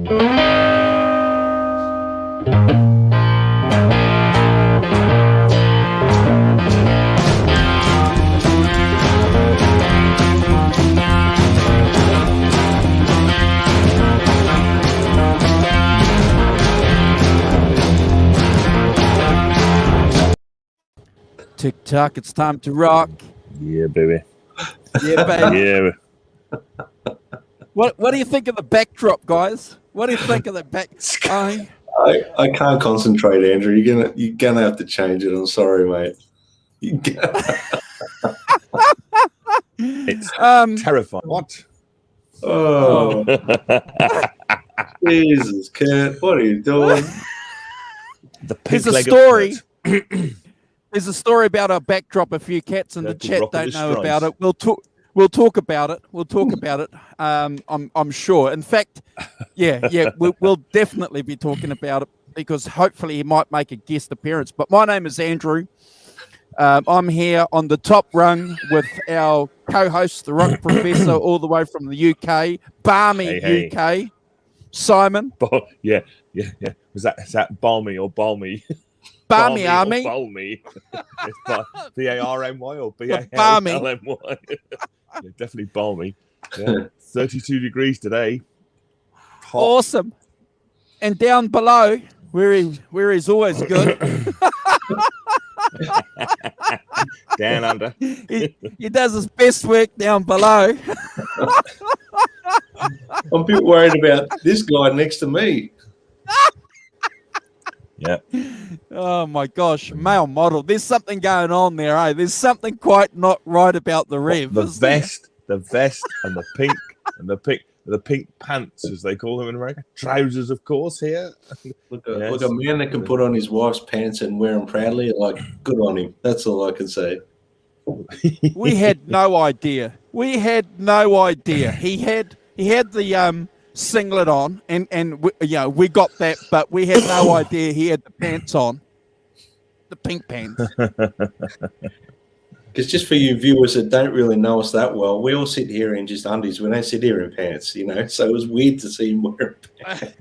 Tick tock, it's time to rock. Yeah, baby. Yeah, baby. Yeah. What do you think of the backdrop, guys? What do you think of the back? I can't concentrate, Andrew. You're gonna have to change it. I'm sorry, mate. It's terrifying. What? Oh, Jesus, Kurt, what are you doing? The There's a pink story. There's a story about our backdrop. A few cats in the chat don't know about it. We'll talk about it. We'll talk about it. I'm sure. In fact, we'll definitely be talking about it because hopefully he might make a guest appearance. But my name is Andrew. I'm here on the top rung with our co-host, the Rock Professor, all the way from the UK, balmy UK, Simon. Yeah. Is that balmy or balmy? Balmy Army. Balmy. It's B-A-R-M-Y or B-A-L-M-Y. Yeah, definitely balmy. Yeah. 32 degrees today. Hot. Awesome. And down below, where he's always good. Down under. He does his best work down below. I'm a bit worried about this guy next to me. Yeah. Oh my gosh, male model. There's something going on there, eh? There's something quite not right about the rev. The vest, and the pink pants, as they call them in America. Trousers, of course, here. Look, a man that can put on his wife's pants and wear them proudly. Like, good on him. That's all I can say. We had no idea. He had the singlet on, and we got that, but we had no idea he had the pants on, the pink pants. Because just for you viewers that don't really know us that well, we all sit here in just undies. We don't sit here in pants, So it was weird to see him wearing pants.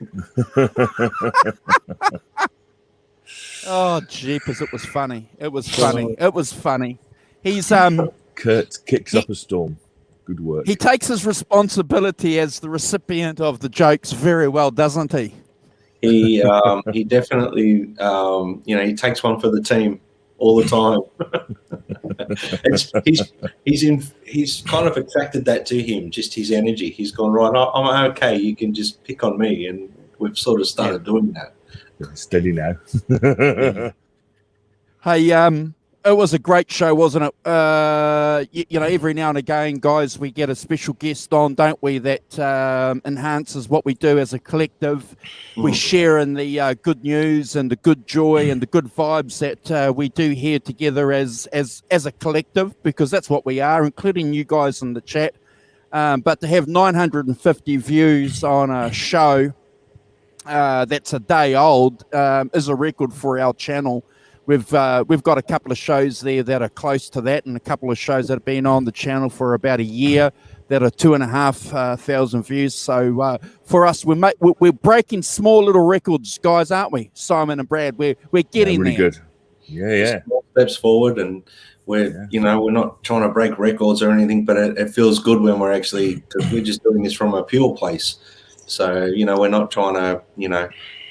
Oh, jeepers! It was funny. It was funny. He's Kurt kicks up a storm. Good work. He takes his responsibility as the recipient of the jokes very well, doesn't he? He definitely, he takes one for the team all the time. He's kind of attracted that to him, just his energy. He's gone, right, I'm okay. You can just pick on me, and we've sort of started doing that. Steady now. Hey, it was a great show, wasn't it? Every now and again, guys, we get a special guest on, don't we? That enhances what we do as a collective. We share in the good news and the good joy and the good vibes that we do here together as a collective, because that's what we are, including you guys in the chat. But to have 950 views on a show that's a day old is a record for our channel. We've got a couple of shows there that are close to that, and a couple of shows that have been on the channel for about a year that are 2,500 views. So for us, we're breaking small little records, guys, aren't we? Simon and Brad, we're getting really there. Good. Yeah. Small steps forward, and we're not trying to break records or anything, but it feels good when we're actually, because we're just doing this from a pure place. So we're not trying to,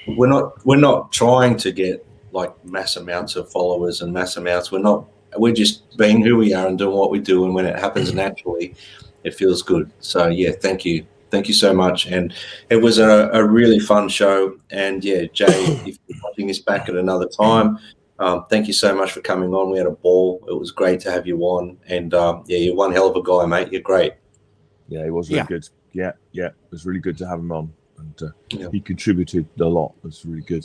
we're not trying to get like mass amounts of followers and mass amounts. We're just being who we are and doing what we do, and when it happens naturally, it feels good. So yeah, thank you so much. And it was a really fun show. And yeah, Jay, if you're watching this back at another time, thank you so much for coming on. We had a ball. It was great to have you on. And you're one hell of a guy, mate. You're great. Yeah, he was really good. Yeah, it was really good to have him on, and he contributed a lot. It was really good.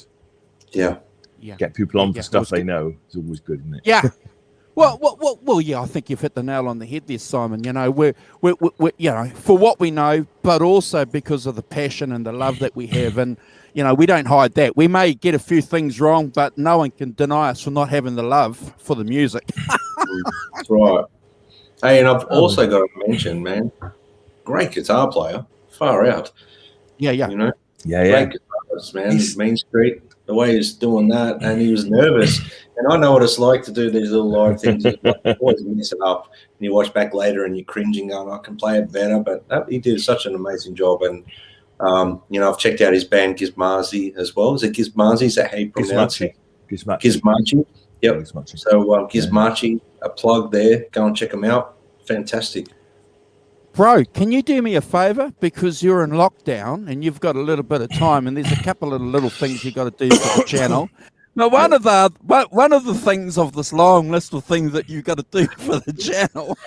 Yeah. Get people on for stuff they know. It's always good, isn't it? Yeah. Well, yeah, I think you've hit the nail on the head there, Simon. We're for what we know, but also because of the passion and the love that we have. And, we don't hide that. We may get a few things wrong, but no one can deny us for not having the love for the music. That's right. Hey, and I've also got to mention, man, great guitar player. Far out. Yeah. Great guitarist, man. Mean Street, the way he's doing that, and he was nervous. And I know what it's like to do these little live things. You always mess it up, and you watch back later, and you're cringing, going, "I can play it better." But he did such an amazing job. And I've checked out his band Gizmazi as well. Is it Gizmazi? Is that how you pronounce it? Gizmazi. Yep. Gizmazi. So Gizmazi, a plug there. Go and check them out. Fantastic. Bro, can you do me a favor? Because you're in lockdown and you've got a little bit of time, and there's a couple of little things you got to do for the channel. Now, one of the things of this long list of things that you got to do for the channel,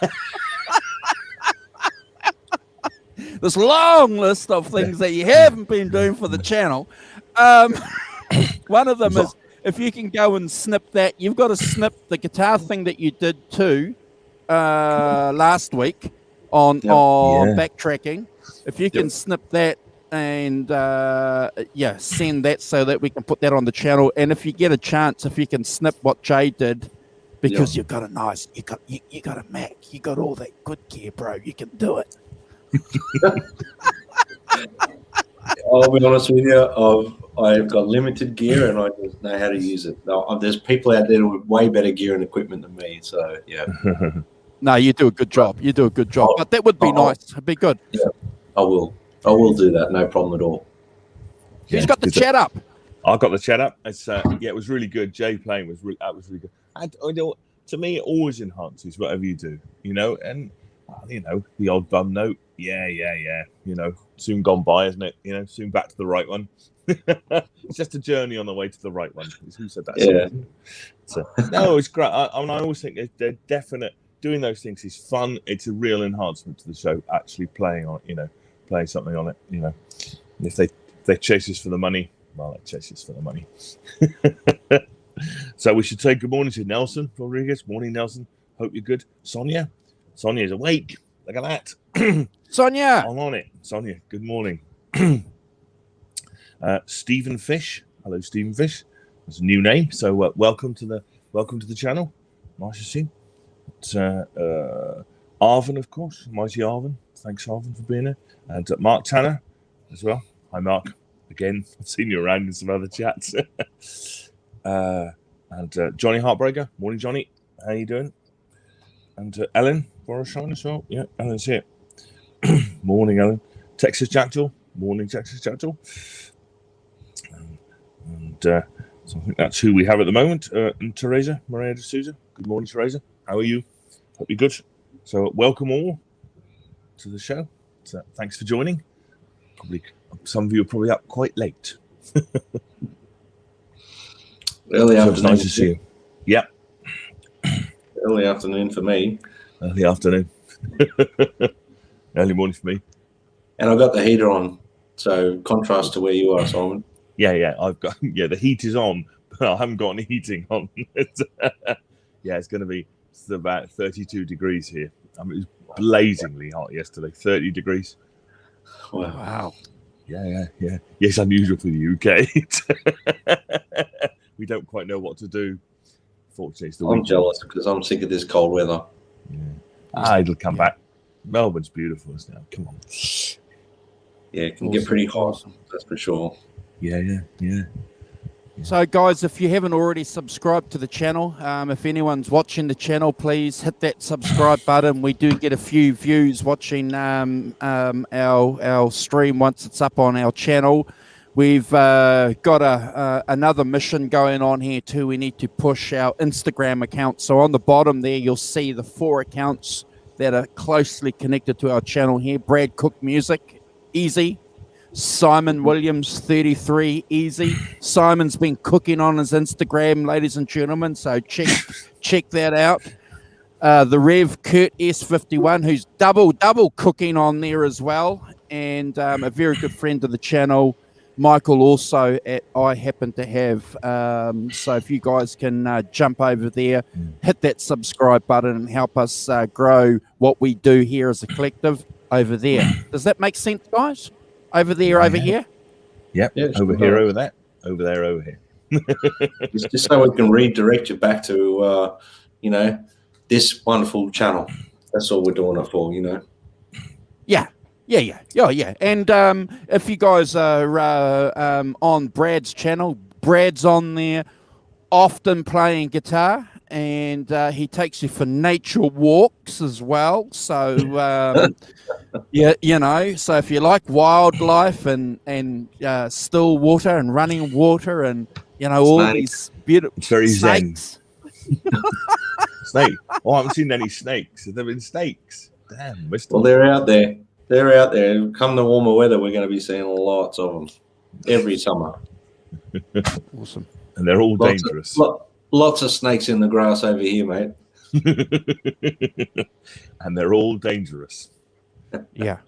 this long list of things that you haven't been doing for the channel, one of them is if you can go and snip that. You've got to snip the guitar thing that you did too last week. On backtracking, if you can snip that and send that so that we can put that on the channel. And if you get a chance, if you can snip what Jay did, because you've got a nice, you got a Mac, you got all that good gear, bro. You can do it. I'll be honest with you. I've got limited gear and I just know how to use it. There's people out there with way better gear and equipment than me. So yeah. No, you do a good job. But that would be nice. It'd be good. Yeah, I will do that. No problem at all. Who's got the chat up? I got the chat up. It's it was really good. Jay playing was really good. And to me, it always enhances whatever you do. And the odd bum note. Yeah. Soon gone by, isn't it? Soon back to the right one. It's just a journey on the way to the right one. Who said that? Yeah. So, no, it's great. I always think they're definite. Doing those things is fun. It's a real enhancement to the show. Actually playing on, playing something on it. If they chase us for the money, well, they chase us for the money. So we should say good morning to Nelson Rodriguez. Morning, Nelson. Hope you're good. Sonia's awake. Look at that. Sonia, I'm on it. Sonia, good morning. Stephen Fish. Hello, Stephen Fish. That's a new name. So welcome to the channel. Nice to see you. Arvin, of course, mighty Arvin. Thanks, Arvin, for being here. And Mark Tanner as well. Hi, Mark. Again, I've seen you around in some other chats. And Johnny Heartbreaker. Morning, Johnny. How you doing? And Ellen Borashine as well. Yeah, Ellen's here. Morning, Ellen. Texas Jackdaw. Morning, Texas Jackdaw. And so I think that's who we have at the moment. And Teresa Maria de Souza. Good morning, Teresa. How are you? Hope you're good. So welcome all to the show. So thanks for joining. Probably some of you are probably up quite late. Early afternoon. It's nice to see you. Yeah. Early afternoon for me. Early afternoon. Early morning for me. And I've got the heater on, so contrast to where you are, Simon. Yeah. I've got the heat is on, but I haven't got any heating on. It's going to be. It's about 32 degrees here. I mean, it was blazingly hot yesterday. 30 degrees. Wow. Yeah. Yes, unusual for the UK. We don't quite know what to do. Fortunately, it's the I'm jealous because I'm sick of this cold weather. Yeah. It'll come back. Melbourne's beautiful, isn't it? Come on. Yeah, it can get pretty hot. That's for sure. Yeah. So, guys, if you haven't already subscribed to the channel, if anyone's watching the channel, please hit that subscribe button. We do get a few views watching our stream once it's up on our channel. We've got another mission going on here too. We need to push our Instagram account. So on the bottom there, you'll see the 4 accounts that are closely connected to our channel here. Brad Cook Music, easy. Simon Williams 33, easy. Simon's been cooking on his Instagram, ladies and gentlemen, so check that out. The Rev Kurt S51, who's double cooking on there as well, and a very good friend of the channel, Michael, also at I Happen to Have. So if you guys can jump over there, hit that subscribe button and help us grow what we do here as a collective over there. Does that make sense, guys? Over there, over here? Yep. Yeah, over here, over there. Over there, over here. It's just so we can redirect you back to, this wonderful channel. That's all we're doing it for, Yeah. Yeah. And if you guys are on Brad's channel, Brad's on there, often playing guitar, and he takes you for nature walks as well. So yeah, so if you like wildlife and still water and running water and all Snake. these beautiful It's very snakes. Snake. Oh, I haven't seen any snakes. Have there been snakes? Damn, missed Well, them. they're out there. They're out there. Come the warmer weather, we're going to be seeing lots of them every summer. Awesome. And they're all dangerous. Lots of snakes in the grass over here, mate. And they're all dangerous. Yeah.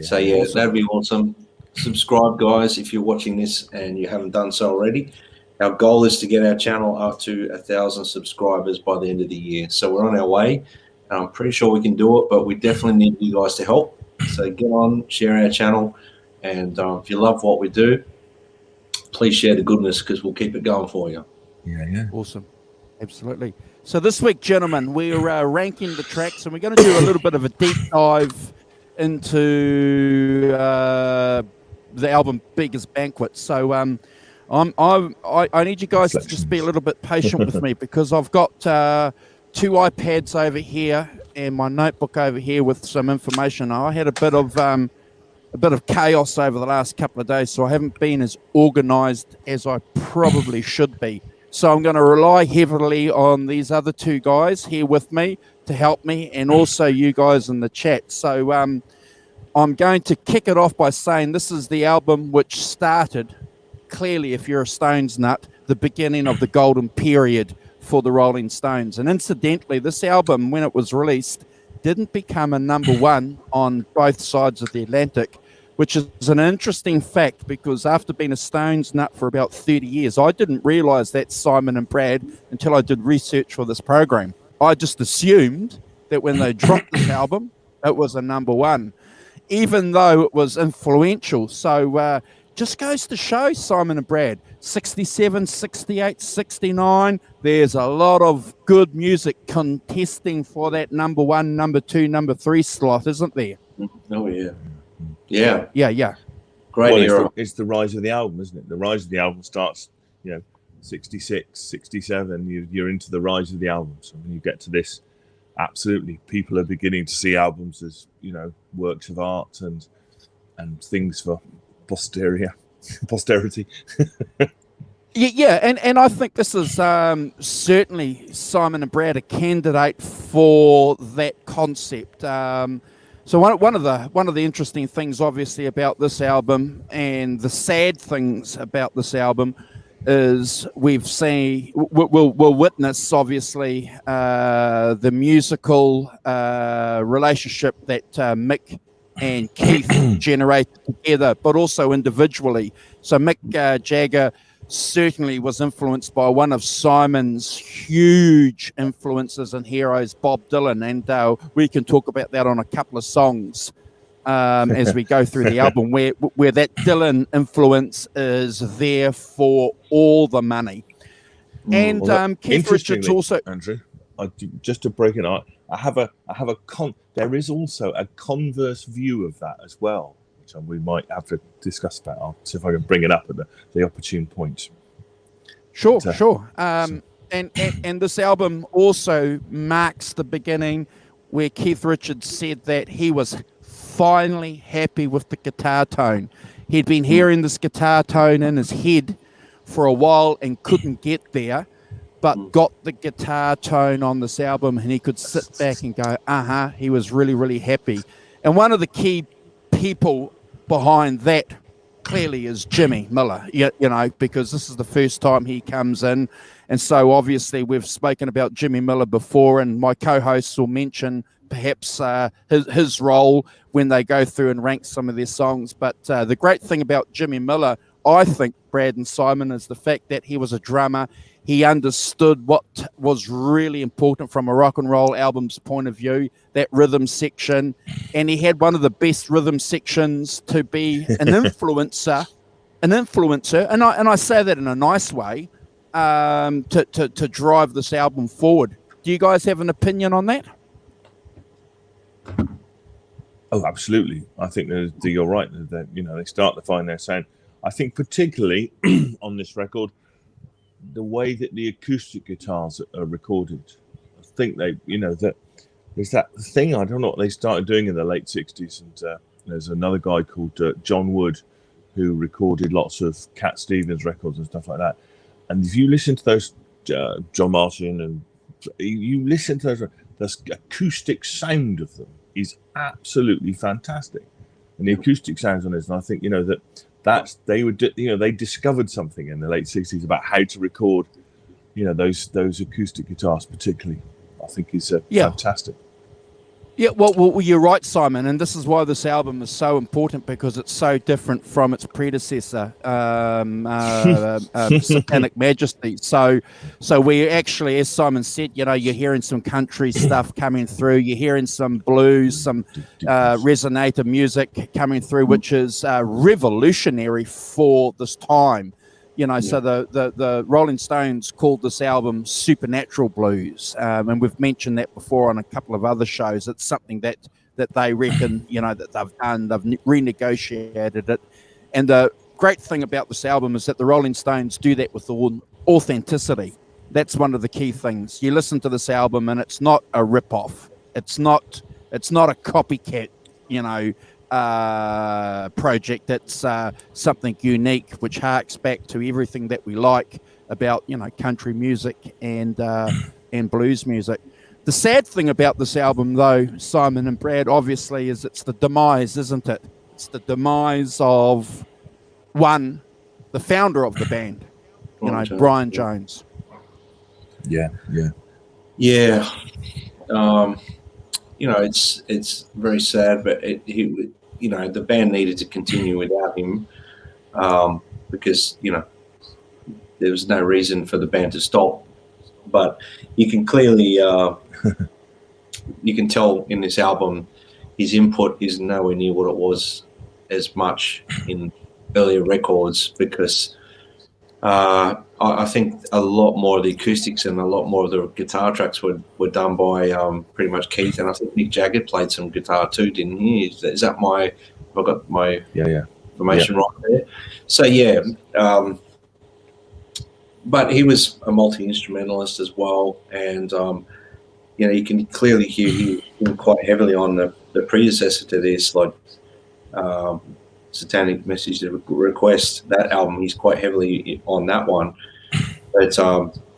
So yeah, that'd be awesome. Subscribe, guys, if you're watching this and you haven't done so already. Our goal is to get our channel up to 1,000 subscribers by the end of the year. So we're on our way. I'm pretty sure we can do it, but we definitely need you guys to help. So get on, share our channel, and if you love what we do, please share the goodness because we'll keep it going for you. Yeah. Awesome. Absolutely. So this week, gentlemen, we're ranking the tracks, and we're going to do a little bit of a deep dive into the album Beggars Banquet. So I need you guys to just be a little bit patient with me because I've got 2 iPads over here and my notebook over here with some information. I had a bit of chaos over the last couple of days, so I haven't been as organized as I probably should be. So I'm going to rely heavily on these other 2 guys here with me to help me, and also you guys in the chat. So I'm going to kick it off by saying this is the album which started, clearly, if you're a Stones nut, the beginning of the golden period for the Rolling Stones. And incidentally, this album, when it was released, didn't become a #1 on both sides of the Atlantic, which is an interesting fact because after being a Stones nut for about 30 years, I didn't realize that, Simon and Brad, until I did research for this program. I just assumed that when they dropped this album, it was a #1, even though it was influential. So just goes to show, Simon and Brad, 67, 68, 69, there's a lot of good music contesting for that #1, #2, #3 slot, isn't there? Oh, yeah. Yeah. Yeah. Great era. It's the rise of the album, isn't it? The rise of the album starts, 66, 67. You're into the rise of the album. So when you get to this, absolutely, people are beginning to see albums as, works of art and things for posterity. Yeah, and I think this is certainly, Simon and Brad, a candidate for that concept. So one of the interesting things, obviously, about this album, and the sad things about this album, is we'll witness, obviously, the musical relationship that Mick and Keith generated together, but also individually. So Mick Jagger certainly was influenced by one of Simon's huge influences and heroes, Bob Dylan, and we can talk about that on a couple of songs as we go through the album, where that Dylan influence is there for all the money. And Keith Richards also, Andrew, just to break it out, there is also a converse view of that as well, which we might have to discuss about. I'll see if I can bring it up at the opportune point. Sure. And this album also marks the beginning where Keith Richards said that he was finally happy with the guitar tone. He'd been hearing this guitar tone in his head for a while and couldn't get there, but got the guitar tone on this album, and he could sit back and go, he was really, really happy. And one of the key people behind that clearly is Jimmy Miller, because this is the first time he comes in. And so obviously we've spoken about Jimmy Miller before, and my co-hosts will mention perhaps his role when they go through and rank some of their songs. But the great thing about Jimmy Miller, I think, Brad and Simon, is the fact that he was a drummer. He understood what was really important from a rock and roll album's point of view, that rhythm section. And he had one of the best rhythm sections to be an influencer. And I say that in a nice way, to drive this album forward. Do you guys have an opinion on that? Oh, absolutely. I think you're right. That they start to find their sound. I think particularly on this record, the way that the acoustic guitars are recorded. I think that there's that thing. I don't know what they started doing in the late '60s, and there's another guy called John Wood who recorded lots of Cat Stevens records and stuff like that. And if you listen to those, John Martin, and you listen to those, the acoustic sound of them is absolutely fantastic. And the acoustic sounds on this, and I think they discovered something in the late '60s about how to record, those acoustic guitars particularly. I think is fantastic. Yeah, well, you're right, Simon, and this is why this album is so important, because it's so different from its predecessor, Satanic Majesty. So we actually, as Simon said, you're hearing some country stuff coming through, you're hearing some blues, some resonator music coming through, which is revolutionary for this time. So the Rolling Stones called this album Supernatural Blues, and we've mentioned that before on a couple of other shows. It's something that they reckon, that they've done. They've renegotiated it, and the great thing about this album is that the Rolling Stones do that with authenticity. That's one of the key things. You listen to this album, and it's not a rip-off. It's not a copycat, project. That's something unique, which harks back to everything that we like about country music and blues music. The sad thing about this album, though, Simon and Brad, obviously, is it's the demise, isn't it? It's the demise of the founder of the band, Brian Jones. Yeah. It's very sad, but the band needed to continue without him, because there was no reason for the band to stop. But you can clearly you can tell in this album his input is nowhere near what it was as much in earlier records, because I think a lot more of the acoustics and a lot more of the guitar tracks were done by pretty much Keith, and I think Mick Jagger played some guitar too, didn't he? Is that I got my information right there? So but he was a multi-instrumentalist as well, and you can clearly hear he was quite heavily on the predecessor to this, like Satanic Message Request, that album. He's quite heavily on that one, but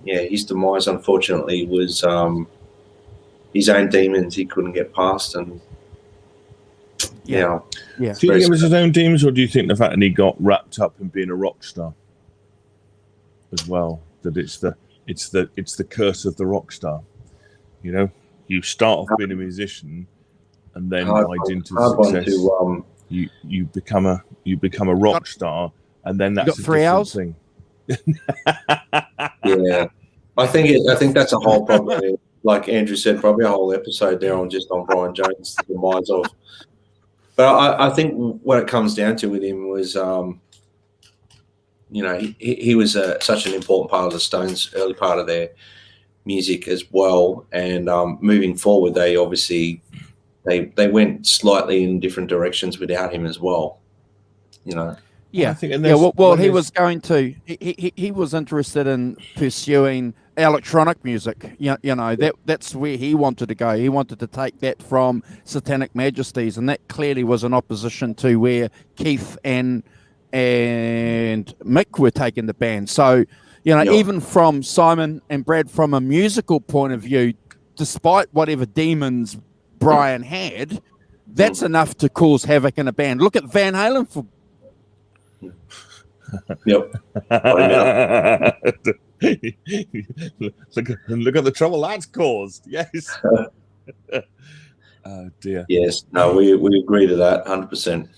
his demise unfortunately was his own demons he couldn't get past, and Do you think it was his own demons, or do you think the fact that he got wrapped up in being a rock star as well? That it's the curse of the rock star. You start off being a musician, and then ride into success. You become a rock star, and then that's a different thing. Yeah, I think that's a whole problem. Like Andrew said, probably a whole episode there on Brian Jones, the demise of. But I think what it comes down to with him was, he was such an important part of the Stones' early part of their music as well. And moving forward, they obviously they went slightly in different directions without him as well. Yeah, he was going to. He was interested in pursuing electronic music. That's where he wanted to go. He wanted to take that from Satanic Majesties, and that clearly was in opposition to where Keith and Mick were taking the band. So, even from Simon and Brad, from a musical point of view, despite whatever demons Brian had, that's enough to cause havoc in a band. Look at Van Halen for. Yep. Look at the trouble that's caused. Yes. Oh dear. Yes. No, we agree to that 100%.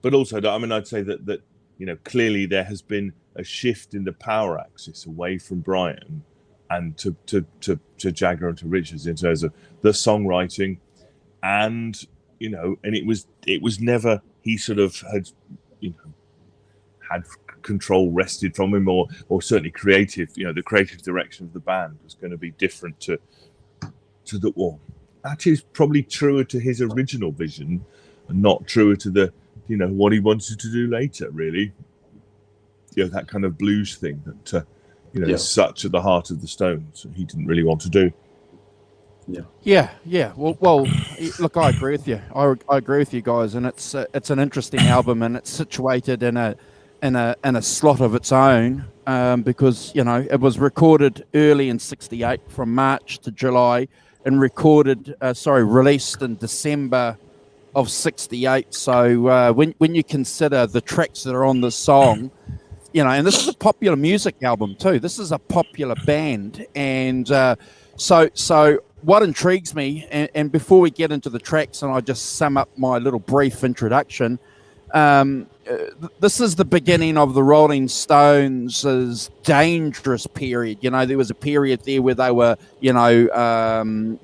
But also, I'd say that clearly there has been a shift in the power axis away from Brian and to Jagger and to Richards in terms of the songwriting, and it was never he sort of had had control wrested from him, or certainly creative. The creative direction of the band was going to be different to the war. That is probably truer to his original vision, not truer to the, what he wanted to do later, really. That kind of blues thing that, is such at the heart of the Stones, he didn't really want to do. Yeah. Well, look, I agree with you. I agree with you guys, and it's an interesting album, and it's situated in a slot of its own, because it was recorded early in '68 from March to July, and released in December of '68. So when you consider the tracks that are on this song, and this is a popular music album too. This is a popular band, and so what intrigues me, and before we get into the tracks, and I just sum up my little brief introduction, this is the beginning of the Rolling Stones' dangerous period. There was a period there where they were,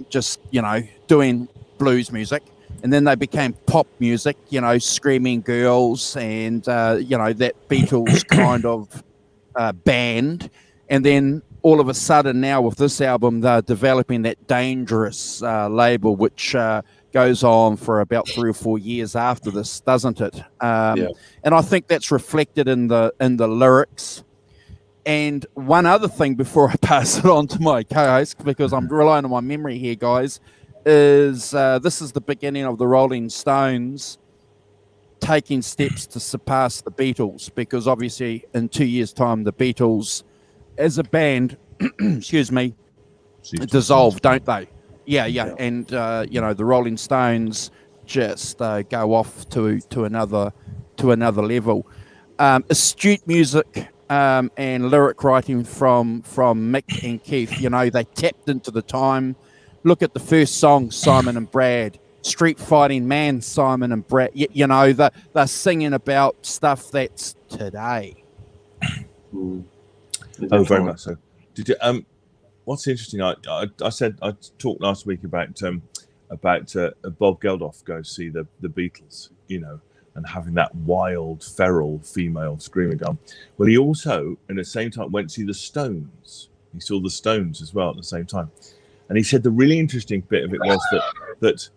just doing blues music. And then they became pop music, Screaming Girls and, that Beatles kind of band. And then all of a sudden now with this album, they're developing that dangerous label, which goes on for about 3 or 4 years after this, doesn't it? And I think that's reflected in the lyrics. And one other thing before I pass it on to my co-host, because I'm relying on my memory here, guys, is this is the beginning of the Rolling Stones taking steps to surpass the Beatles, because obviously in 2 years' time, the Beatles as a band, excuse me, dissolve, don't they? Yeah. And, the Rolling Stones just go off to another level. Astute music and lyric writing from Mick and Keith. They tapped into the time. Look at the first song, Simon and Brad. Street fighting man, Simon and Brad. They're singing about stuff that's today. Oh, very much so. Did you? What's interesting? I talked last week about Bob Geldof going to see the Beatles, and having that wild, feral female screaming gun. Well, he also, in the same time, went to see the Stones. He saw the Stones as well at the same time. And he said the really interesting bit of it was that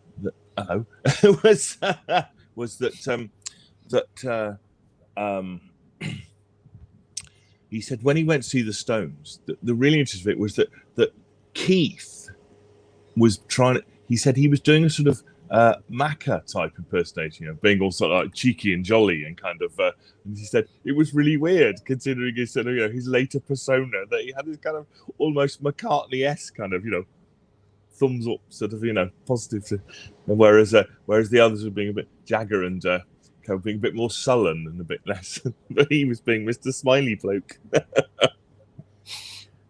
he said when he went to see the Stones, the really interesting bit was that Keith was trying to. He said he was doing a sort of Macca type impersonation, being all sort of like cheeky and jolly and kind of. And he said it was really weird considering his his later persona, that he had this kind of almost McCartney-esque kind of thumbs up sort of positive, whereas the others were being a bit Jagger and kind of being a bit more sullen and a bit less. But he was being Mr. Smiley Bloke.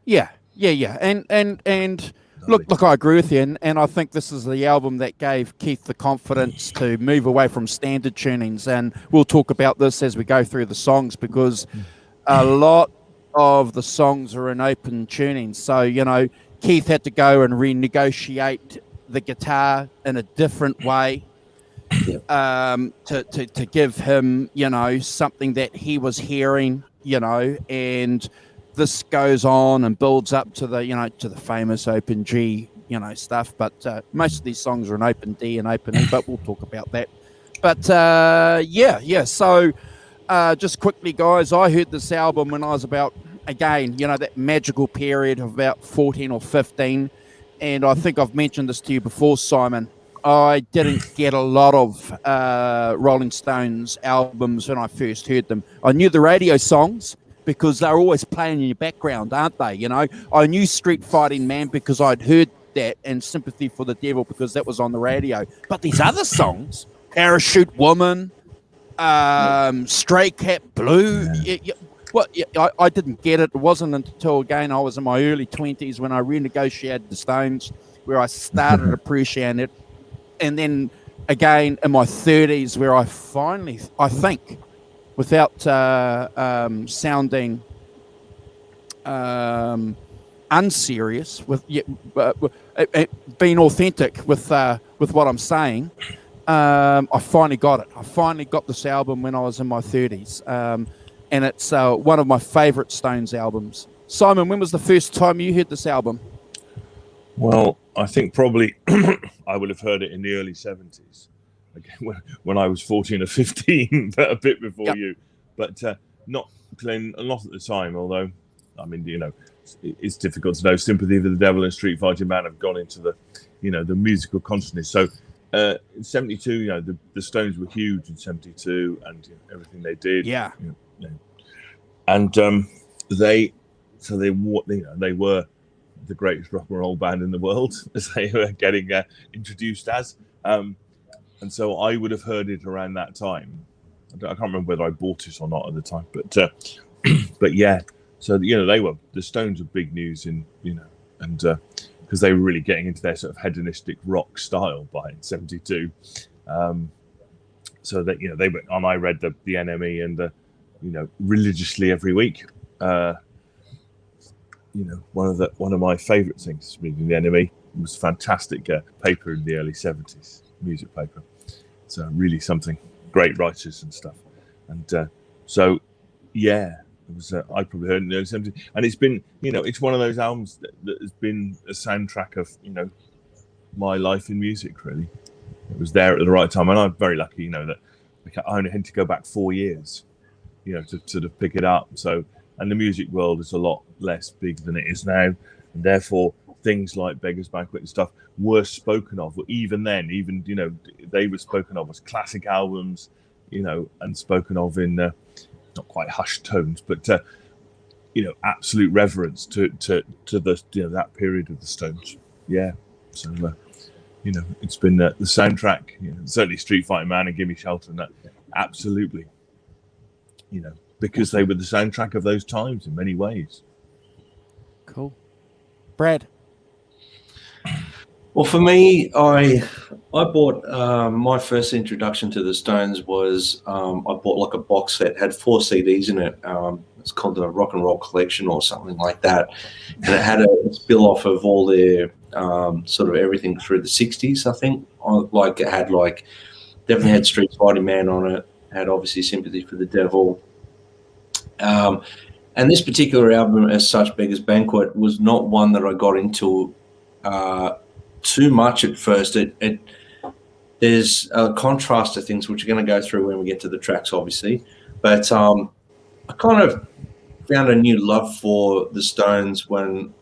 Yeah. And look, I agree with you, and I think this is the album that gave Keith the confidence to move away from standard tunings, and we'll talk about this as we go through the songs, because a lot of the songs are in open tuning. So, Keith had to go and renegotiate the guitar in a different way to give him, something that he was hearing, and this goes on and builds up to the famous open G, stuff. But most of these songs are in open D and open E, but we'll talk about that. But So just quickly, guys, I heard this album when I was about, again, that magical period of about 14 or 15. And I think I've mentioned this to you before, Simon. I didn't get a lot of Rolling Stones albums when I first heard them. I knew the radio songs because they're always playing in your background, aren't they? I knew Street Fighting Man because I'd heard that, and Sympathy for the Devil because that was on the radio. But these other songs, Parachute Woman, Stray Cat Blue, I didn't get it. It wasn't until, again, I was in my early 20s when I renegotiated the Stones, where I started appreciating it. And then, again, in my 30s, where I finally, I think, without sounding unserious, being authentic with what I'm saying, I finally got it. I finally got this album when I was in my 30s. And it's one of my favourite Stones albums. Simon, when was the first time you heard this album? Well, I think probably I would have heard it in the early 70s. again, when I was 14 or 15, but a bit before you, but not playing a lot at the time. Although, I mean, it's difficult to know. Sympathy for the Devil and Street Fighting Man have gone into the, the musical consciousness. So in '72, the Stones were huge in '72, and everything they did. Yeah. And they were the greatest rock and roll band in the world, as they were getting introduced as. And so I would have heard it around that time. I can't remember whether I bought it or not at the time, but yeah. So the Stones were big news and because they were really getting into their sort of hedonistic rock style by '72. So that they went on. I read the NME and religiously every week. One of my favourite things reading the NME was fantastic paper in the early '70s, music paper. So really something, great writers and stuff. And so yeah, it was. I probably heard it in the early '70s, and it's been it's one of those albums that has been a soundtrack of my life in music. Really, it was there at the right time, and I'm very lucky that I only had to go back 4 years to sort of pick it up. So, and the music world is a lot less big than it is now, and therefore things like Beggars, Banquet and stuff were spoken of. Even then, they were spoken of as classic albums, and spoken of in not quite hushed tones, but absolute reverence to the that period of the Stones. Yeah, so it's been the soundtrack. Certainly Street Fighting Man and Gimme Shelter, and that absolutely. Because they were the soundtrack of those times in many ways. Cool. Brad? Well, for me, I bought my first introduction to the Stones was I bought like a box set, had 4 CDs in it. It's called the Rock and Roll Collection or something like that. And it had a spill off of all their sort of everything through the 60s, I think. It had definitely had Street Fighting Man on it, had obviously Sympathy for the Devil. And this particular album as such, Beggars Banquet, was not one that I got into too much at first. There's a contrast to things which we're going to go through when we get to the tracks, obviously. But I kind of found a new love for the Stones when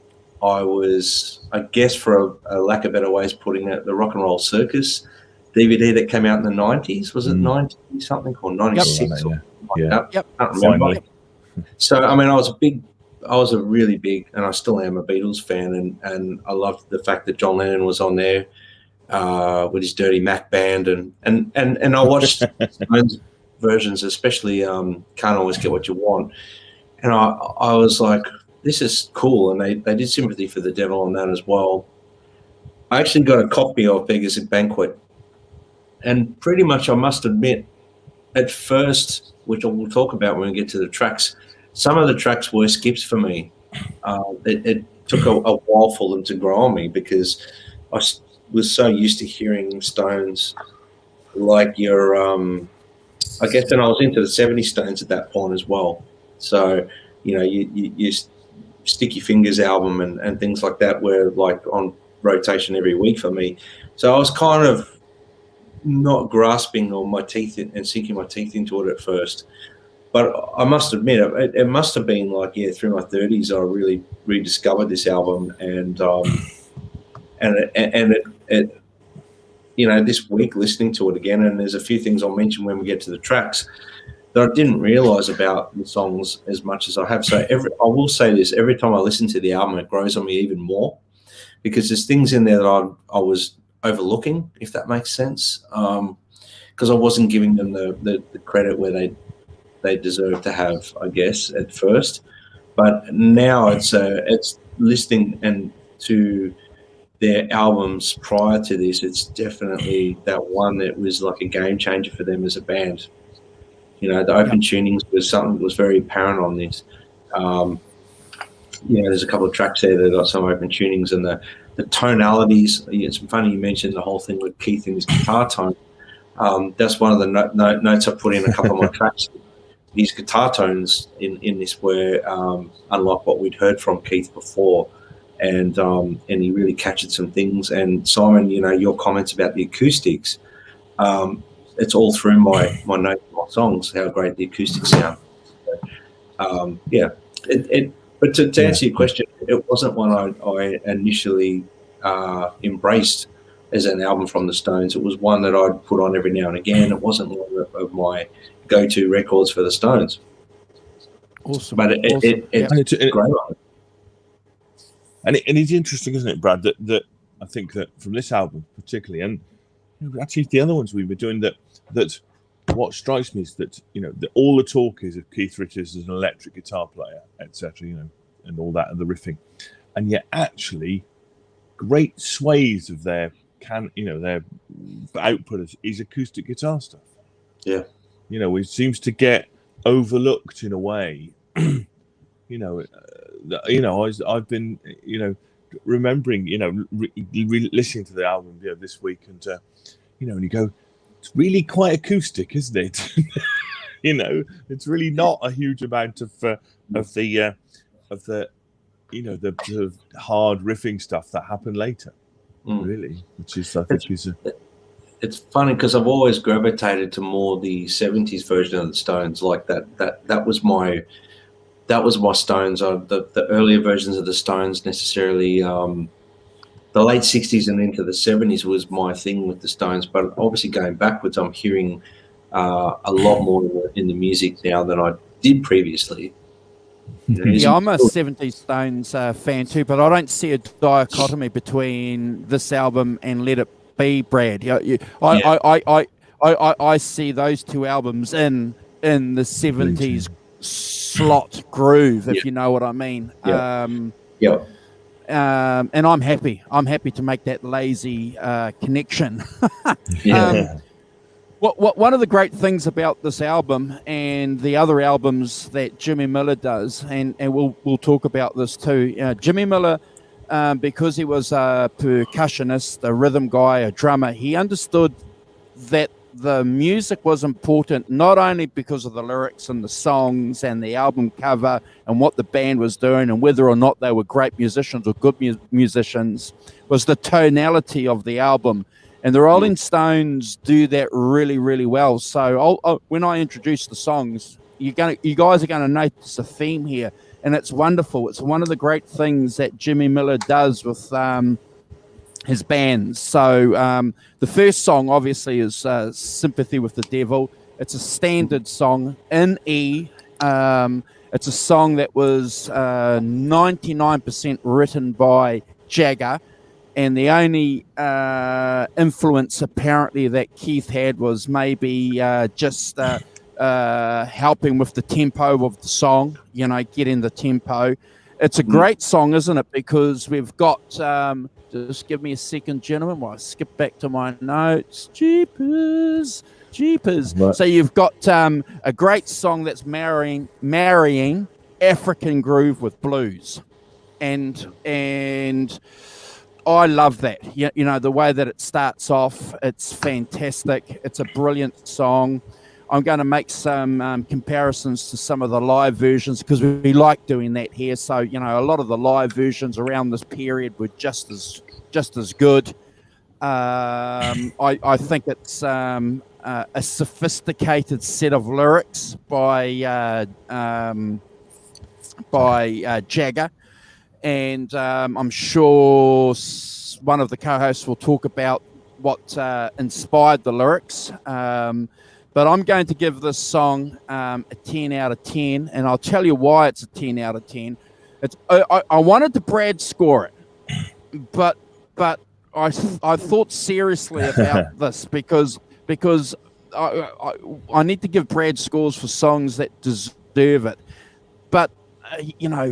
I was, I guess for a lack of better ways putting it, the Rock and Roll Circus DVD that came out in the 90s. Was it 90 something or 96? Yep. Yep. I can't remember. Finally. So, I mean, I was a really big, and I still am a Beatles fan, and I loved the fact that John Lennon was on there with his Dirty Mac band, and I watched Stones versions, especially Can't Always Get What You Want, and I was like, this is cool, and they did Sympathy for the Devil on that as well. I actually got a copy of Beggars at Banquet, and pretty much I must admit, at first, which we'll talk about when we get to the tracks, some of the tracks were skips for me. It took a while for them to grow on me because I was so used to hearing Stones like your, I guess, and I was into the 70s Stones at that point as well. So, you Sticky Fingers album and things like that were like on rotation every week for me. So I was kind of not grasping all my teeth and sinking my teeth into it at first. But I must admit, it must have been through my 30s, I really rediscovered this album, and this week listening to it again, and there's a few things I'll mention when we get to the tracks that I didn't realise about the songs as much as I have. So I will say this: every time I listen to the album, it grows on me even more because there's things in there that I was overlooking, if that makes sense, because I wasn't giving them the credit where they deserve to have, I guess, at first. But now it's listening and to their albums prior to this, it's definitely that one that was like a game changer for them as a band. The open tunings was something that was very apparent on this. There's a couple of tracks there that got some open tunings, and the tonalities. It's funny you mentioned the whole thing with Keith and his guitar tone. That's one of the notes I put in a couple of my tracks. His guitar tones in this were unlike what we'd heard from Keith before, and he really captured some things. And Simon, your comments about the acoustics, it's all through my notes, my songs, how great the acoustics sound. Yeah, but to answer your question, it wasn't one I initially embraced as an album from the Stones. It was one that I'd put on every now and again. It wasn't one of my go-to records for the Stones. Awesome. But it's a great one. And it's interesting, isn't it, Brad, that I think that from this album particularly, and actually the other ones we were doing, that what strikes me is that, that all the talk is of Keith Richards as an electric guitar player, etc., and all that, and the riffing, and yet actually great swathes of their output is acoustic guitar stuff. Yeah. It seems to get overlooked in a way. I've been, remembering, listening to the album this week, and and you go, it's really quite acoustic, isn't it? It's really not a huge amount of the the sort of hard riffing stuff that happened later, really, which is, I think, It's funny because I've always gravitated to more the 70s version of the Stones. Like that was my Stones. The earlier versions of the Stones necessarily, the late 60s and into the 70s was my thing with the Stones. But obviously going backwards, I'm hearing a lot more in the music now than I did previously. Yeah, I'm a 70s Stones fan too, but I don't see a dichotomy between this album and Let It Be, Brad. I see those two albums in the 70s slot groove, if you know what I mean. And I'm happy to make that lazy connection. One of the great things about this album and the other albums that Jimmy Miller does, and we'll talk about this too. Jimmy Miller, because he was a percussionist, a rhythm guy, a drummer, he understood that the music was important not only because of the lyrics and the songs and the album cover and what the band was doing and whether or not they were great musicians or good musicians, was the tonality of the album. And the Rolling Stones do that really, really well. So when I introduce the songs, you guys are going to notice a theme here, and it's wonderful. It's one of the great things that Jimmy Miller does with his bands. So the first song, obviously, is Sympathy with the Devil. It's a standard song in E. It's a song that was 99% written by Jagger. And the only influence apparently that Keith had was maybe just helping with the tempo of the song, getting the tempo. It's a great song, isn't it? Because we've got, just give me a second, gentlemen, while I skip back to my notes. Jeepers. Right. So you've got a great song that's marrying African groove with blues. And I love that. The way that it starts off, it's fantastic. It's a brilliant song. I'm going to make some comparisons to some of the live versions because we like doing that here. So, a lot of the live versions around this period were just as good. I think it's a sophisticated set of lyrics by Jagger. And I'm sure one of the co-hosts will talk about what inspired the lyrics. But I'm going to give this song a 10 out of 10, and I'll tell you why it's a 10 out of 10. I wanted to Brad score it, but I thought seriously about this because I need to give Brad scores for songs that deserve it. But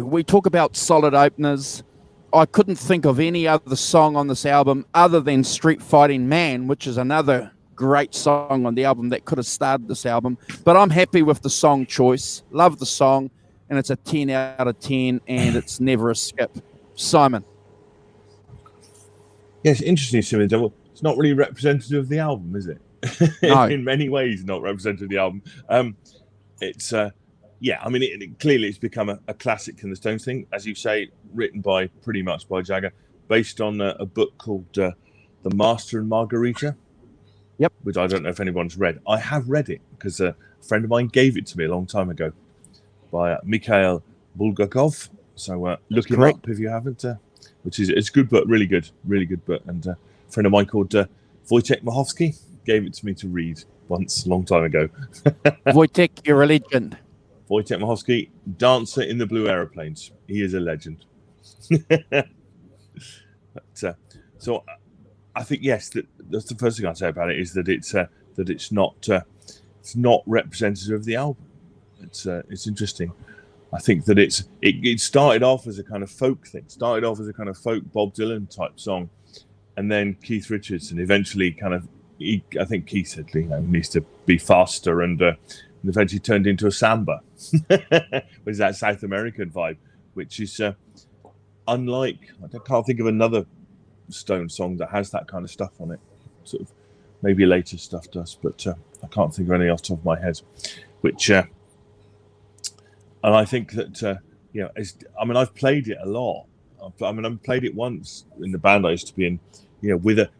we talk about solid openers. I couldn't think of any other song on this album other than Street Fighting Man, which is another great song on the album that could have started this album. But I'm happy with the song choice. Love the song, and it's a 10 out of 10, and it's never a skip. Simon. Yes, interesting, Simon. It's not really representative of the album, is it? No. In many ways, not representative of the album. It's... clearly it's become a classic in the Stones thing, as you say, written pretty much by Jagger, based on a book called The Master and Margarita. Yep. Which I don't know if anyone's read. I have read it because a friend of mine gave it to me a long time ago by Mikhail Bulgakov. So look him correct. up if you haven't. Which is it's a good book, really good book. And a friend of mine called Wojciech Machovsky gave it to me to read once, a long time ago. Wojciech, you're a legend. Wojciech Machovsky, Dancer in the Blue Aeroplanes. He is a legend. But, so I think yes, that's the first thing I'd say about it is that it's not representative of the album. It's interesting. I think that it started off as a kind of folk thing. Started off as a kind of folk Bob Dylan type song, and then Keith Richards, and eventually I think Keith said, needs to be faster, and eventually turned into a samba, with that South American vibe, which is unlike. I can't think of another Stone song that has that kind of stuff on it. Sort of, maybe later stuff does, but I can't think of any off the top of my head. Which, and I think that I've played it a lot. I've played it once in the band I used to be in, with a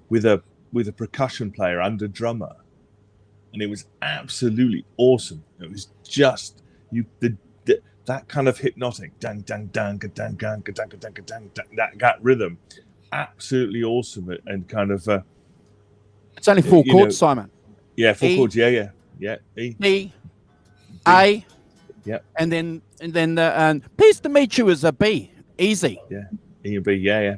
percussion player and a drummer, and it was absolutely awesome. It was just that kind of hypnotic dang dang dang dang dang dang dang dang that rhythm, absolutely awesome, and kind of. It's only 4 chords, Simon. Yeah, 4 chords. Yeah. E, B. A. Yeah. And then the Pleased to Meet You is a B. Easy. Yeah. E and B. Yeah.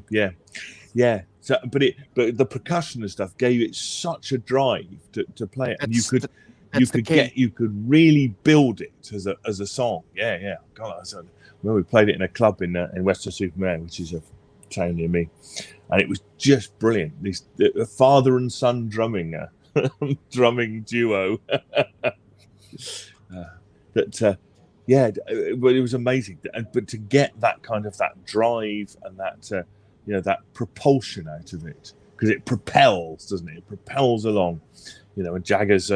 So, but the percussion and stuff gave it such a drive to play it, and you could really build it as a song. Yeah. God, we played it in a club in Western-super-Mare, which is a town near me, and it was just brilliant. The father and son drumming duo. But it was amazing. But to get that kind of that drive and that that propulsion out of it, because it propels, doesn't it? It propels along, and Jagger's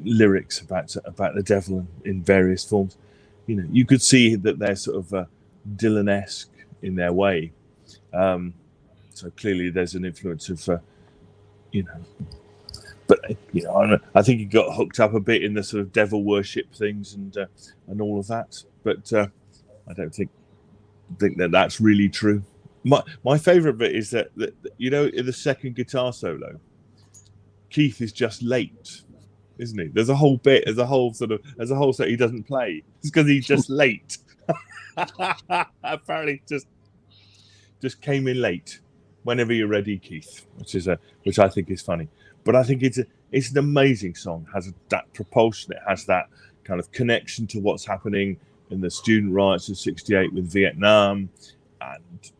lyrics about the devil in various forms. You could see that they're sort of Dylan-esque in their way. So clearly there's an influence of but I think he got hooked up a bit in the sort of devil worship things and all of that, but I don't think that that's really true. My favorite bit is that in the second guitar solo, Keith is just late, isn't he? There's a whole set he doesn't play. It's because he's just late. Apparently just came in late. Whenever you're ready, Keith, which I think is funny. But I think it's an amazing song. It has that propulsion. It has that kind of connection to what's happening in the student riots of '68 with Vietnam, and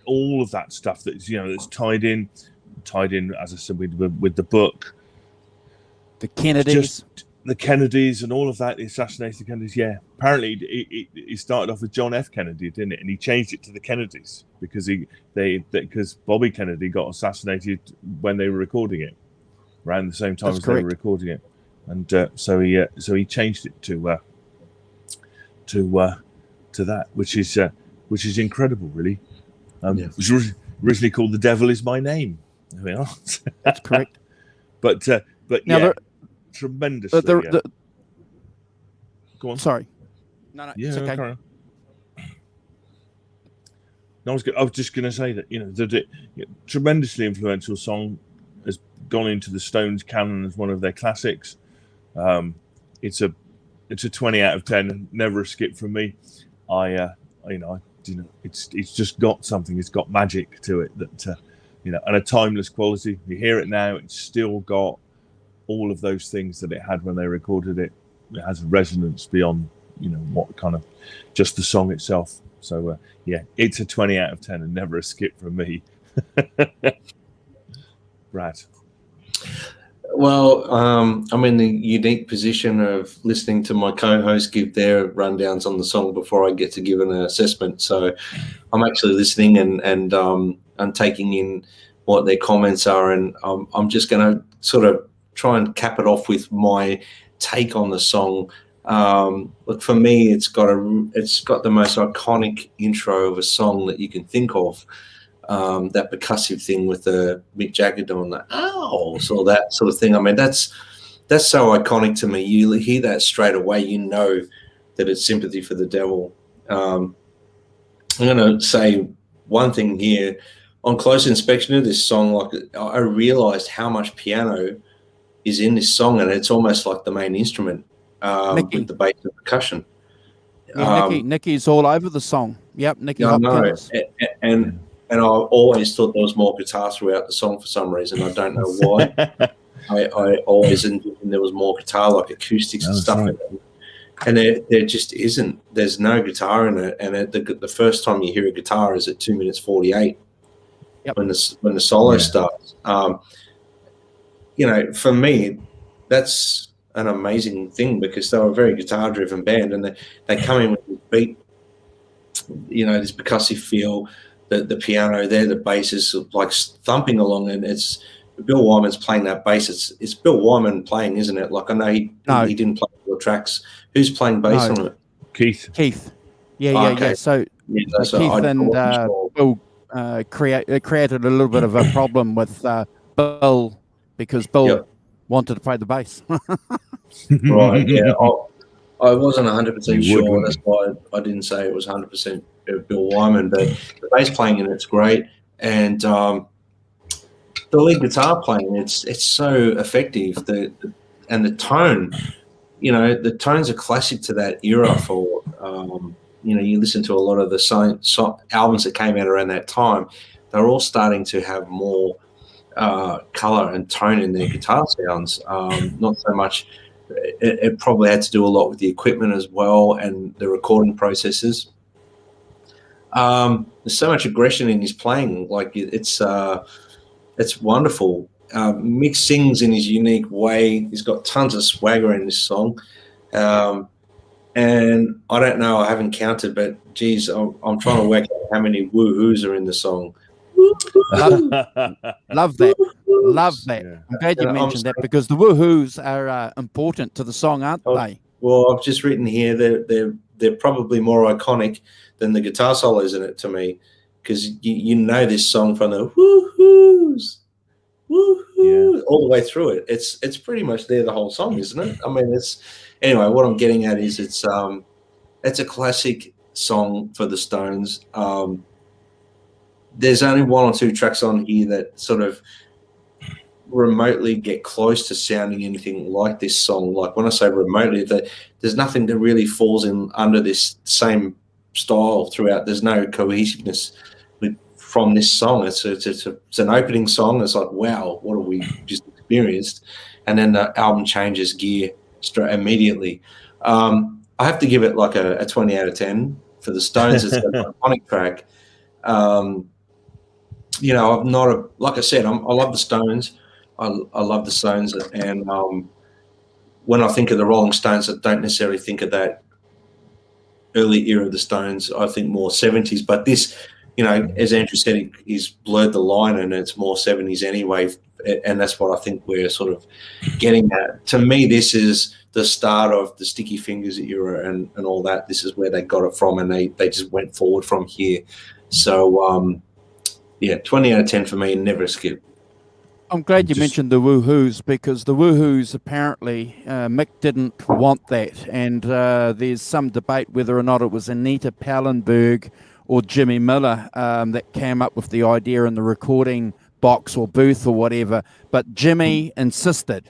all of that stuff that's tied in, as I said, with the book, the Kennedys. The Kennedys and all of that, the assassination of Kennedys. Yeah, apparently it started off with John F. Kennedy, didn't it? And he changed it to the Kennedys because Bobby Kennedy got assassinated when they were recording it, around the same time they were recording it, and so he changed it to that, which is incredible, really. It was originally called "The Devil Is My Name." There we are. That's correct. But now yeah. Tremendously. Go on. Sorry. No, yeah, it's okay. No, I was just going to say that tremendously influential song has gone into the Stones canon as one of their classics. It's a 20 out of 10, never a skip from me. It's just got something. It's got magic to it that and a timeless quality. You hear it now, it's still got all of those things that it had when they recorded it. It has a resonance beyond what kind of just the song itself. So it's a 20 out of 10 and never a skip from me. Brad. Well, I'm in the unique position of listening to my co-host give their rundowns on the song before I get to give an assessment. So I'm actually listening and I'm taking in what their comments are, and I'm just going to sort of try and cap it off with my take on the song. Look, for me, it's got the most iconic intro of a song that you can think of. that percussive thing with the Mick Jagger doing the owls or that sort of thing. I mean, that's so iconic to me. You hear that straight away, you know that it's Sympathy for the Devil. I'm going to say one thing here. On close inspection of this song, like I realized how much piano is in this song, and it's almost like the main instrument with the bass and percussion. Yeah, Nicky's all over the song. Yep, Nicky Hopkins. And I always thought there was more guitar throughout the song for some reason. I don't know why. I always envisioned there was more guitar, like acoustics and stuff. Right. And there just isn't. There's no guitar in it. And the first time you hear a guitar is at 2 minutes 48 when the solo starts. You know, for me, that's an amazing thing because they're a very guitar-driven band, and they come in with this beat, you know, this percussive feel, the piano there, the bass is like thumping along, and it's Bill Wyman's playing that bass. It's Bill Wyman playing, isn't it? Like I know he didn't play all the tracks. Who's playing bass on it? Keith. Yeah. So Keith and Bill created a little bit of a problem with Bill because Bill wanted to play the bass. Right, yeah. I wasn't 100% sure. That's why I didn't say it was 100% Bill Wyman, but the bass playing in it's great. And the lead guitar playing, it's so effective. And the tone, you know, the tones are classic to that era for, you know, you listen to a lot of the albums that came out around that time, they're all starting to have more color and tone in their guitar sounds. Not so much. It probably had to do a lot with the equipment as well and the recording processes. There's so much aggression in his playing. Like it's wonderful. Mick sings in his unique way. He's got tons of swagger in this song. And I don't know, I haven't counted, but geez, I'm trying to work out how many woohoos are in the song. Love that. Yeah. I'm glad you mentioned that because the woohoos are important to the song, aren't they? Well, I've just written here that they're probably more iconic than the guitar solos in it to me, because you know this song from the woohoos, all the way through it. It's pretty much there the whole song, isn't it? I mean, anyway. What I'm getting at is it's a classic song for the Stones. There's only one or two tracks on here that sort of remotely get close to sounding anything like this song. Like when I say remotely, there's nothing that really falls in under this same style throughout. There's no cohesiveness from this song. It's an opening song. It's like, wow, what have we just experienced? And then the album changes gear straight immediately. I have to give it like a 20 out of 10 for the Stones. It's an iconic track. You know, I'm not like I said, I love the Stones. I love the Stones, and when I think of the Rolling Stones, I don't necessarily think of that early era of the Stones. I think more 70s. But this, you know, as Andrew said, he's blurred the line, and it's more 70s anyway. And that's what I think we're sort of getting at. To me, this is the start of the Sticky Fingers era and all that. This is where they got it from, and they just went forward from here. So, yeah, 20 out of 10 for me, and never skip. I'm glad you mentioned the woohoos, because the woohoos apparently Mick didn't want that, and there's some debate whether or not it was Anita Pallenberg or Jimmy Miller that came up with the idea in the recording box or booth or whatever. But Jimmy insisted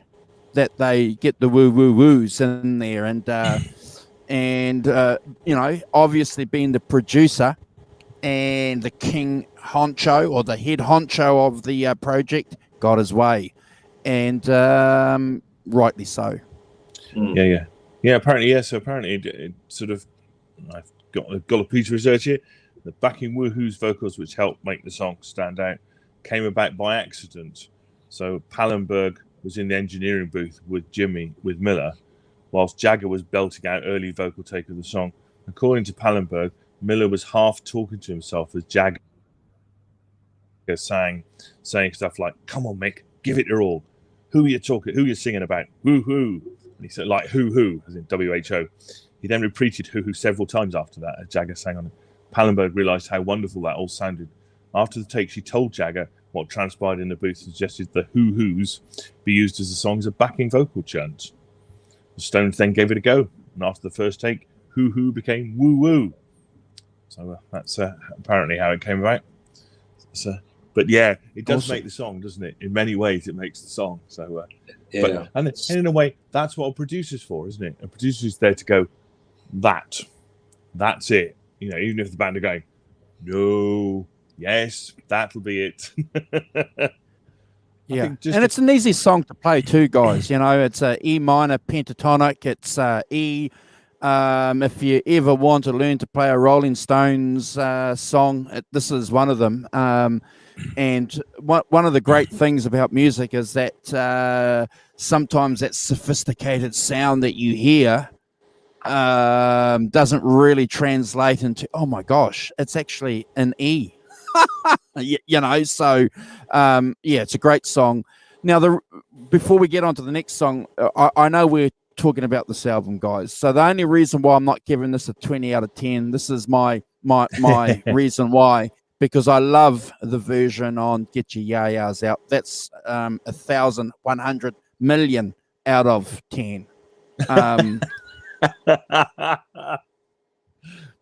that they get the woo-woo-woos in there, and you know, obviously being the producer and the king honcho or the head honcho of the project, got his way, and rightly so. Yeah. Apparently, yeah. So apparently, it sort of, I've got a piece of research here. The backing woohoo's vocals, which helped make the song stand out, came about by accident. So Pallenberg was in the engineering booth with Miller, whilst Jagger was belting out early vocal take of the song. According to Pallenberg, Miller was half talking to himself as Jagger saying stuff like, "Come on, Mick, give it your all. Who are you talking? Who are you singing about? Woo-hoo." And he said, like, "Hoo-hoo," as in WHO. He then repeated "hoo-hoo" several times after that as Jagger sang on it. Pallenberg realised how wonderful that all sounded After the take, she told Jagger what transpired in the booth suggested the hoo-hoos be used as the song's a backing vocal chant. The Stones then gave it a go, and after the first take, hoo-hoo became woo-woo. So that's apparently how it came about. So, but yeah, it does make the song, doesn't it? In many ways, it makes the song. So, Yeah. and in a way, that's what a producer's for, isn't it? A producer's there to go, that's it. You know, even if the band are going, no, yes, that'll be it. Yeah, and it's an easy song to play too, guys. You know, it's a E minor pentatonic. It's E. If you ever want to learn to play a Rolling Stones song, this is one of them. And one of the great things about music is that sometimes that sophisticated sound that you hear doesn't really translate into, oh my gosh, it's actually an E. You know, so yeah, it's a great song. Now, before we get on to the next song, I know we're talking about this album, guys. So the only reason why I'm not giving this a 20 out of 10, this is my reason why, because I love the version on Get Your Ya-Ya's Out. That's 1,100 million out of 10.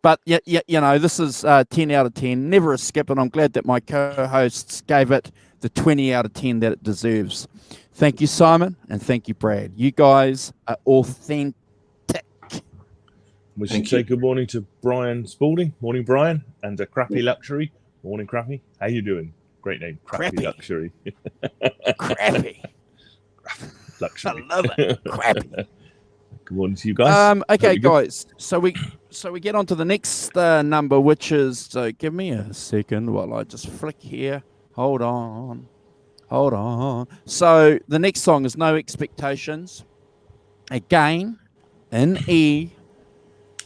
But yeah, you know, this is 10 out of 10. Never a skip, and I'm glad that my co-hosts gave it the 20 out of 10 that it deserves. Thank you, Simon, and thank you, Brad. You guys are authentic. We should say good morning to Brian Spalding. Morning, Brian, and Crappy Luxury. Morning, Crappy. How you doing? Great name, Crappy Luxury. Crappy. Luxury. I love it. Crappy. Good morning to you guys. Okay, guys. So we get on to the next number, which is. So give me a second while I just flick here. Hold on. So the next song is No Expectations. Again, an E,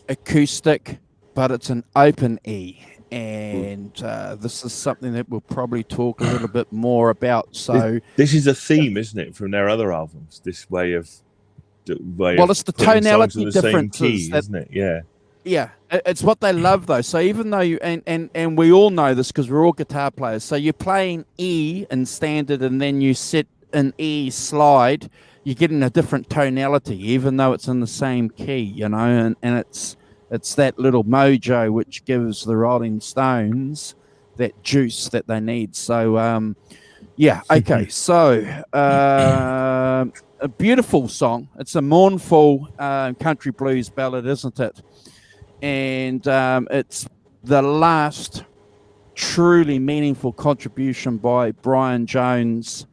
acoustic, but it's an open E. And this is something that we'll probably talk a little bit more about. So this is a theme, isn't it, from their other albums? This way of it's the tonality differences, key, isn't it? Yeah, it's what they love though. So even though you and we all know this because we're all guitar players. So you're playing E in standard, and then you set an E slide, you're getting a different tonality, even though it's in the same key, you know. And it's that little mojo which gives the Rolling Stones that juice that they need. So yeah, okay. So a beautiful song. It's a mournful country blues ballad, isn't it? And it's the last truly meaningful contribution by Brian Jones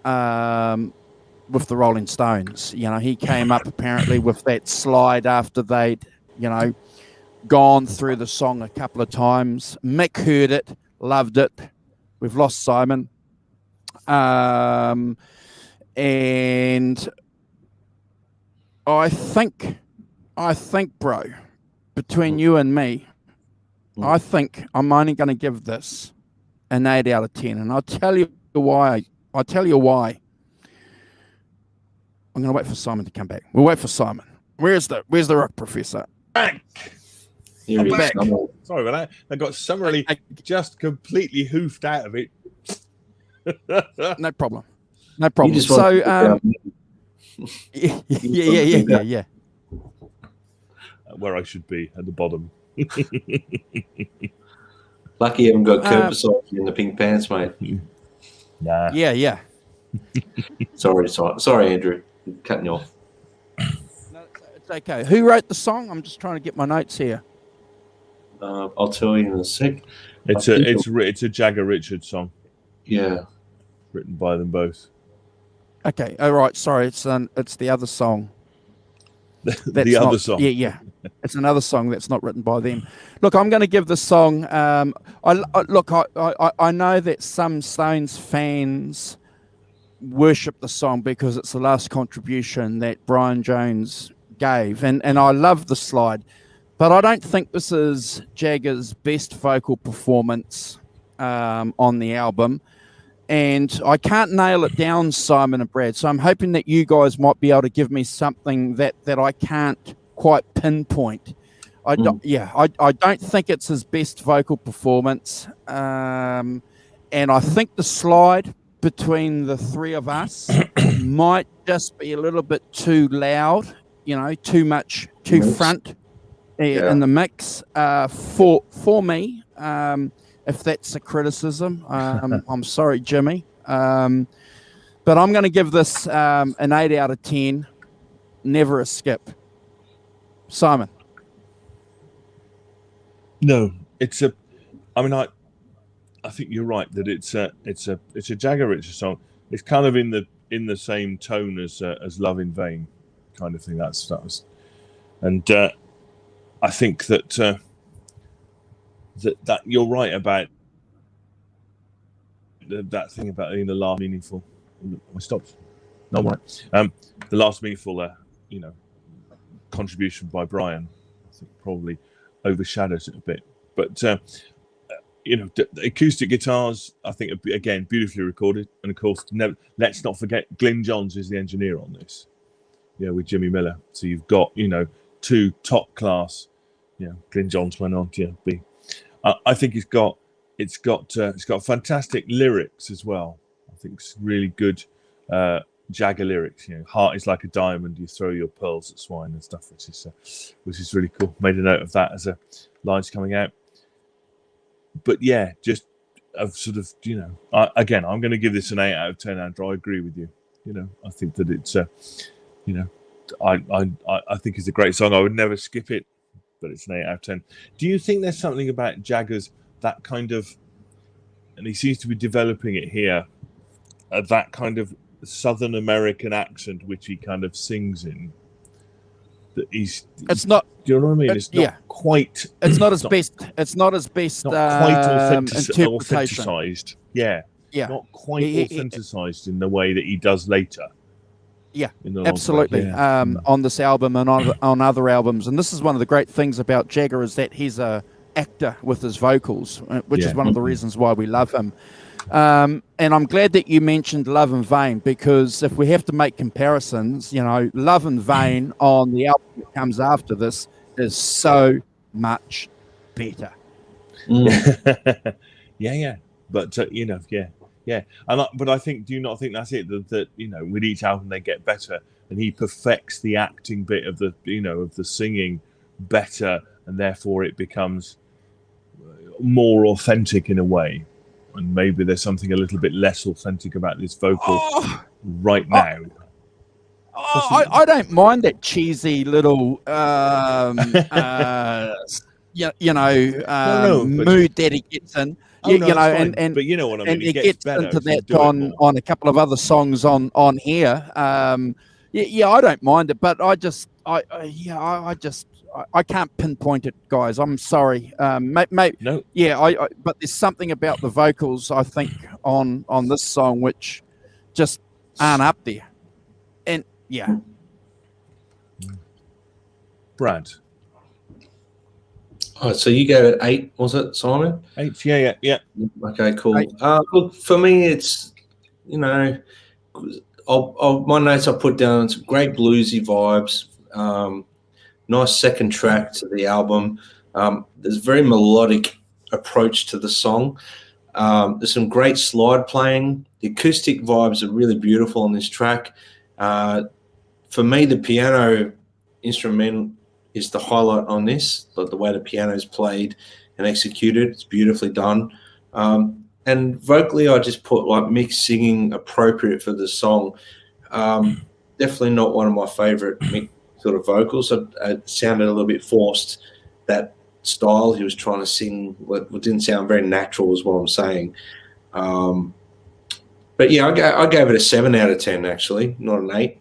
with the Rolling Stones. You know, he came up apparently with that slide after they'd, you know, gone through the song a couple of times. Mick heard it, loved it. We've lost Simon. And I think, bro, between you and me, I think I'm only going to give this an 8 out of 10. And I'll tell you why. I'm going to wait for Simon to come back. We'll wait for Simon. Where's the rock professor? Back. Here he is. Sorry about that. I got summarily just completely hoofed out of it. No problem. So, yeah. Where I should be, at the bottom. Lucky you haven't got Kurt beside you in the pink pants, mate. Nah. Yeah. Sorry, Andrew. I'm cutting you off. No, it's okay. Who wrote the song? I'm just trying to get my notes here. I'll tell you in a sec. It's a Jagger Richards song. Yeah. Written by them both. Okay. All right. Sorry. It's the other song. The other song. Yeah. It's another song that's not written by them. Look, I'm going to give the song. I know that some Stones fans worship the song because it's the last contribution that Brian Jones gave, and I love the slide, but I don't think this is Jagger's best vocal performance on the album. And I can't nail it down, Simon and Brad. So I'm hoping that you guys might be able to give me something that I can't quite pinpoint. I don't think it's his best vocal performance, and I think the slide between the three of us might just be a little bit too loud, too much, too front in the mix for me. If that's a criticism, I'm sorry, Jimmy. But I'm going to give this an 8 out of 10. Never a skip. Simon. No, it's a. I mean, I think you're right that it's a Jagger Richards song. It's kind of in the same tone as Love in Vain, kind of thing. That was, and I think that that you're right about that thing about the last meaningful. I stopped. No, right. The last meaningful, contribution by Brian, I think probably overshadows it a bit. But the acoustic guitars, I think, again, beautifully recorded. And of course, let's not forget Glyn Johns is the engineer on this. With Jimmy Miller. So you've got two top class. Glyn Johns went on to be. I think it's got fantastic lyrics as well. I think it's really good Jagger lyrics. Heart is like a diamond, you throw your pearls at swine and stuff, which is really cool. Made a note of that as a line's coming out. But yeah, just of sort of again, I'm going to give this an 8 out of 10. Andrew, I agree with you. I think that it's I think it's a great song. I would never skip it, but it's an 8 out of 10. Do you think there's something about Jagger's that kind of, and he seems to be developing it here, that kind of Southern American accent which he kind of sings in, that it's not, do you know what I mean? It's not quite, it's not his best not quite interpretation. authenticized. Not quite authenticized in the way that he does later. Absolutely. On this album and on other albums, and this is one of the great things about Jagger, is that he's a actor with his vocals, which is one of the reasons why we love him. And I'm glad that you mentioned Love in Vain, because if we have to make comparisons, Love in Vain on the album that comes after this is so much better. But but I think, do you not think that's it? That with each album they get better, and he perfects the acting bit of the of the singing better, and therefore it becomes more authentic in a way. And maybe there's something a little bit less authentic about this vocal now. I don't mind that cheesy little mood that he gets in. But you know what I mean. And he gets into that on a couple of other songs on here. I don't mind it, but I can't pinpoint it, guys. I'm sorry. No. But there's something about the vocals, I think, on this song which just aren't up there. And Brad. Oh, so you gave it 8, was it, Simon? 8, yeah. Okay, cool. Look, for me, it's my notes I put down. Some great bluesy vibes. Nice second track to the album. There's a very melodic approach to the song. There's some great slide playing. The acoustic vibes are really beautiful on this track. For me, the piano instrument is the highlight on this. The way the piano is played and executed, it's beautifully done. And vocally, I just put mixed singing appropriate for the song. Definitely not one of my favorite mixed sort of vocals. It sounded a little bit forced, that style he was trying to sing. It didn't sound very natural is what I'm saying. But yeah, I gave it a 7 out of 10, actually, not an 8.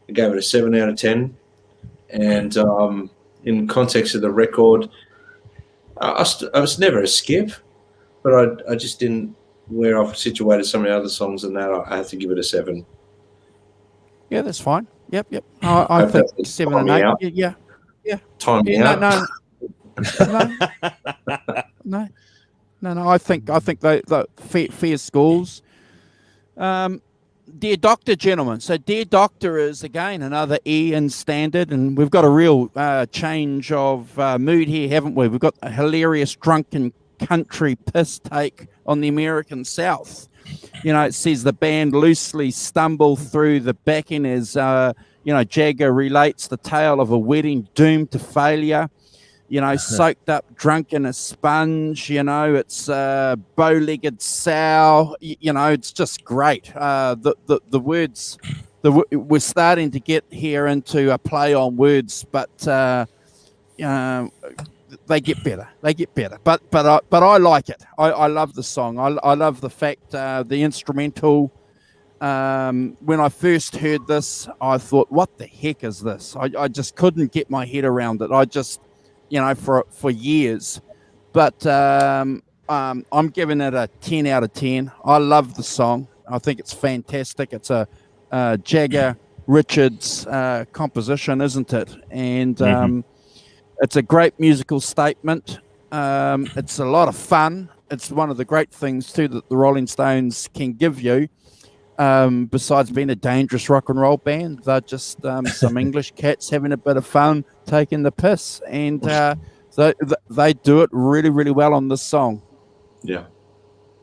I gave it a 7 out of 10. And in context of the record, I was never a skip, but I just didn't, where I've situated some of the other songs and that, I had to give it a 7. Yeah, that's fine. Yep. I think 7 and 8. Yeah. Time me out. No. I think the fair scores. Dear Doctor, gentlemen. So Dear Doctor is, again, another E in standard, and we've got a real change of mood here, haven't we? We've got a hilarious drunken country piss take on the American South. You know, it says the band loosely stumble through the backing as, Jagger relates the tale of a wedding doomed to failure. Soaked up, drunk in a sponge. It's bow-legged sow. It's just great. The words, we're starting to get here into a play on words, but they get better. They get better. But I like it. I love the song. I love the fact the instrumental. When I first heard this, I thought, "What the heck is this?" I just couldn't get my head around it. I just for years, but I'm giving it a 10 out of 10. I love the song. I think it's fantastic. It's a Jagger Richards composition, isn't it? And it's a great musical statement. It's a lot of fun. It's one of the great things too that the Rolling Stones can give you. Besides being a dangerous rock and roll band, they're just some English cats having a bit of fun, taking the piss, and they do it really, really well on this song. Yeah,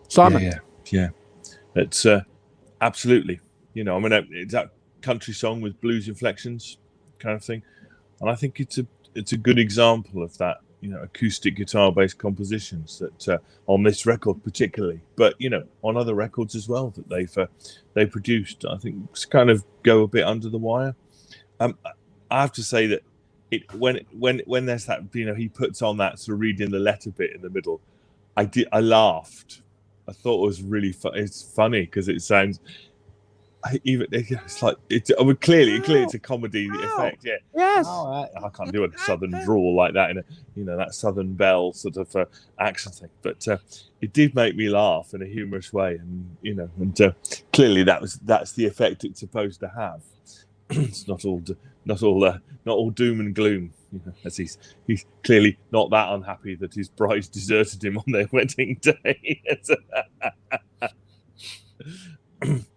Simon. Yeah. It's absolutely. It's that country song with blues inflections, kind of thing, and I think it's a good example of that. Acoustic guitar-based compositions that on this record particularly, but on other records as well that they've produced, I think kind of go a bit under the wire. I have to say that when there's that, he puts on that sort of reading the letter bit in the middle, I laughed. I thought it was really it's funny because it sounds. It's like clearly it's a comedy effect. Yeah. Yes. I can't do a southern drawl like that in that Southern Belle sort of accent thing, but it did make me laugh in a humorous way, and clearly that's the effect it's supposed to have. It's not all doom and gloom. As he's clearly not that unhappy that his bride deserted him on their wedding day.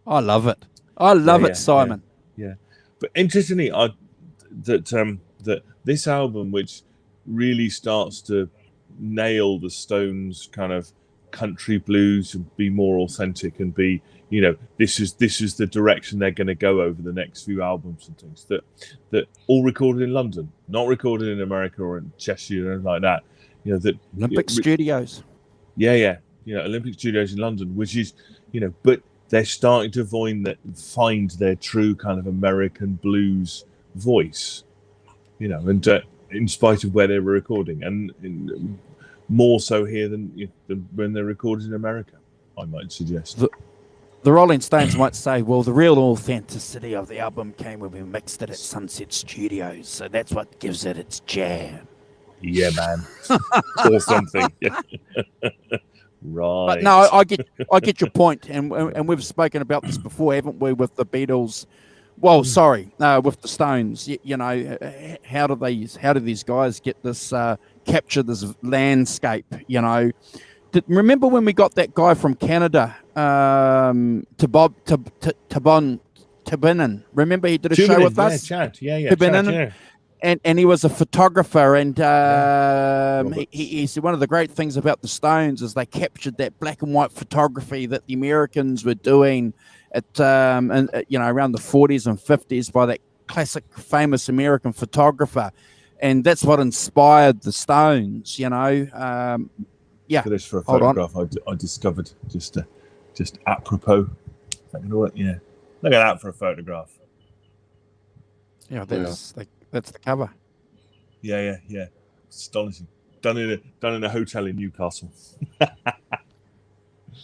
I love it. I love it, Simon. Yeah. But interestingly, that this album, which really starts to nail the Stones' kind of country blues and be more authentic and be, this is the direction they're going to go over the next few albums and things. That all recorded in London, not recorded in America or in Cheshire or anything like that. That Olympic Studios. Yeah. Olympic Studios in London, which is, but they're starting to find their true kind of American blues voice, and in spite of where they were recording, and more so here than when they're recorded in America, I might suggest. The Rolling Stones might say, well, the real authenticity of the album came when we mixed it at Sunset Studios, so that's what gives it its jam. Yeah, man. Or something. Right. But no, I get your point, and we've spoken about this before, haven't we, with the Beatles? Well, sorry, with the Stones. How do these guys get this capture this landscape? Remember when we got that guy from Canada, Tubinen? Remember he did a show with us? Chad. Tubinen. And he was a photographer, and he said one of the great things about the Stones is they captured that black and white photography that the Americans were doing at around the 40s and 50s by that classic famous American photographer, and that's what inspired the Stones. For this, for a photograph I discovered just apropos. Look at that for a photograph. Yeah, that's the cover. Yeah. Astonishing. Done in a hotel in Newcastle.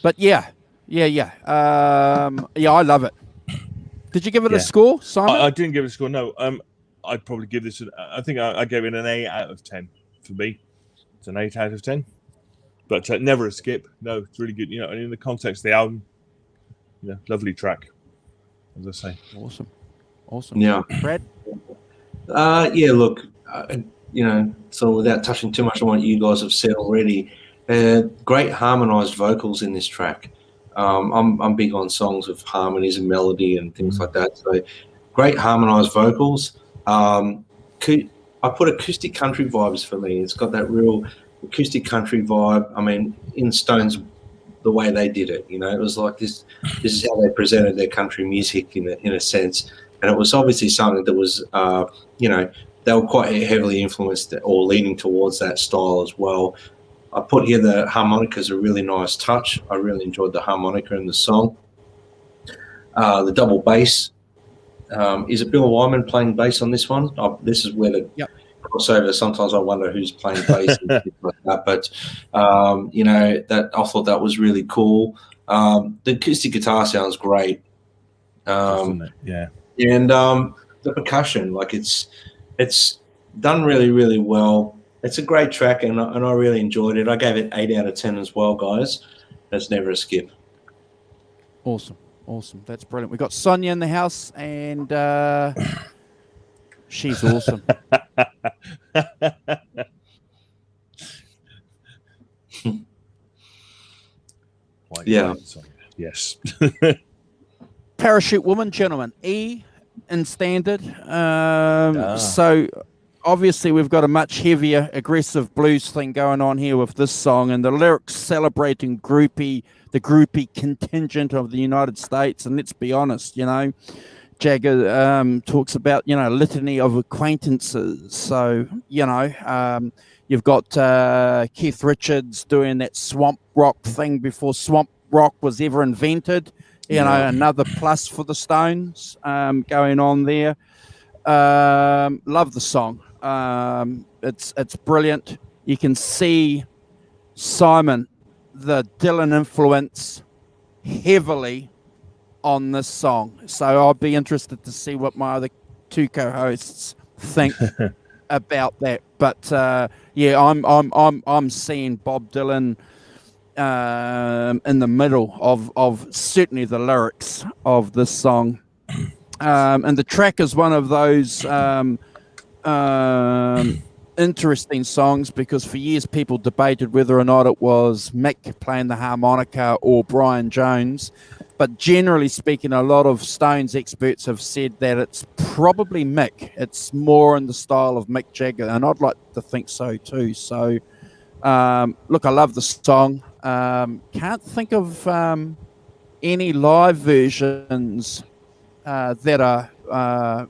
But yeah. I love it. Did you give it a score, Simon? I didn't give it a score. No. I'd probably give this. I think I gave it an 8 out of 10 for me. It's an 8 out of 10. But never a skip. No, it's really good. And in the context of the album, lovely track, as I say. Awesome. Yeah, Brad. Look, so without touching too much on what you guys have said already, great harmonized vocals in this track. I'm big on songs with harmonies and melody and things like that. So great harmonized vocals. I put acoustic country vibes for me. It's got that real acoustic country vibe. I mean, in Stones, the way they did it, you know, it was like this. This is how they presented their country music in a sense, and it was obviously something that was, you know, they were quite heavily influenced or leaning towards that style as well. I put here the harmonica is a really nice touch. I really enjoyed the harmonica in the song. The double bass. Is it Bill Wyman playing bass on this one? This is where the crossover. Sometimes I wonder who's playing bass and things like that. But you know, that I thought that was really cool. The acoustic guitar sounds great. Yeah. And the percussion, like it's done really, really well. It's a great track, and I really enjoyed it. I gave it 8 out of 10 as well, guys. That's never a skip. Awesome. That's brilliant. We've got Sonia in the house, and she's awesome. Yeah. Yes. Parachute Woman, gentlemen. E in standard. So obviously we've got a much heavier, aggressive blues thing going on here with this song, and the lyrics celebrating the groupie contingent of the United States. And let's be honest, you know, Jagger talks about, you know, litany of acquaintances. So, you know, you've got Keith Richards doing that swamp rock thing before swamp rock was ever invented. You know, another plus for the Stones going on there. Love the song. It's brilliant. You can see Simon, the Dylan influence heavily on this song. So I'll be interested to see what my other two co-hosts think about that. But yeah, I'm seeing Bob Dylan in the middle of certainly the lyrics of this song. And the track is one of those interesting songs, because for years people debated whether or not it was Mick playing the harmonica or Brian Jones. But generally speaking, a lot of Stones experts have said that it's probably Mick. It's more in the style of Mick Jagger, and I'd like to think so too. So, look, I love the song. Can't think of any live versions that are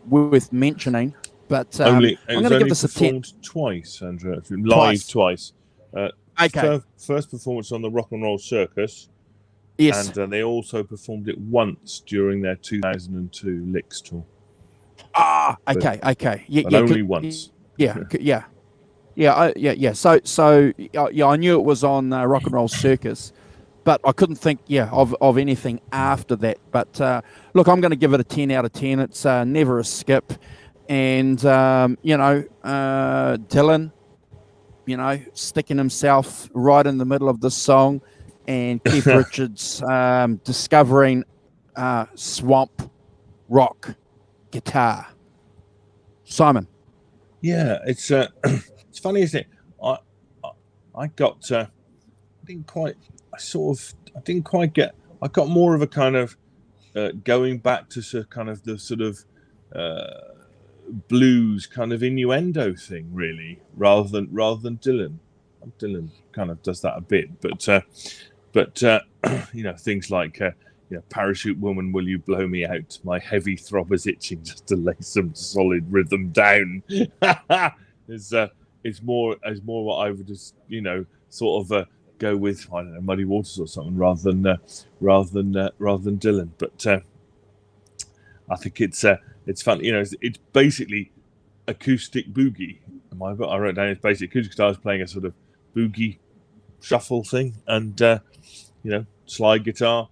worth mentioning. But I'm going to give this a 10. Twice, Andrew. Live twice. Okay. First performance on the Rock and Roll Circus. Yes. And they also performed it once during their 2002 Licks tour. Okay. Yeah, but only once. Yeah. So I knew it was on Rock and Roll Circus, but I couldn't think, of anything after that. But look, I'm going to give it a 10 out of 10. It's never a skip. And, Dylan, sticking himself right in the middle of this song, and Keith Richards discovering swamp rock guitar. Simon. Yeah, it's funny, isn't it? I got more of a kind of going back to kind of the sort of blues kind of innuendo thing, really, rather than Dylan. Dylan kind of does that a bit, but things like Parachute Woman, Will You Blow Me Out? My heavy throb is itching just to lay some solid rhythm down. It's more what I would just sort of go with, I don't know, Muddy Waters or something, rather than Dylan. But I think it's fun. It's basically acoustic boogie. I wrote down it's basically acoustic guitars playing a sort of boogie shuffle thing, and slide guitar,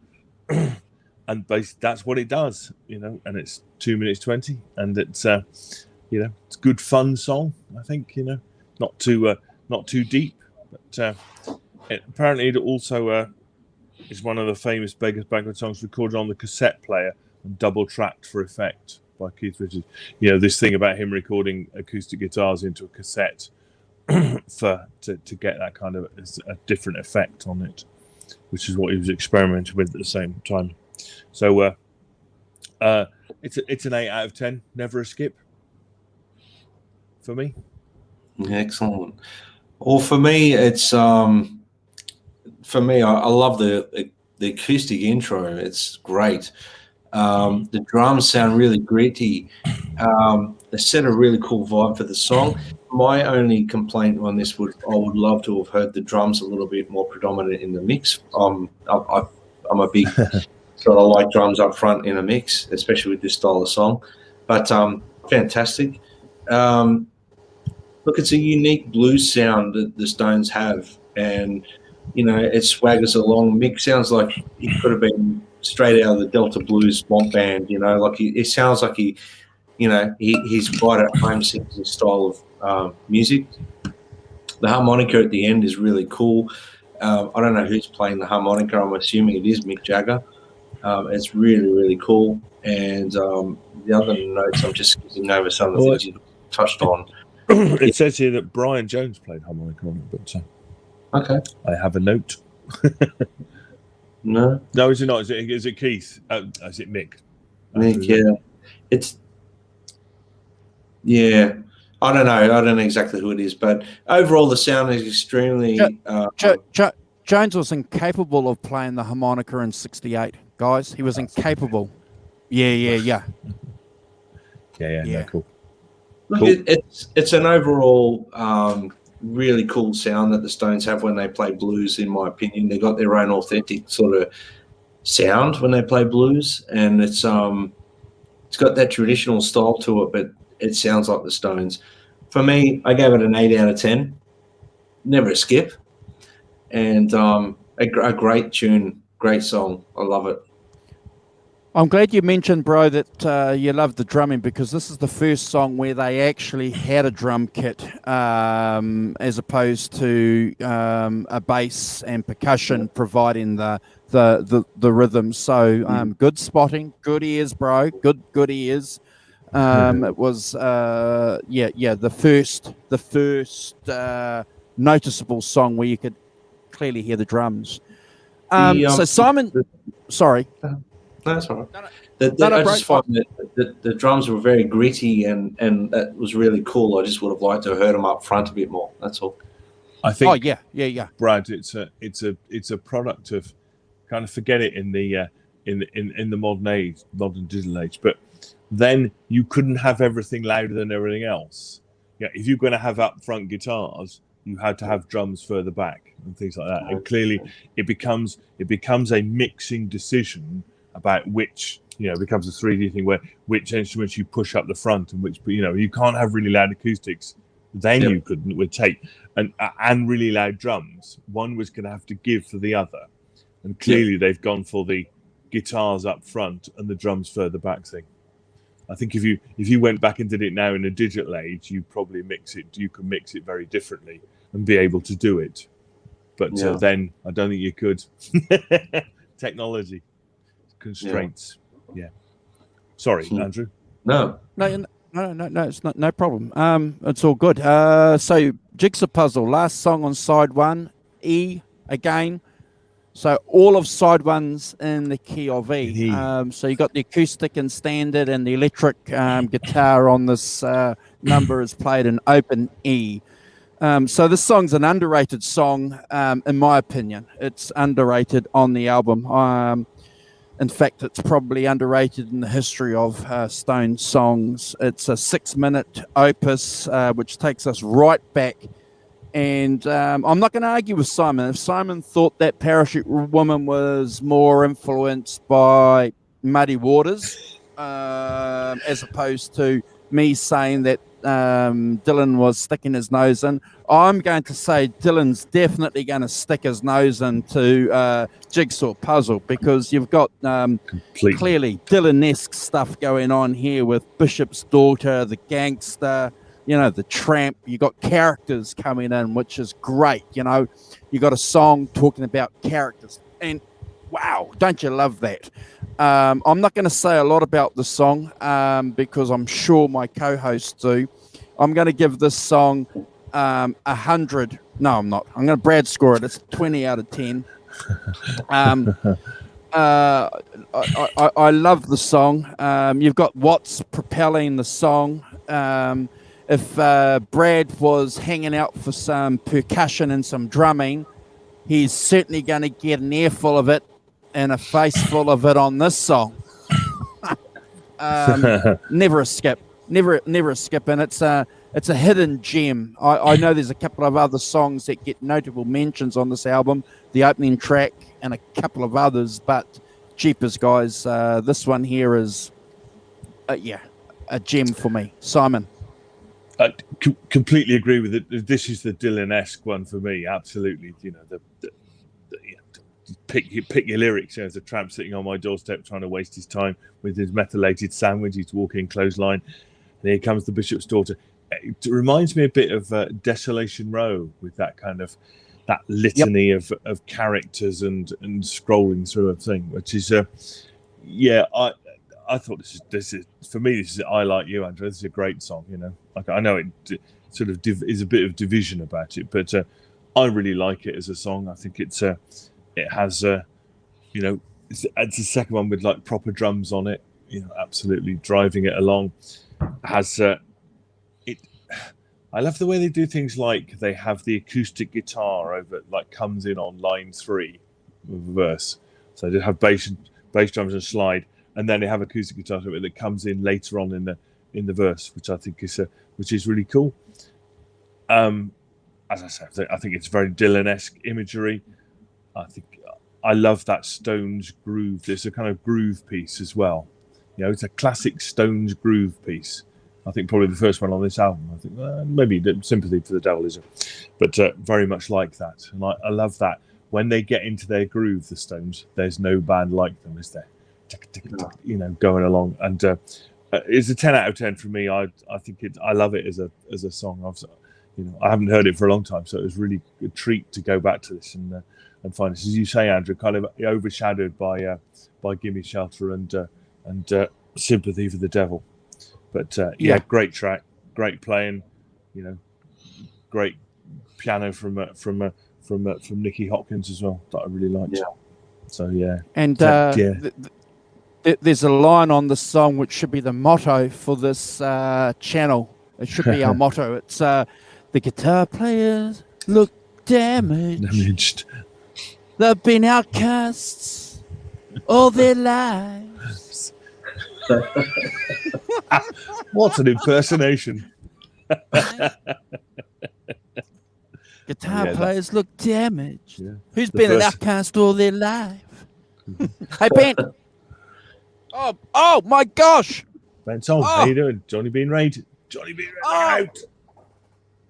and bass. That's what it does, and it's 2 minutes 20, and it's it's a good fun song. I think not too deep, but apparently it also is one of the famous Beggars Banquet songs recorded on the cassette player and double tracked for effect by Keith Richards. This thing about him recording acoustic guitars into a cassette to get that kind of a different effect on it. which is what he was experimenting with at the same time. So it's an 8 out of 10. Never a skip for me. Excellent. Well, for me, it's I love the acoustic intro. It's great. The drums sound really gritty. They set a really cool vibe for the song. My only complaint on this I would love to have heard the drums a little bit more predominant in the mix. I'm a big sort of like drums up front in a mix, especially with this style of song. But fantastic. Look, it's a unique blues sound that the Stones have, and it swaggers along. Mick sounds like he could have been straight out of the Delta Blues swamp band. Like it sounds like he's right at home singing this style of music. The harmonica at the end is really cool. I don't know who's playing the harmonica. I'm assuming it is Mick Jagger. It's really, really cool. And the other notes, I'm just skipping over some of the things you touched on. It says here that Brian Jones played harmonica on it, but okay, I have a note. No, is it not? Is it Keith? Is it Mick? Mick, yeah. I don't know. I don't know exactly who it is, but overall the sound is extremely. Jones was incapable of playing the harmonica in '68, guys. He was incapable. Yeah. No, cool. Look, cool. It's an overall really cool sound that the Stones have when they play blues. In my opinion, they got their own authentic sort of sound when they play blues, and it's got that traditional style to it, but it sounds like the Stones. For me, I gave it an 8 out of 10. Never a skip, and a great tune, great song. I love it. I'm glad you mentioned, bro, that you love the drumming, because this is the first song where they actually had a drum kit as opposed to a bass and percussion providing the rhythm. So good spotting, good ears, bro, good ears. It was the first noticeable song where you could clearly hear the drums. So Simon, sorry. No, that's all right. I just find that the drums were very gritty, and that was really cool. I just would have liked to have heard them up front a bit more. That's all. I think. Oh yeah. Brad, it's a product of, kind of forget it in the modern digital age, but then you couldn't have everything louder than everything else. Yeah, if you're going to have up front guitars, you had to have drums further back and things like that. And clearly, it becomes a mixing decision about which, it becomes a 3D thing where which instruments you push up the front and which, you can't have really loud acoustics. Then you couldn't with tape and really loud drums. One was going to have to give for the other, and clearly they've gone for the guitars up front and the drums further back thing. I think if you went back and did it now in a digital age, you probably you can mix it very differently and be able to do it. But then I don't think you could. Technology constraints. Yeah. Sorry, Andrew. No, it's not, no problem. It's all good. So Jigsaw Puzzle, last song on side 1, E again. So all of side 1's in the key of E. So you got the acoustic and standard, and the electric guitar on this number is played in open E. So this song's an underrated song, in my opinion. It's underrated on the album. In fact, it's probably underrated in the history of Stone songs. It's a 6-minute opus, which takes us right back. And I'm not going to argue with Simon. If Simon thought that Parachute Woman was more influenced by Muddy Waters, as opposed to me saying that Dylan was sticking his nose in, I'm going to say Dylan's definitely going to stick his nose into Jigsaw Puzzle, because you've got clearly Dylan-esque stuff going on here with Bishop's Daughter, the Gangster, the Tramp. You got characters coming in, which is great. You got a song talking about characters, and wow, don't you love that? I'm not going to say a lot about the song because I'm sure my co-hosts do. I'm going to give this song 100. No, I'm not. I'm going to Brad score it. It's 20 out of 10. I love the song. You've got Watts propelling the song. If Brad was hanging out for some percussion and some drumming, he's certainly going to get an earful of it and a face full of it on this song. Never a skip, never a skip, and it's a hidden gem. I know there's a couple of other songs that get notable mentions on this album, the opening track and a couple of others, but jeepers, guys, this one here is a gem for me. Simon. I completely agree with it. This is the Dylan-esque one for me. Absolutely, pick your lyrics. There's a tramp sitting on my doorstep trying to waste his time with his methylated sandwich. He's walking clothesline, and here comes the bishop's daughter. It reminds me a bit of Desolation Row, with that kind of that litany of characters and scrolling through a thing, which is I thought this is for me. This is I Like You, Andrew. This is a great song. Like I know it sort of is a bit of division about it, but I really like it as a song. I think it has it's the second one with like proper drums on it. Absolutely driving it along. Has I love the way they do things, like they have the acoustic guitar over, like comes in on line 3 of the verse. So they have bass drums and slide. And then they have acoustic guitar that comes in later on in the verse, which I think is really cool. As I said, I think it's very Dylan-esque imagery. I love that Stones groove. There's a kind of groove piece as well. It's a classic Stones groove piece. I think probably the first one on this album. I think maybe Sympathy for the Devil is, but very much like that. And I love that when they get into their groove, the Stones. There's no band like them, is there? Going along, and it's a 10 out of 10 for me. I think I love it as a song. I haven't heard it for a long time, so it was really a treat to go back to this and find this, as you say, Andrew, kind of overshadowed by Gimme Shelter and Sympathy for the Devil. But great track, great playing, great piano from Nicky Hopkins as well that I really liked. So and there's a line on the song which should be the motto for this channel. It should be our motto. It's the guitar players look damaged. They've been outcasts all their lives. What an impersonation. Guitar players look damaged. Who's been an outcast all their life? Hey, Ben. Oh my gosh. Ben Tom, how you doing? Johnny Bean Raid. Out.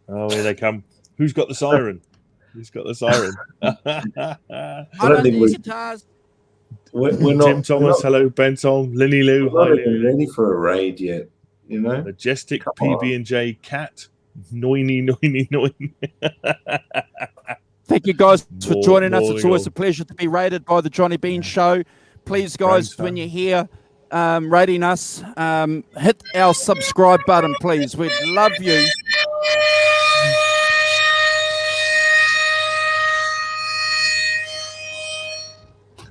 Oh, here they come. Who's got the siren? Who's got the siren? I don't think we're not. Tim Thomas, hello. Ben Tom, Lily Lou, hi. We're ready for a raid yet, Majestic PB&J Cat. Noiny. Thank you guys for joining us. It's always a pleasure to be rated by the Johnny Bean Show. Please, guys, when you're here rating us, hit our subscribe button, please. We'd love you.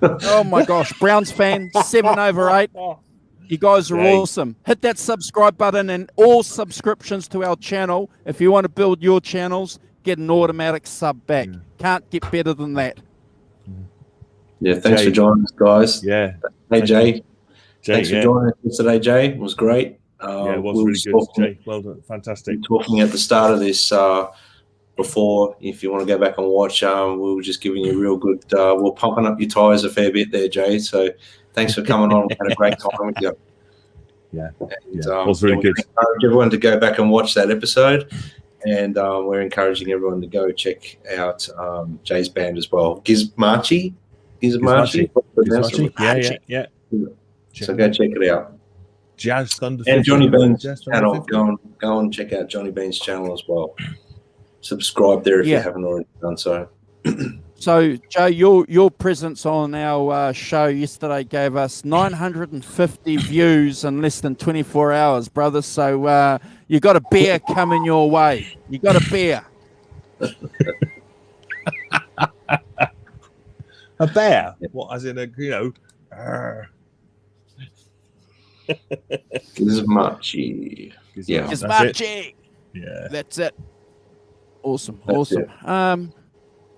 Oh my gosh, Browns fan, 7/8. You guys are awesome. Hit that subscribe button and all subscriptions to our channel. If you want to build your channels, get an automatic sub back. Can't get better than that. Yeah, thanks for joining us, guys. Yeah. Hey, Jay. Thanks for joining us today, Jay. It was great. It was really good, Jay. Well done. Fantastic. Talking at the start of this before, if you want to go back and watch, we were just giving you real good, we're pumping up your tyres a fair bit there, Jay. So thanks for coming on. We had a great time with you. Yeah, it was really good. Encourage everyone to go back and watch that episode. And we're encouraging everyone to go check out Jay's band as well. Gizmachi? Gizmachi. Yeah. So go check it out. Jazz Thunder. And Johnny Bean's channel. Go and check out Johnny Bean's channel as well. Subscribe there if you haven't already done so. So, Joe, your presence on our show yesterday gave us 950 views in less than 24 hours, brother. So you got a beer coming your way. You got a beer. A bear? What, as in a, Gizmachi. Yeah. That's it. Gizmachi. Yeah. That's it. Awesome. That's awesome. it.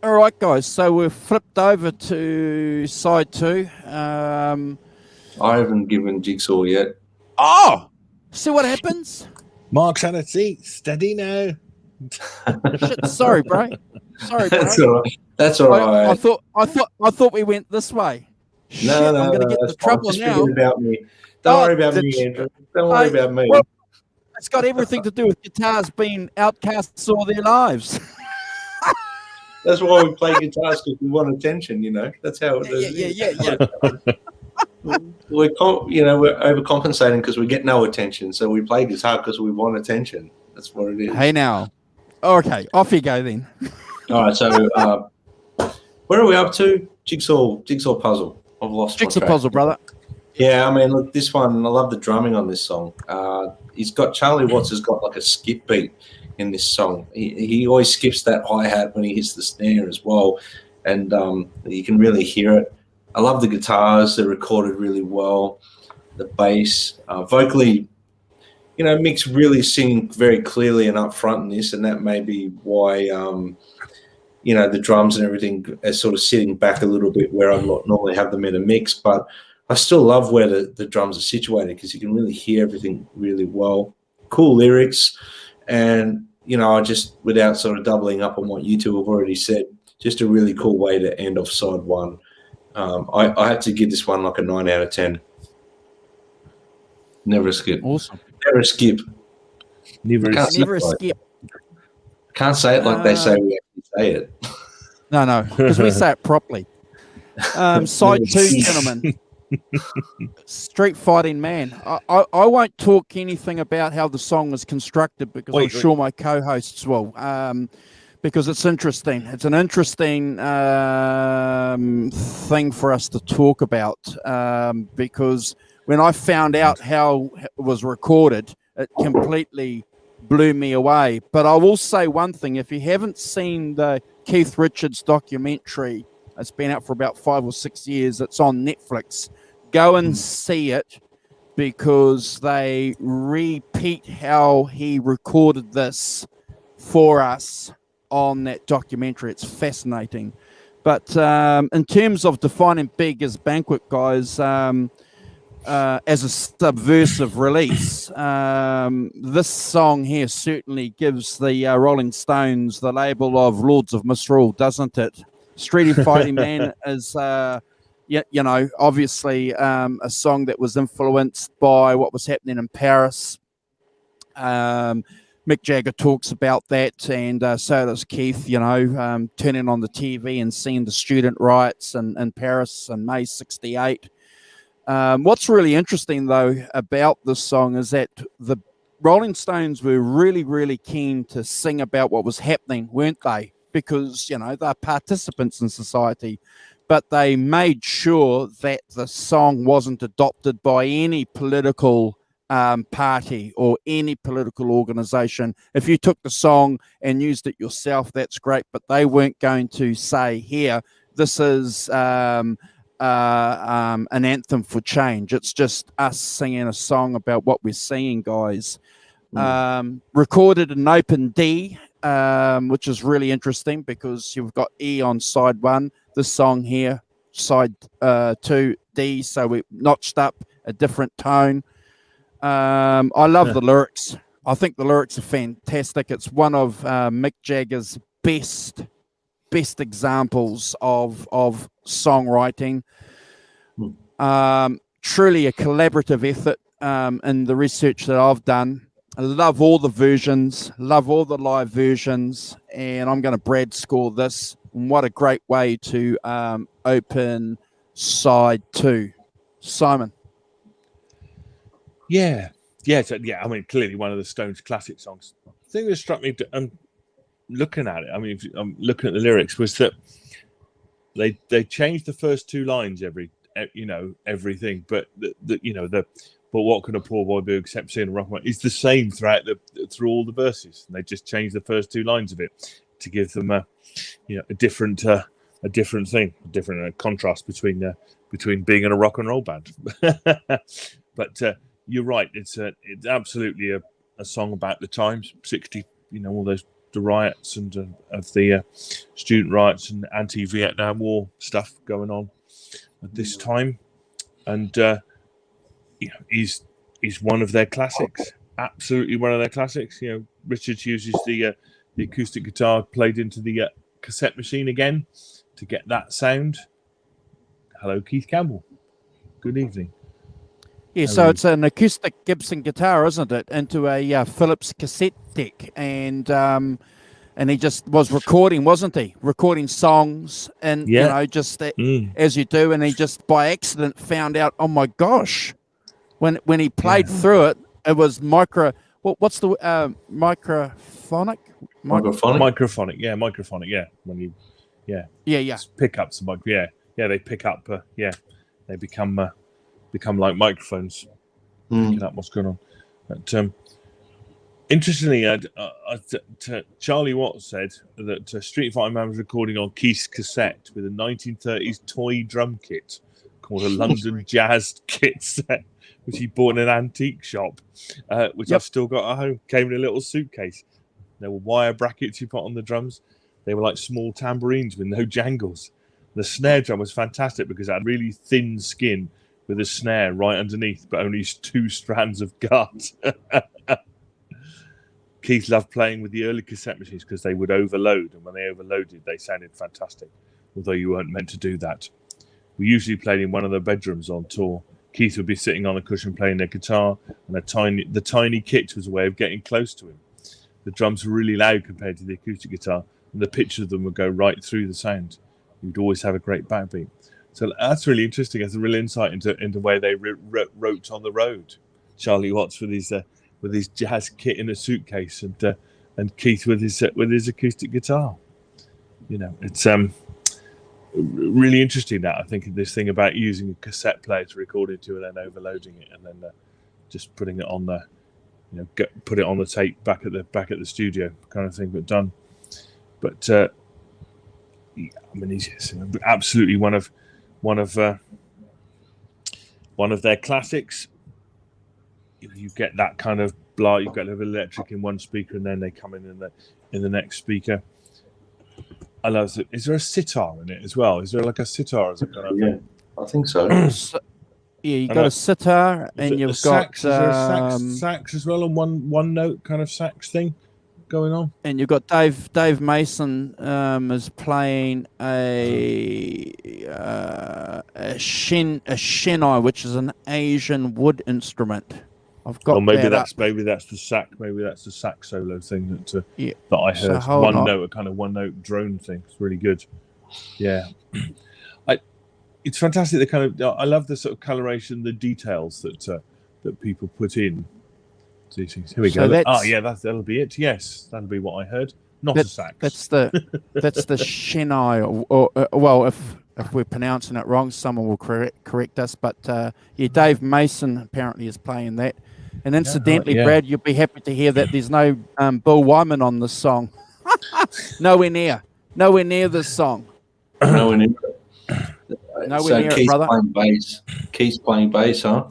All right, guys. So we've flipped over to side 2. I haven't given Jigsaw yet. Oh, see what happens? Mark's had a seat. Steady now. Shit, sorry, bro. Sorry, bro. That's all right. That's all right. I thought we went this way. Shit, No, I'm gonna get that's the trouble fine. Just now. forget about me. Don't worry about me, Andrew. Don't worry about me. Well, it's got everything to do with guitars being outcasts all their lives. That's why we play guitars, because we want attention. That's how it is. Yeah. We're overcompensating because we get no attention, so we play guitar because we want attention. That's what it is. Hey now. Okay, off you go then. All right, so where are we up to? Jigsaw puzzle. I've lost Jigsaw my track. puzzle, brother. Yeah, I mean, look, this one, I love the drumming on this song. Charlie Watts has got like a skip beat in this song. He always skips that hi-hat when he hits the snare as well, and you can really hear it. I love the guitars. They're recorded really well. The bass, vocally, Mick's really singing very clearly and up front in this, and that may be why, the drums and everything are sort of sitting back a little bit where I normally have them in a mix, but I still love where the drums are situated because you can really hear everything really well. Cool lyrics, and, I just, without sort of doubling up on what you two have already said, just a really cool way to end off side 1. I had to give this one like a 9 out of 10. Never a skip. Awesome. Never a skip. Never a skip. Can't say it like they say we actually say it. No, because we say it properly. Side 2, gentlemen. Street Fighting Man. I won't talk anything about how the song is constructed because I'm sure my co-hosts will. Because it's interesting. It's an interesting thing for us to talk about because when I found out how it was recorded, it completely blew me away. But I will say one thing. If you haven't seen the Keith Richards documentary, it's been out for about 5 or 6 years. It's on Netflix. Go and see it because they repeat how he recorded this for us on that documentary. It's fascinating. But in terms of defining Beggars Banquet, guys, as a subversive release, this song here certainly gives the Rolling Stones the label of Lords of Misrule, doesn't it? Street Fighting Man is, obviously a song that was influenced by what was happening in Paris. Mick Jagger talks about that, and so does Keith, turning on the TV and seeing the student riots in Paris in May 68. What's really interesting, though, about this song is that the Rolling Stones were really, really keen to sing about what was happening, weren't they? Because, they're participants in society, but they made sure that the song wasn't adopted by any political party or any political organization. If you took the song and used it yourself, that's great, but they weren't going to say, here, this is an anthem for change. It's just us singing a song about what we're seeing, guys. Recorded in open D, which is really interesting because you've got E on side 1, this song here, side 2, D, so we notched up a different tone. I love the lyrics. I think the lyrics are fantastic. It's one of Mick Jagger's best examples of songwriting. Truly a collaborative effort in the research that I've done. I love all the versions, love all the live versions, and I'm going to Brad score this. And what a great way to open side 2. Simon. Yeah. I mean, clearly one of the Stones' classic songs. The thing that struck me, looking at it, I mean, I'm looking at the lyrics, was that they changed the first 2 lines everything, but but what can a poor boy do except seeing a rock man? It's the same through all the verses. And they just changed the first 2 lines of it to give them a different a different thing, a different contrast between being in a rock and roll band. But you're right. It's absolutely a song about the times, 60, all those the riots and of the student riots and anti-Vietnam War stuff going on at this time, and is one of their classics. Absolutely one of their classics. Richards uses the acoustic guitar played into the cassette machine again to get that sound. Hello, Keith Campbell. Good evening. Yeah, so it's an acoustic Gibson guitar, isn't it, into a Philips cassette deck, and he just was recording, wasn't he? Recording songs, and just as you do, and he just by accident found out, oh my gosh, when he played through it, it was micro. What's the microphonic? Microphonic, yeah. When you, pickups, they pick up, they become like microphones, picking up what's going on. But interestingly, Charlie Watts said that Street Fighter Man was recording on Keith's cassette with a 1930s toy drum kit called a London Jazz kit set, which he bought in an antique shop, which I've still got at home. Came in a little suitcase. There were wire brackets you put on the drums. They were like small tambourines with no jangles. The snare drum was fantastic because it had really thin skin with a snare right underneath, but only 2 strands of gut. Keith loved playing with the early cassette machines because they would overload, and when they overloaded, they sounded fantastic, although you weren't meant to do that. We usually played in one of the bedrooms on tour. Keith would be sitting on a cushion playing their guitar, and the tiny kit was a way of getting close to him. The drums were really loud compared to the acoustic guitar, and the pitch of them would go right through the sound. You'd always have a great backbeat. So that's really interesting. It's a real insight into where they wrote on the road. Charlie Watts with his jazz kit in a suitcase, and Keith with his acoustic guitar. It's really interesting that I think this thing about using a cassette player to record into and then overloading it and then just putting it on the, put it on the tape back at the studio kind of thing, but done. But he's absolutely one of their classics. You get that kind of blah. You've got a little electric in one speaker, and then they come in the next speaker. I love it. Is there a sitar in it as well? Is there like a sitar as a kind of? Yeah, I think so. You got a sitar, and you've got sax. Is there a sax as well, and one note kind of sax thing going on. And you've got Dave Mason is playing a shenai, which is an Asian wood instrument. I've got. Or maybe that's the sax. Maybe that's the sax solo thing that I heard. So a kind of one note drone thing. It's really good. Yeah, it's fantastic. The kind of I love the sort of coloration, the details that people put in. Here we go. That'll be it. Yes, that'll be what I heard. Not a sax. That's the shenai. Or if we're pronouncing it wrong, someone will correct us. But Dave Mason apparently is playing that. And incidentally, Brad, you'll be happy to hear that there's no Bill Wyman on this song. Nowhere near this song. Nowhere near. Nowhere near it, brother. Keith's playing bass, huh?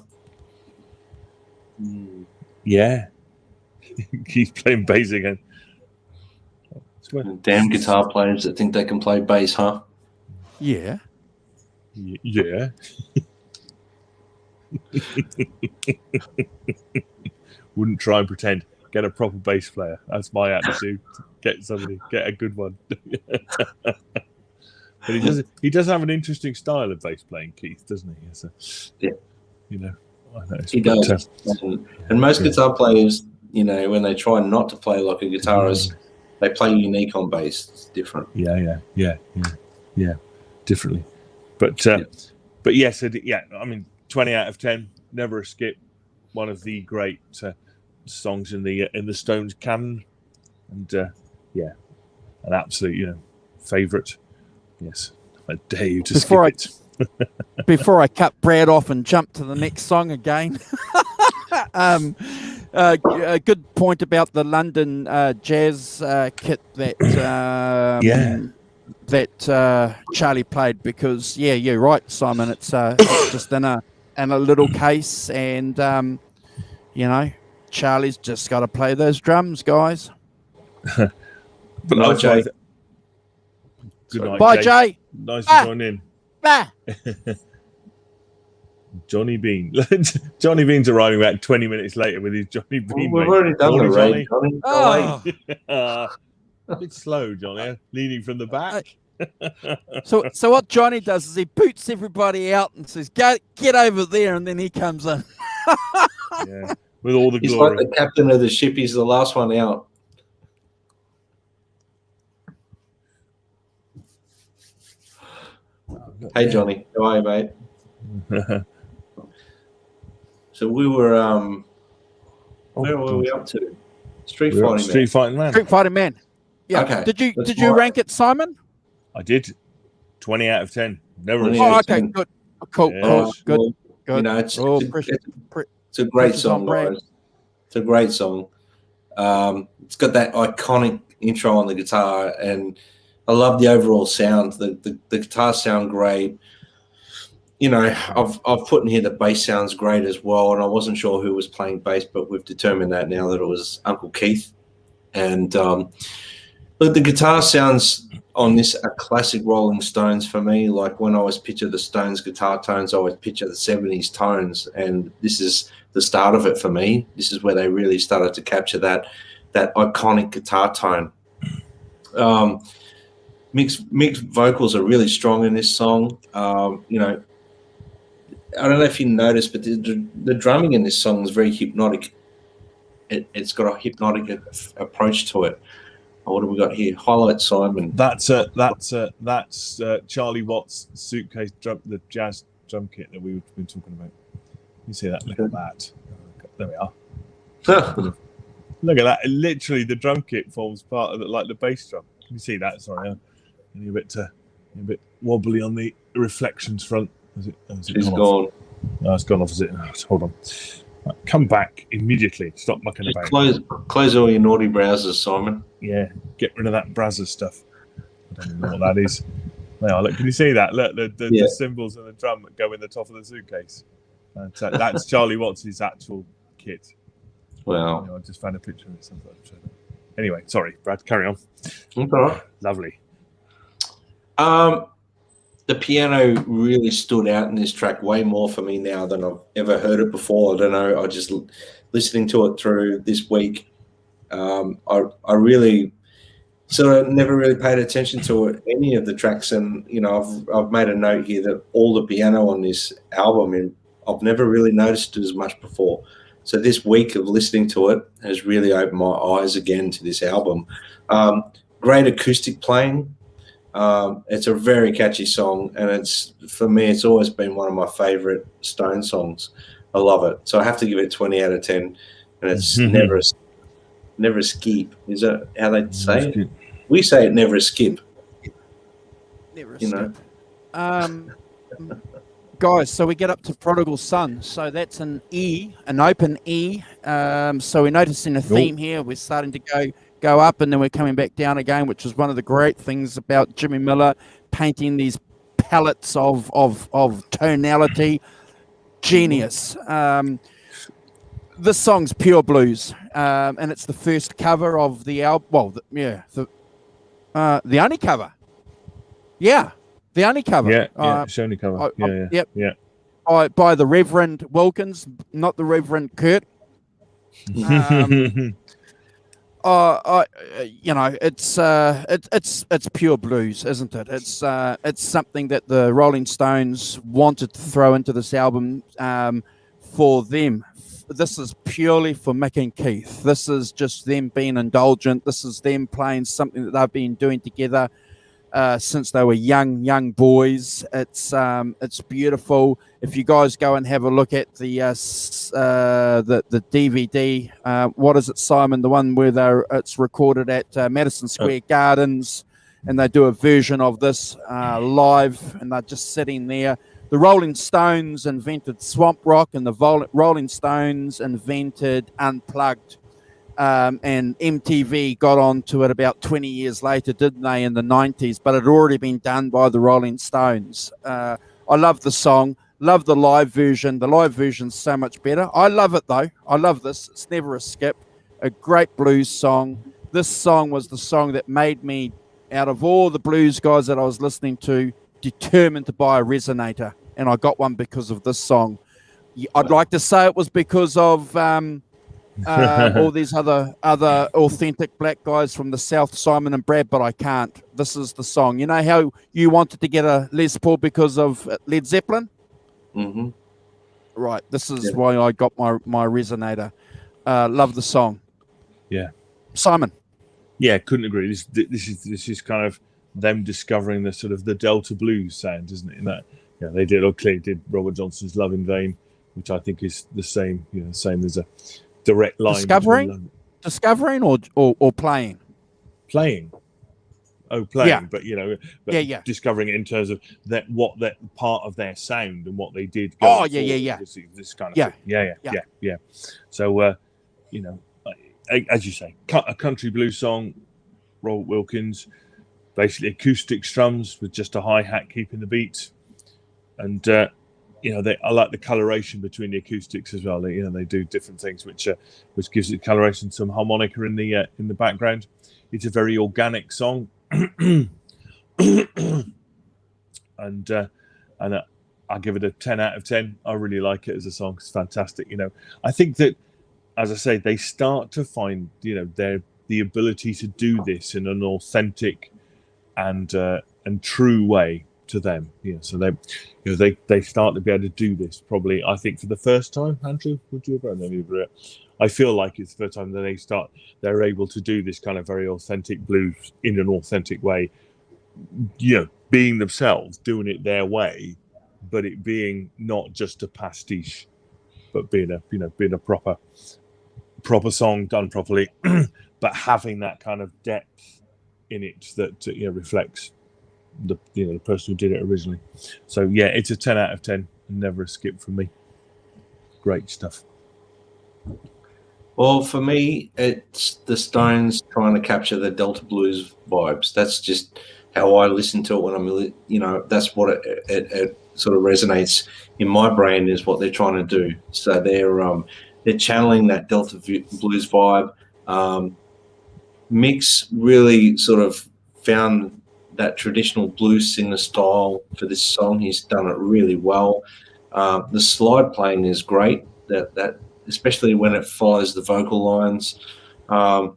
Yeah. Keith's playing bass again. Damn guitar players that think they can play bass, huh? Yeah. Yeah. Wouldn't try and pretend. Get a proper bass player. That's my attitude. Get a good one. But he does have an interesting style of bass playing, Keith, doesn't he? Yeah. He does. And most guitar players, when they try not to play like a guitarist, they play unique on bass. It's different. Yeah, differently. But yes, 20 out of 10, never a skip. One of the great songs in the Stones canon, and an absolute favourite. Yes, I dare you to skip it. Before I cut Brad off and jump to the next song again, a good point about the London jazz kit that that Charlie played, because you're right, Simon. It's just in a little case, and Charlie's just got to play those drums, guys. But Night, Jay. Good night, Bye, Jay. Nice to join in. Johnny Bean. Johnny Bean's arriving about 20 minutes later with his Johnny Bean. We've already done the raid, Johnny. Johnny. A bit slow, Johnny, leaning from the back. So what Johnny does is he boots everybody out and says, get over there, and then he comes in. Yeah, with all the He's glory. like the captain of the ship. He's the last one out. Hey, Johnny. How are you, mate? So we were where were we up to? Street Fighting Man. Street Fighting Man. Yeah. Okay. Did you rank it, Simon? I did. 20 out of 10. Never. Yeah, okay, good. Cool. Good. You know, it's a great pressure's song, on Brad. guys. It's a great song. It's got that iconic intro on the guitar, and I love the overall sound. The guitars sound great. You know, I've put in here the bass sounds great as well, and I wasn't sure who was playing bass, but we've determined that now that it was Uncle Keith. And but the guitar sounds on this are classic Rolling Stones for me. Like when I always picture the Stones guitar tones, I always picture the 70s tones, and this is the start of it for me. This is where they really started to capture that iconic guitar tone. Mixed vocals are really strong in this song. You know, I don't know if you noticed, but the drumming in this song is very hypnotic. It's got a hypnotic approach to it. What have we got here? Highlight Simon. That's Charlie Watts' suitcase drum, the jazz drum kit that we've been talking about. You see that? Look at that. There we are. Look at that. Literally, the drum kit forms part of the bass drum. Can you see that? Sorry, a bit wobbly on the reflections front. It's gone. No, it's gone off. Is it? Oh, hold on. Right, come back immediately. Stop mucking about. Close all your naughty browsers, Simon. Yeah, get rid of that browser stuff. I don't even know what that is. There, look, can you see that? Look, the cymbals and the drum that go in the top of the suitcase. That's Charlie Watts' actual kit. Wow. I just found a picture of it. Anyway, sorry, Brad, carry on. That's all right. Lovely. The piano really stood out in this track way more for me now than I've ever heard it before. I don't know. I just listening to it through this week. I really sort of never really paid attention to it, any of the tracks, and you know I've made a note here that all the piano on this album, and I've never really noticed it as much before. So this week of listening to it has really opened my eyes again to this album. Great acoustic playing. It's a very catchy song, and for me it's always been one of my favorite Stone songs. I love it, so I have to give it 20 out of 10, and it's never a skip. Is that how they say it? We say it never a skip. Never a skip. Guys, so we get up to Prodigal Son. So that's an E, an open E. So we're noticing a theme here. We're starting to go up, and then we're coming back down again, which is one of the great things about Jimmy Miller painting these palettes of tonality. Genius. This song's pure blues, and it's the first cover of the album. Well, the only cover. Yeah, the only cover. It's only cover. Yep. By the Reverend Wilkins, not the Reverend Kurt. It's pure blues, isn't it? It's something that the Rolling Stones wanted to throw into this album for them. This is purely for Mick and Keith. This is just them being indulgent. This is them playing something that they've been doing together since they were young boys. It's beautiful. If you guys go and have a look at the DVD, what is it, Simon? The one where it's recorded at Madison Square Gardens, and they do a version of this live, and they're just sitting there. The Rolling Stones invented swamp rock, and the Rolling Stones invented unplugged. and MTV got onto it about 20 years later, didn't they, in the 90s? But it had already been done by the Rolling Stones. I love the song, love the live version. The live version's so much better. I love it, though. I love this. It's never a skip. A great blues song. This song was the song that made me, out of all the blues guys that I was listening to, determined to buy a resonator. And I got one because of this song. I'd like to say it was because of all these other authentic black guys from the South, Simon and Brad, but I can't. This is the song. You know how you wanted to get a Les Paul because of Led Zeppelin? Mm-hmm. Right. This is why I got my resonator. Love the song. Yeah. Simon. Yeah, couldn't agree. This is kind of them discovering the sort of the Delta blues sound, isn't it? In that, they did Robert Johnson's "Love in Vain," which I think is the same. Same as a direct line. Discovering or playing. Playing. Oh, playing. Yeah. But discovering it in terms of that part of their sound and what they did. This kind of thing. Yeah. So as you say, a country blues song, Robert Wilkins, basically acoustic strums with just a hi-hat keeping the beat. And, I like the coloration between the acoustics as well. They do different things, which gives it coloration, some harmonica in the background. It's a very organic song. and I give it a 10 out of 10. I really like it as a song. It's fantastic. I think that, as I say, they start to find, the ability to do this in an authentic and true way to them. So they start to be able to do this probably, I think, for the first time. Andrew, would you agree? I feel like it's the first time that they're able to do this kind of very authentic blues in an authentic way. Being themselves, doing it their way, but it being not just a pastiche, but being a proper song done properly, but having that kind of depth in it that reflects the person who did it originally. So yeah, it's a 10 out of 10, never a skip from me. Great stuff. Well, for me, it's the Stones trying to capture the Delta blues vibes. That's just how I listen to it when I'm, that's what it sort of resonates in my brain, is what they're trying to do. So they're channeling that Delta blues vibe. Mick's really sort of found that traditional blues singer style for this song. He's done it really well. The slide playing is great. That especially when it follows the vocal lines. I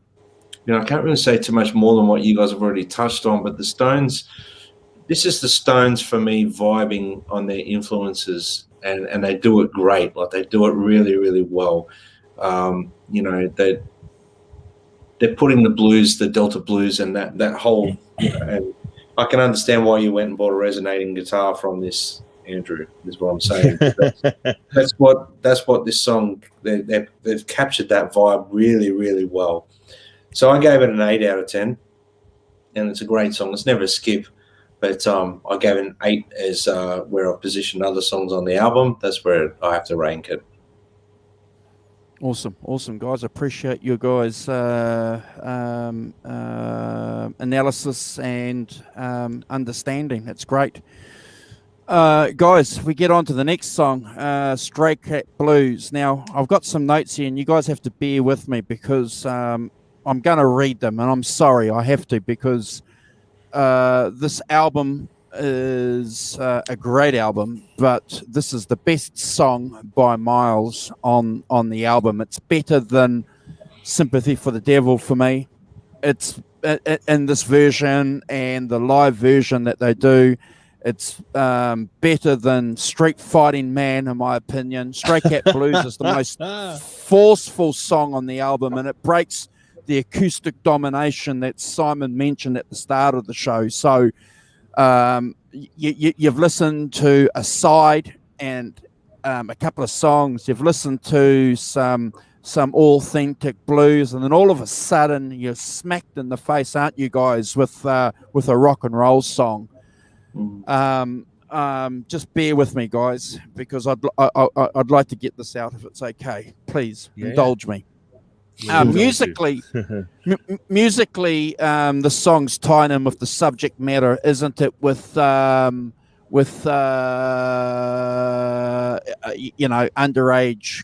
can't really say too much more than what you guys have already touched on, but the Stones, this is the Stones for me vibing on their influences, and they do it great. Like, they do it really, really well. They're putting the blues, the Delta blues, and that whole, and I can understand why you went and bought a resonating guitar from this, Andrew, is what I'm saying. That's what this song, they've captured that vibe really, really well. So I gave it an 8 out of 10, and it's a great song. It's never a skip, but I gave it an 8 as where I've positioned other songs on the album. That's where I have to rank it. Awesome, guys. I appreciate your guys' analysis and understanding. That's great. Guys, we get on to the next song, Stray Cat Blues. Now, I've got some notes here, and you guys have to bear with me because I'm going to read them, and I'm sorry, I have to, because this album is a great album, but this is the best song by miles on the album. It's better than Sympathy for the Devil for me. It's in this version and the live version that they do. It's better than Street Fighting Man, in my opinion. Stray Cat Blues is the most forceful song on the album, and it breaks the acoustic domination that Simon mentioned at the start of the show. So you've listened to a side and a couple of songs. You've listened to some authentic blues, and then all of a sudden you're smacked in the face, aren't you guys, with a rock and roll song. Just bear with me, guys, because I'd like to get this out if it's okay. Please indulge me. Musically, musically, the songs tying in with the subject matter, isn't it? With underage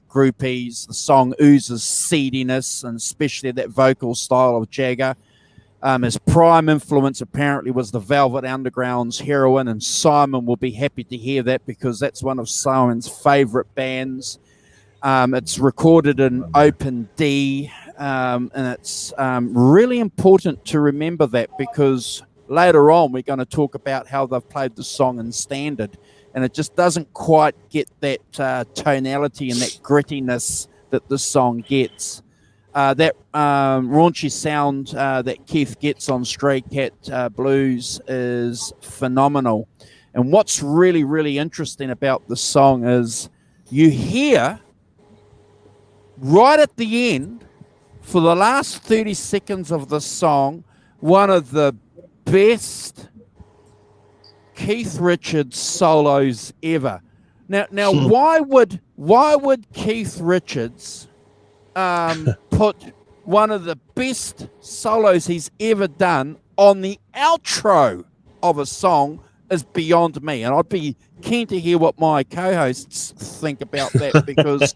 groupies, the song oozes seediness, and especially that vocal style of Jagger. His prime influence apparently was the Velvet Underground's Heroin, and Simon will be happy to hear that because that's one of Simon's favourite bands. It's recorded in open D, and it's really important to remember that because later on we're going to talk about how they've played the song in standard, and it just doesn't quite get that tonality and that grittiness that the song gets. That raunchy sound that Keith gets on Stray Cat Blues is phenomenal. And what's really, really interesting about the song is you hear right at the end, for the last 30 seconds of the song, one of the best Keith Richards solos ever. Now, why would Keith Richards put one of the best solos he's ever done on the outro of a song is beyond me, and I'd be keen to hear what my co-hosts think about that because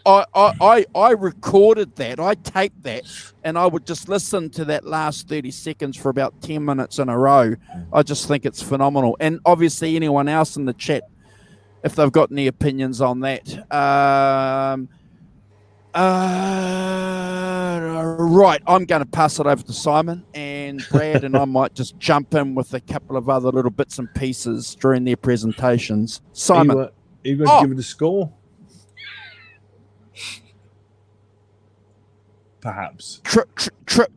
I recorded that, I taped that, and I would just listen to that last 30 seconds for about 10 minutes in a row. I just think it's phenomenal. And obviously anyone else in the chat, if they've got any opinions on that. Right, I'm going to pass it over to Simon and Brad, and I might just jump in with a couple of other little bits and pieces during their presentations. Simon. Are you going to give it a score? Perhaps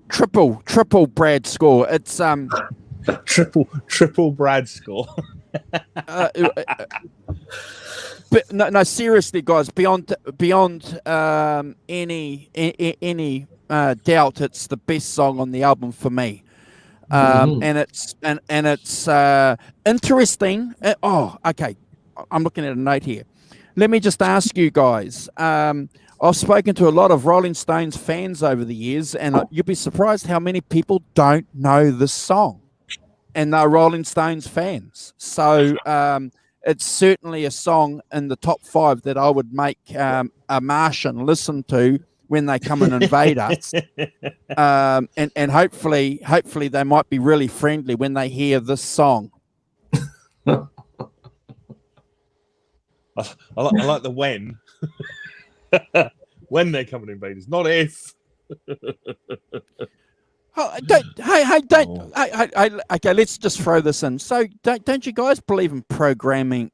triple Brad score. It's triple Brad score. But no, seriously, guys. Beyond any doubt, it's the best song on the album for me. And it's interesting. Okay. I'm looking at a note here. Let me just ask you guys. I've spoken to a lot of Rolling Stones fans over the years, and you'll be surprised how many people don't know this song, and they're Rolling Stones fans. So it's certainly a song in the top 5 that I would make a Martian listen to when they come and invade us. And hopefully they might be really friendly when they hear this song. I like the when. When they come and invade us, not if. Okay, let's just throw this in. So don't you guys believe in programming?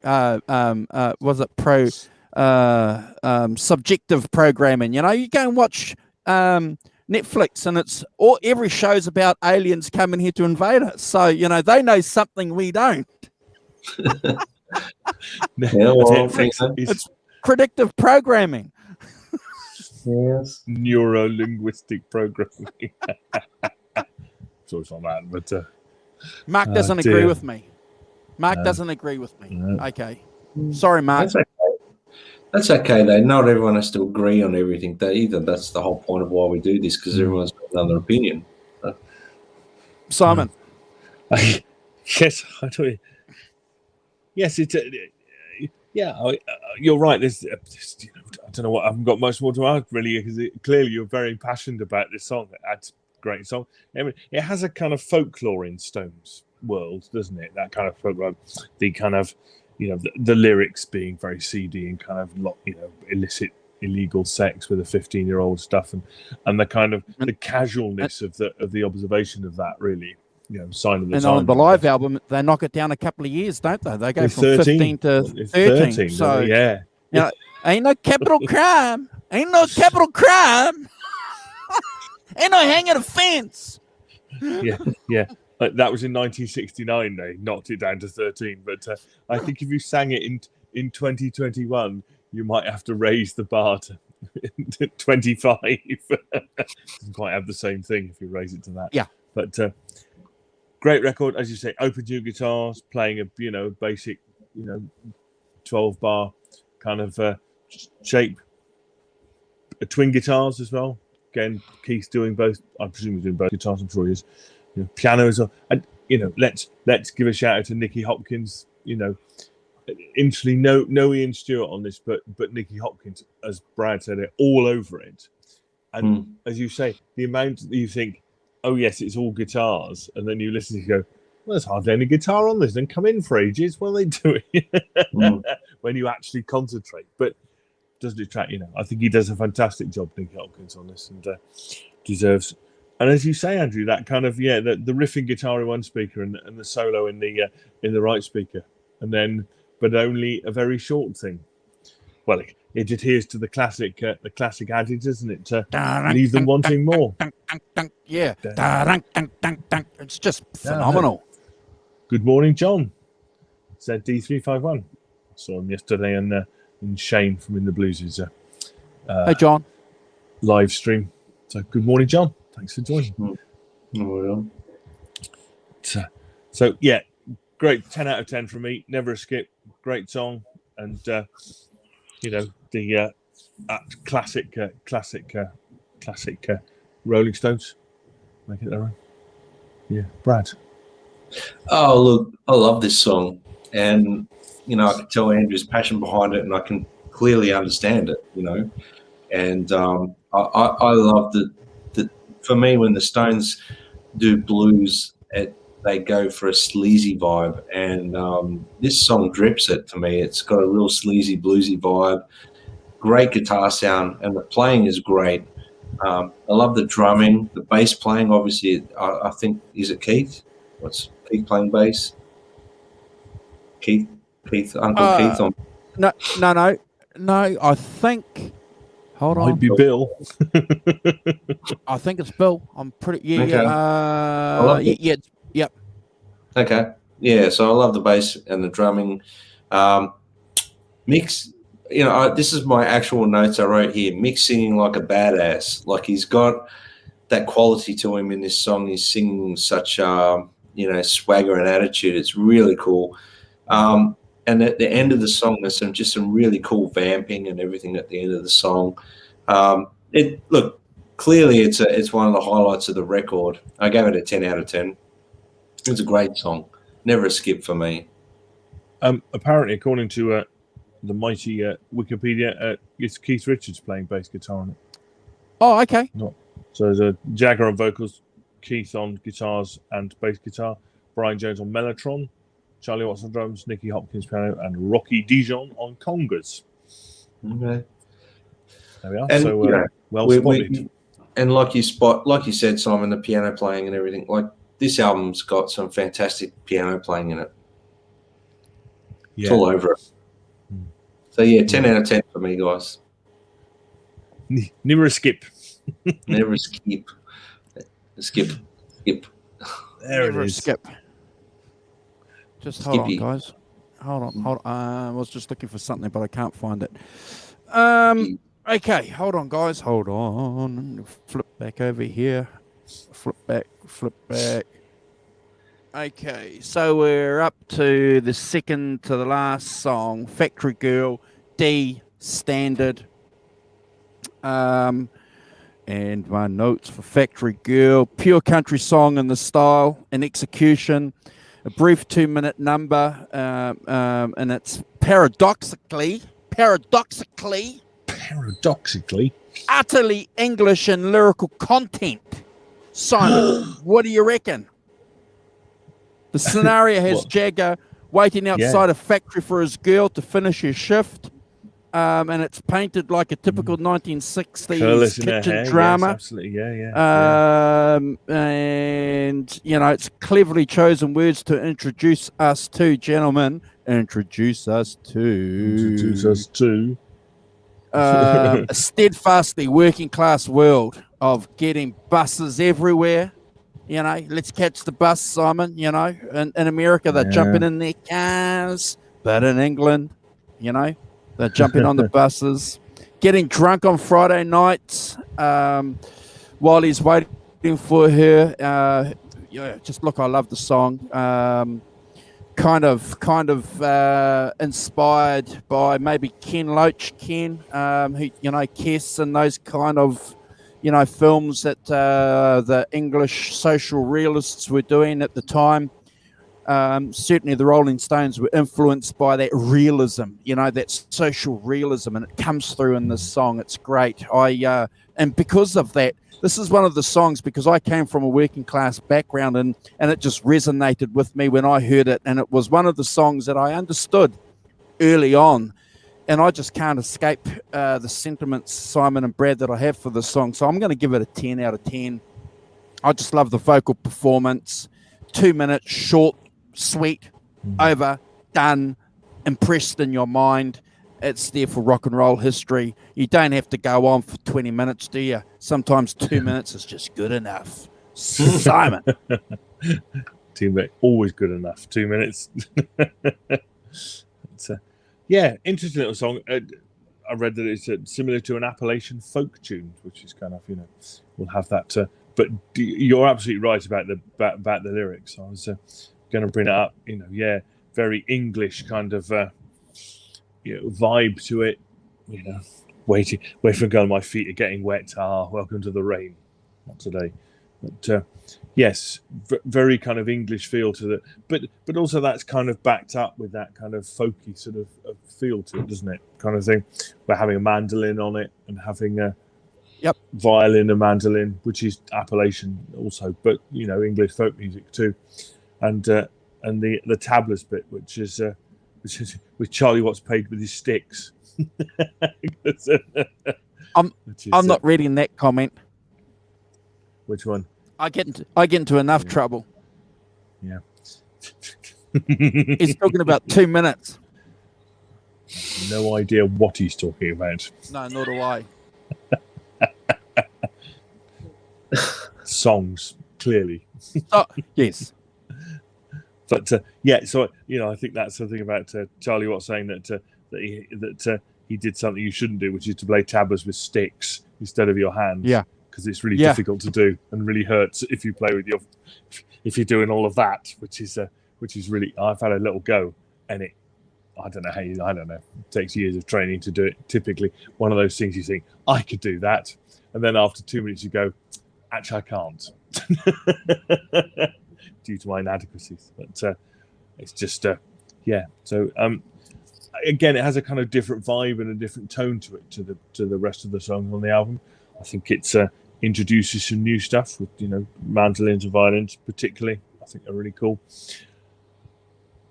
Subjective programming? You know, you go and watch Netflix, and every show's about aliens coming here to invade us. So they know something we don't. It's predictive programming. Yes. Neuro-linguistic programming. So it's not that, but Mark doesn't agree with me. Mark doesn't agree with me. No. Okay. Sorry, Mark. That's okay, though. Not everyone has to agree on everything either. That's the whole point of why we do this, because everyone's got another opinion. Simon. Yes, I tell you. Yes, it's you're right. There's, I don't know what, I haven't got much more to add really, because clearly you're very passionate about this song. That's a great song. I mean, it has a kind of folklore in Stones world, doesn't it? That kind of folklore, the kind of, the lyrics being very seedy and kind of, illicit, illegal sex with a 15-year-old stuff, and the kind of the casualness of the observation of that, really. Sign of the and time. On the live album, they knock it down a couple of years, don't they? They go from 13, 15 to 13. So yeah, ain't no capital crime. Ain't no capital crime. Ain't no hanging a fence. Yeah. That was in 1969. They knocked it down to 13. But I think if you sang it in 2021, you might have to raise the bar to 25. Doesn't quite have the same thing if you raise it to that. Yeah. But great record, as you say. Open two guitars, playing a basic 12-bar kind of shape. Twin guitars as well. again, Keith doing both. I presume he's doing both guitars. I'm sure he is. Piano as well. And let's give a shout out to Nicky Hopkins. Initially, no Ian Stewart on this, but Nicky Hopkins, as Brad said, it all over it. And as you say, the amount that you think, oh yes, it's all guitars, and then you listen to go, well, there's hardly any guitar on this. Then come in for ages. What are they doing? When you actually concentrate, but does detract. I think he does a fantastic job, Nicky Hopkins, on this, and deserves. And as you say, Andrew, that kind of the riffing guitar in one speaker and the solo in the right speaker, and then but only a very short thing. Well, it adheres to the classic adage, doesn't it? To leave them wanting more. Yeah, it's just phenomenal. Good morning, John. Said D351. Saw him yesterday in Shane from In the Blues' hey, John. Live stream. So good morning, John. Thanks for joining. So yeah, great 10 out of 10 from me. Never a skip. Great song, and the classic Rolling Stones. Make it their own. Yeah, Brad. Oh, look, I love this song, and I can tell Andrew's passion behind it, and I can clearly understand it. And I love that. For me, when the Stones do blues, they go for a sleazy vibe, and this song drips it to me. It's got a real sleazy, bluesy vibe. Great guitar sound, and the playing is great. I love the drumming, the bass playing. Obviously, I think, is it Keith? What's Keith playing bass? Keith, Uncle Keith on. No. I think. Hold on. Might be Bill. I think it's Bill. I'm pretty. Okay. Yep. Okay. Yeah. So I love the bass and the drumming. Mick's. This is my actual notes I wrote here. Mick's singing like a badass. Like he's got that quality to him in this song. He's singing such swagger and attitude. It's really cool. And at the end of the song, there's some really cool vamping and everything at the end of the song. Clearly it's one of the highlights of the record. I gave it a 10 out of 10. It's a great song. Never a skip for me. Apparently, according to the mighty Wikipedia, it's Keith Richards playing bass guitar on it. Oh, okay. So there's a Jagger on vocals, Keith on guitars and bass guitar, Brian Jones on mellotron, Charlie Watts on drums, Nicky Hopkins piano, and Rocky Dijon on congas. Okay. There we are. And, so well spotted. And like you said, Simon, the piano playing and everything. Like this album's got some fantastic piano playing in it. Yeah. It's all over it. So yeah, 10 out of 10 for me, guys. Never a skip. Never a skip. Skip. There Never it is. Skip. Just hold on, guys. Hold on. I was just looking for something, but I can't find it. Okay, hold on, guys. Hold on. Flip back over here. Flip back. Okay, so we're up to the second to the last song, Factory Girl, D standard. And my notes for Factory Girl, pure country song in the style and execution, a brief 2-minute number, and it's paradoxically, utterly English and lyrical content. Simon, what do you reckon? The scenario has Jagger waiting outside a factory for his girl to finish her shift, and it's painted like a typical 1960s kitchen drama. Yes, absolutely, yeah. And it's cleverly chosen words to introduce us to, gentlemen. Introduce us to a steadfastly working class world of getting buses everywhere. Let's catch the bus, Simon. In America, they're jumping in their cars, but in England, they're jumping on the buses, getting drunk on Friday nights while he's waiting for her. I love the song. Kind of inspired by maybe Ken Loach, who Kiss and those kind of films that the English social realists were doing at the time. Certainly the Rolling Stones were influenced by that realism, that social realism, and it comes through in this song. It's great. And because of that, this is one of the songs, because I came from a working class background, and it just resonated with me when I heard it. And it was one of the songs that I understood early on. And I just can't escape the sentiments, Simon and Brad, that I have for this song. So I'm going to give it a 10 out of 10. I just love the vocal performance. 2 minutes, short, sweet, over, done, impressed in your mind. It's there for rock and roll history. You don't have to go on for 20 minutes, do you? Sometimes 2 minutes is just good enough. Simon. 2 minutes, always good enough. 2 minutes. Yeah, interesting little song. I read that it's similar to an Appalachian folk tune, which is kind of, we'll have that. But you're absolutely right about the lyrics. I was going to bring it up. Very English kind of vibe to it. Wait for a girl, my feet are getting wet. Welcome to the rain. Not today. But yes, very kind of English feel to it. But also that's kind of backed up with that kind of folky sort of feel to it, doesn't it? Kind of thing. We're having a mandolin on it and having a violin and mandolin, which is Appalachian also, but English folk music too. And the tablas bit, which is with Charlie Watts played with his sticks. I'm not reading that comment. Which one? I get into enough trouble. Yeah. He's talking about 2 minutes. No idea what he's talking about. No, nor do I. Songs, clearly. Yes. But so I think that's the thing about Charlie Watts saying that he did something you shouldn't do, which is to play tablas with sticks instead of your hands. Yeah. Because it's really difficult to do and really hurts if you play with if you're doing all of that, which is really. I've had a little go, and I don't know. It takes years of training to do it. Typically, one of those things you think I could do that, and then after 2 minutes you go, actually I can't, due to my inadequacies. But it's just So again, it has a kind of different vibe and a different tone to it to the rest of the songs on the album. I think it's introduces some new stuff with mandolins and violins, particularly. I think they're really cool.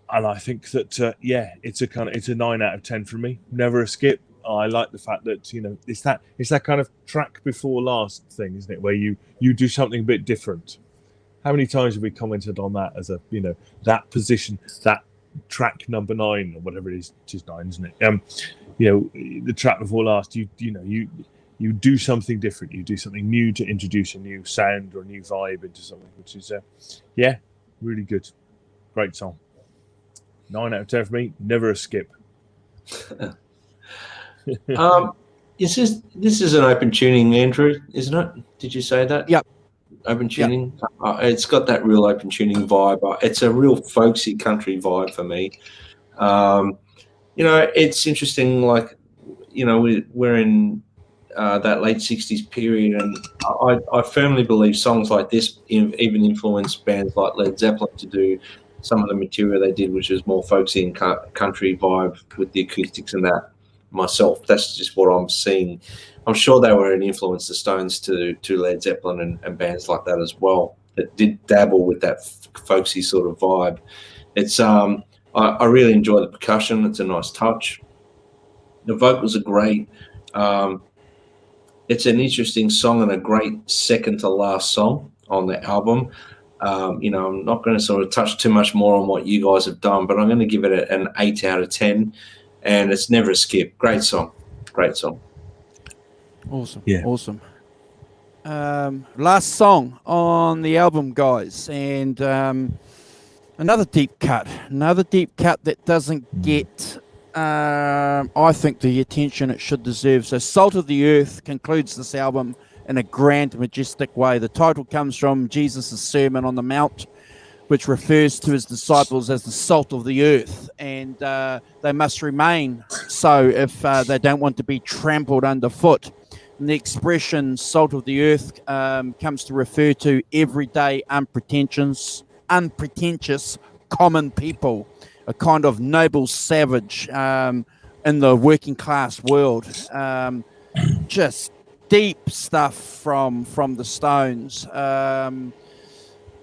And I think that it's a 9 out of 10 for me. Never a skip. I like the fact that it's that kind of track before last thing, isn't it? Where you do something a bit different. How many times have we commented on that as that position, that track number 9 or whatever it is? It is 9, isn't it? The track before last. You do something different. You do something new to introduce a new sound or a new vibe into something, which is really good. Great song. 9 out of 10 for me. Never a skip. This is an open tuning, Andrew, isn't it? Did you say that? Yep. Open tuning. Yep. It's got that real open tuning vibe. It's a real folksy country vibe for me. It's interesting. Like, we're in that late 60s period, and I firmly believe songs like this even influenced bands like Led Zeppelin to do some of the material they did, which was more folksy and country vibe with the acoustics and that. Myself, that's just what I'm seeing. I'm sure they were an influence, the Stones, to Led Zeppelin and bands like that as well, that did dabble with that folksy sort of vibe. It's I really enjoy the percussion. It's a nice touch. The vocals are great. It's an interesting song and a great second to last song on the album. I'm not going to sort of touch too much more on what you guys have done, but I'm going to give it an 8 out of 10. And it's never a skip. Great song. Awesome. Yeah. Awesome. Last song on the album, guys, and another deep cut that doesn't get, I think, the attention it should deserve. So Salt of the Earth concludes this album in a grand, majestic way. The title comes from Jesus' Sermon on the Mount, which refers to his disciples as the salt of the earth, and they must remain so if they don't want to be trampled underfoot. And the expression "salt of the earth" comes to refer to everyday, unpretentious, common people, a kind of noble savage in the working class world. Just deep stuff from the Stones, and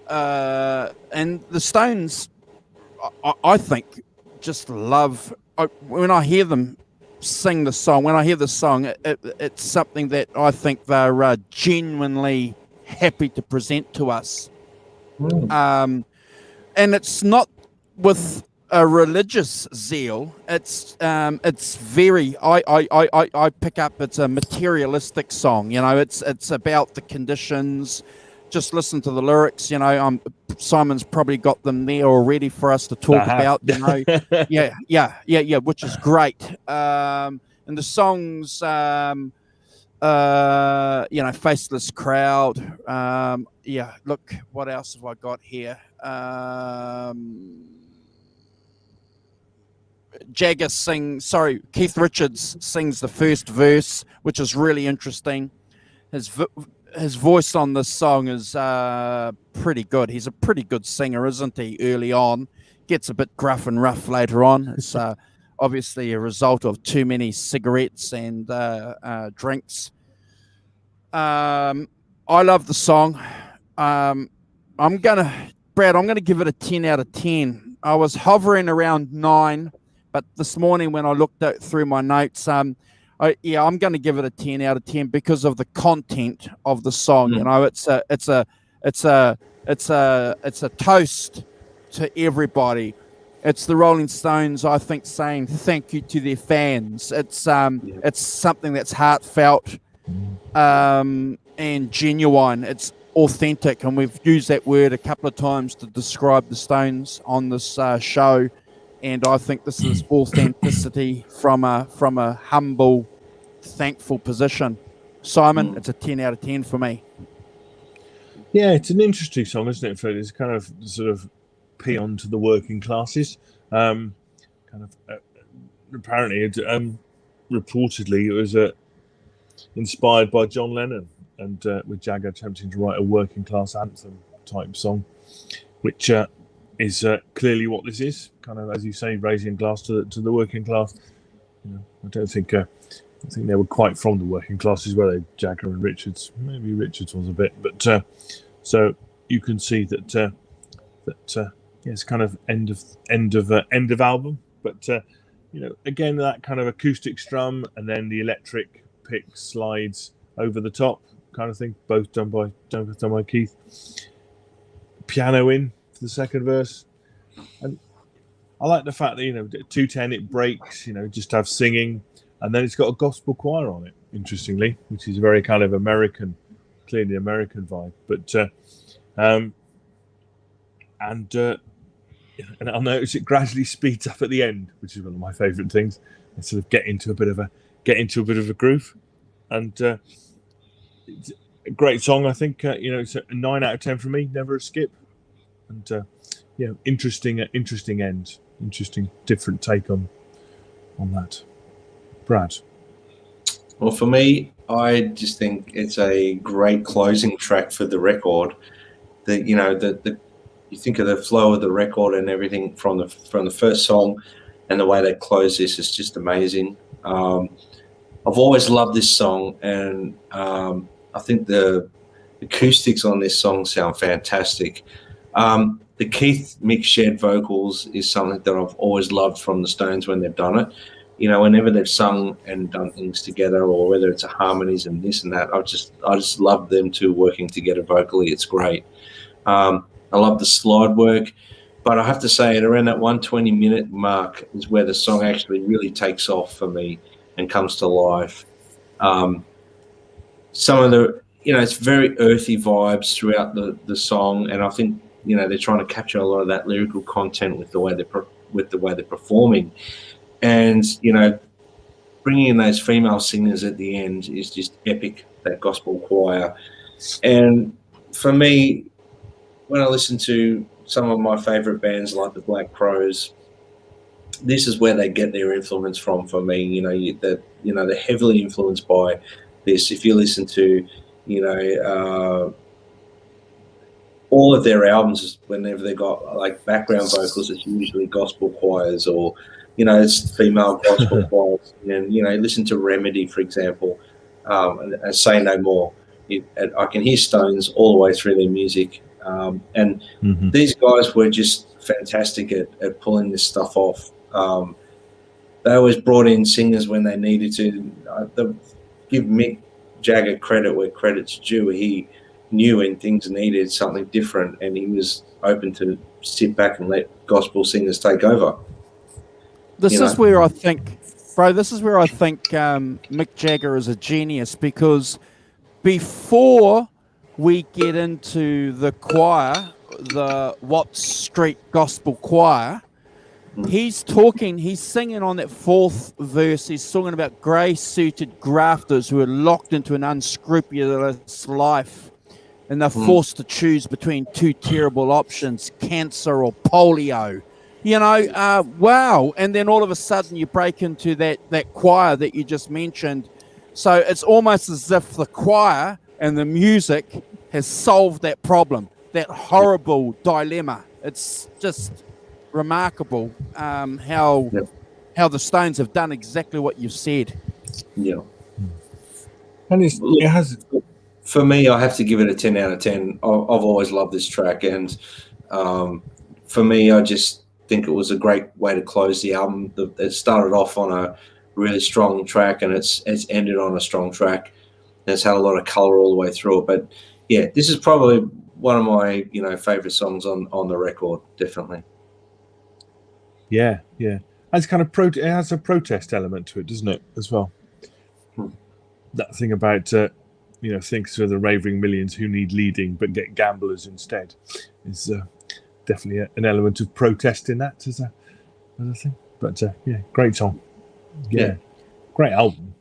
the Stones, I think, just love. When I hear them sing the song, when I hear the song, it's something that I think they're genuinely happy to present to us. And it's not with a religious zeal. It's very. I pick up. It's a materialistic song. You know, it's about the conditions. Just listen to the lyrics. You know, Simon's probably got them there already for us to talk about. You know, yeah, which is great. And the songs, you know, Faceless Crowd. Yeah, look, what else have I got here? Keith Richards sings the first verse, which is really interesting. His voice on this song is pretty good. He's a pretty good singer, isn't he? Early on, gets a bit gruff and rough later on. It's obviously a result of too many cigarettes and drinks. I love the song. I'm gonna give it a 10 out of 10. I was hovering around 9, but this morning when I looked through my notes, I'm going to give it a 10 out of 10 because of the content of the song. You know, it's a toast to everybody. It's the Rolling Stones, I think, saying thank you to their fans. It's something that's heartfelt and genuine. It's authentic, and we've used that word a couple of times to describe the Stones on this show. And I think this is authenticity from a humble, thankful position. Simon, it's a 10 out of 10 for me. Yeah, it's an interesting song, isn't it, Fred? It's kind of sort of paean to the working classes. Apparently, reportedly, it was inspired by John Lennon, and with Jagger attempting to write a working class anthem type song, which is clearly what this is. Kind of, as you say, raising a glass to the working class. You know, I don't think they were quite from the working classes, were they? Jagger and Richards. Maybe Richards was a bit, but so you can see that it's kind of end of album. But you know, again, that kind of acoustic strum and then the electric pick slides over the top kind of thing, both done by Keith. Piano in for the second verse, and I like the fact that, you know, 2:10 it breaks, you know, just have singing, and then it's got a gospel choir on it, interestingly, which is a very kind of clearly American vibe. But and I'll notice it gradually speeds up at the end, which is one of my favourite things. And sort of get into a bit of a groove, and it's a great song. I think you know, it's a 9 out of 10 for me. Never a skip, and yeah, interesting end, interesting different take on that. Brad. Well, for me, I just think it's a great closing track for the record. That, you know, you think of the flow of the record and everything from the first song, and the way they close this is just amazing. I've always loved this song, and I think the acoustics on this song sound fantastic. The Keith Mick shared vocals is something that I've always loved from the Stones when they've done it. You know, whenever they've sung and done things together, or whether it's a harmonies and this and that, I just love them two working together vocally. It's great. I love the slide work, but I have to say, at around that 120-minute mark is where the song actually really takes off for me and comes to life. Some of the, you know, it's very earthy vibes throughout the song, and I think, you know, they're trying to capture a lot of that lyrical content with the way they're performing, and, you know, bringing in those female singers at the end is just epic. That gospel choir, and for me, when I listen to some of my favorite bands like the Black Crowes, this is where they get their influence from. For me, you know, they're heavily influenced by this. If you listen to, all of their albums, whenever they got like background vocals, it's usually gospel choirs or, it's female gospel choirs. And, listen to Remedy, for example, and Say No More. I can hear Stones all the way through their music. And these guys were just fantastic at pulling this stuff off. They always brought in singers when they needed to. Give Mick Jagger credit where credit's due. He knew when things needed something different, and he was open to sit back and let gospel singers take over. This is where I think Mick Jagger is a genius, because before we get into the choir, the Watts Street Gospel Choir, he's singing on that fourth verse. He's talking about grey-suited grafters who are locked into an unscrupulous life, and they're forced to choose between two terrible options, cancer or polio. Wow. And then all of a sudden you break into that choir that you just mentioned. So it's almost as if the choir and the music has solved that problem, that horrible dilemma. It's just remarkable how the Stones have done exactly what you've said. Yeah. And it has... For me, I have to give it a 10 out of 10. I've always loved this track, and for me, I just think it was a great way to close the album. It started off on a really strong track, and it's ended on a strong track. It's had a lot of color all the way through it. But yeah, this is probably one of my favorite songs on the record, definitely. Yeah. It's kind of it has a protest element to it, doesn't it, as well? That thing about thinks for the raving millions who need leading but get gamblers instead is definitely an element of protest in that as a thing. But great song. Yeah. Great album.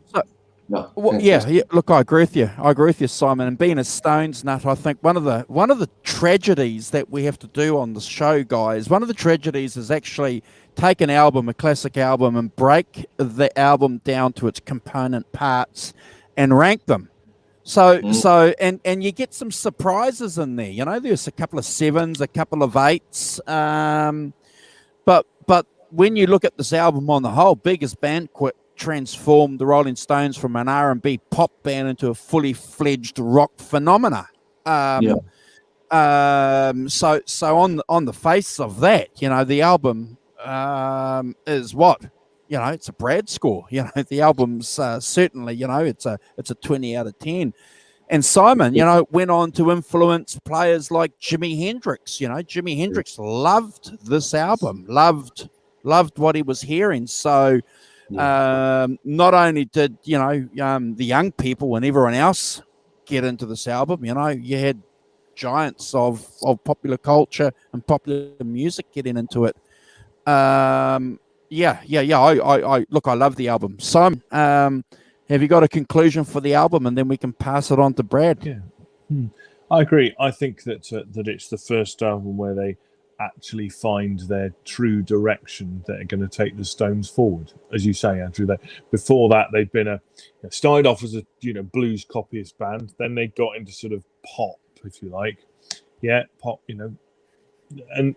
Look, I agree with you, Simon. And being a Stones nut, I think one of the tragedies that we have to do on the show, guys, one of the tragedies is actually take an album, a classic album, and break the album down to its component parts and rank them. So you get some surprises in there. There's a couple of 7s, a couple of 8s. But when you look at this album on the whole, Beggars Banquet transformed the Rolling Stones from an R&B pop band into a fully fledged rock phenomena. So on the face of that, the album is what? It's a Brad score. The album's certainly, it's a 20 out of 10. And Simon, went on to influence players like Jimi Hendrix. Jimi Hendrix loved this album, loved what he was hearing. So not only did, the young people and everyone else get into this album, you had giants of popular culture and popular music getting into it. I love the album. Simon, have you got a conclusion for the album, and then we can pass it on to Brad? Yeah, I agree. I think that it's the first album where they actually find their true direction that are going to take the Stones forward, as you say, Andrew. Before that, they'd been started off as a blues copyist band, then they got into sort of pop, if you like, pop,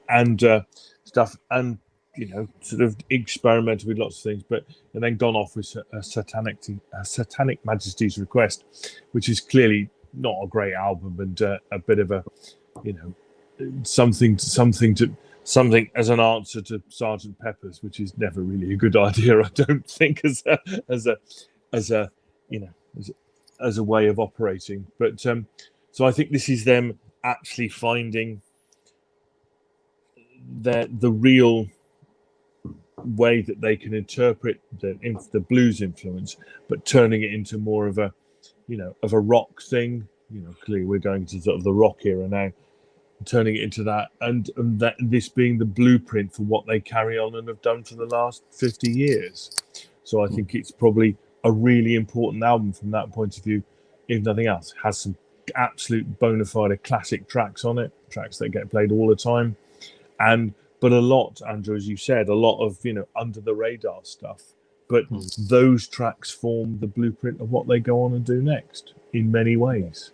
and stuff, and sort of experimented with lots of things, and then gone off with a Satanic Majesty's Request, which is clearly not a great album, and a bit of a, something as an answer to Sergeant Pepper's, which is never really a good idea, I don't think, as a way of operating. But so I think this is them actually finding the real way that they can interpret the blues influence, but turning it into more of a rock thing. Clearly we're going to sort of the rock era now, turning it into that, and that this being the blueprint for what they carry on and have done for the last 50 years. So I think it's probably a really important album from that point of view, if nothing else. It has some absolute bona fide classic tracks on it, tracks that get played all the time, but a lot, Andrew, as you said, a lot of under the radar stuff, but those tracks form the blueprint of what they go on and do next in many ways.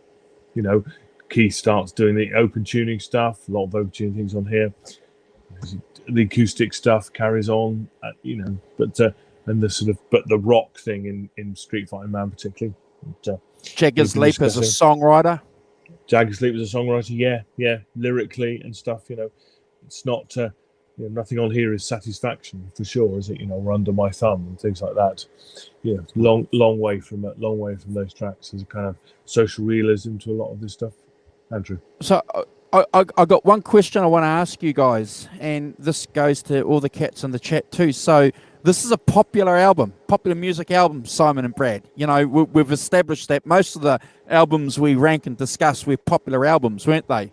You know, Keith starts doing the open tuning stuff, a lot of open tuning things on here. The acoustic stuff carries on, you know, but and the rock thing in Street Fighting Man particularly. Jagger's Leap as a songwriter. Jagger's Leap as a songwriter, yeah, lyrically and stuff. You know, it's not nothing on here is Satisfaction for sure, is it? You know, or Under My Thumb and things like that. Yeah, long way from those tracks. There's a kind of social realism to a lot of this stuff. Andrew. So I got one question I want to ask you guys, and this goes to all the cats in the chat too. So this is a popular music album, Simon and Brad. You know, we've established that most of the albums we rank and discuss were popular albums, weren't they?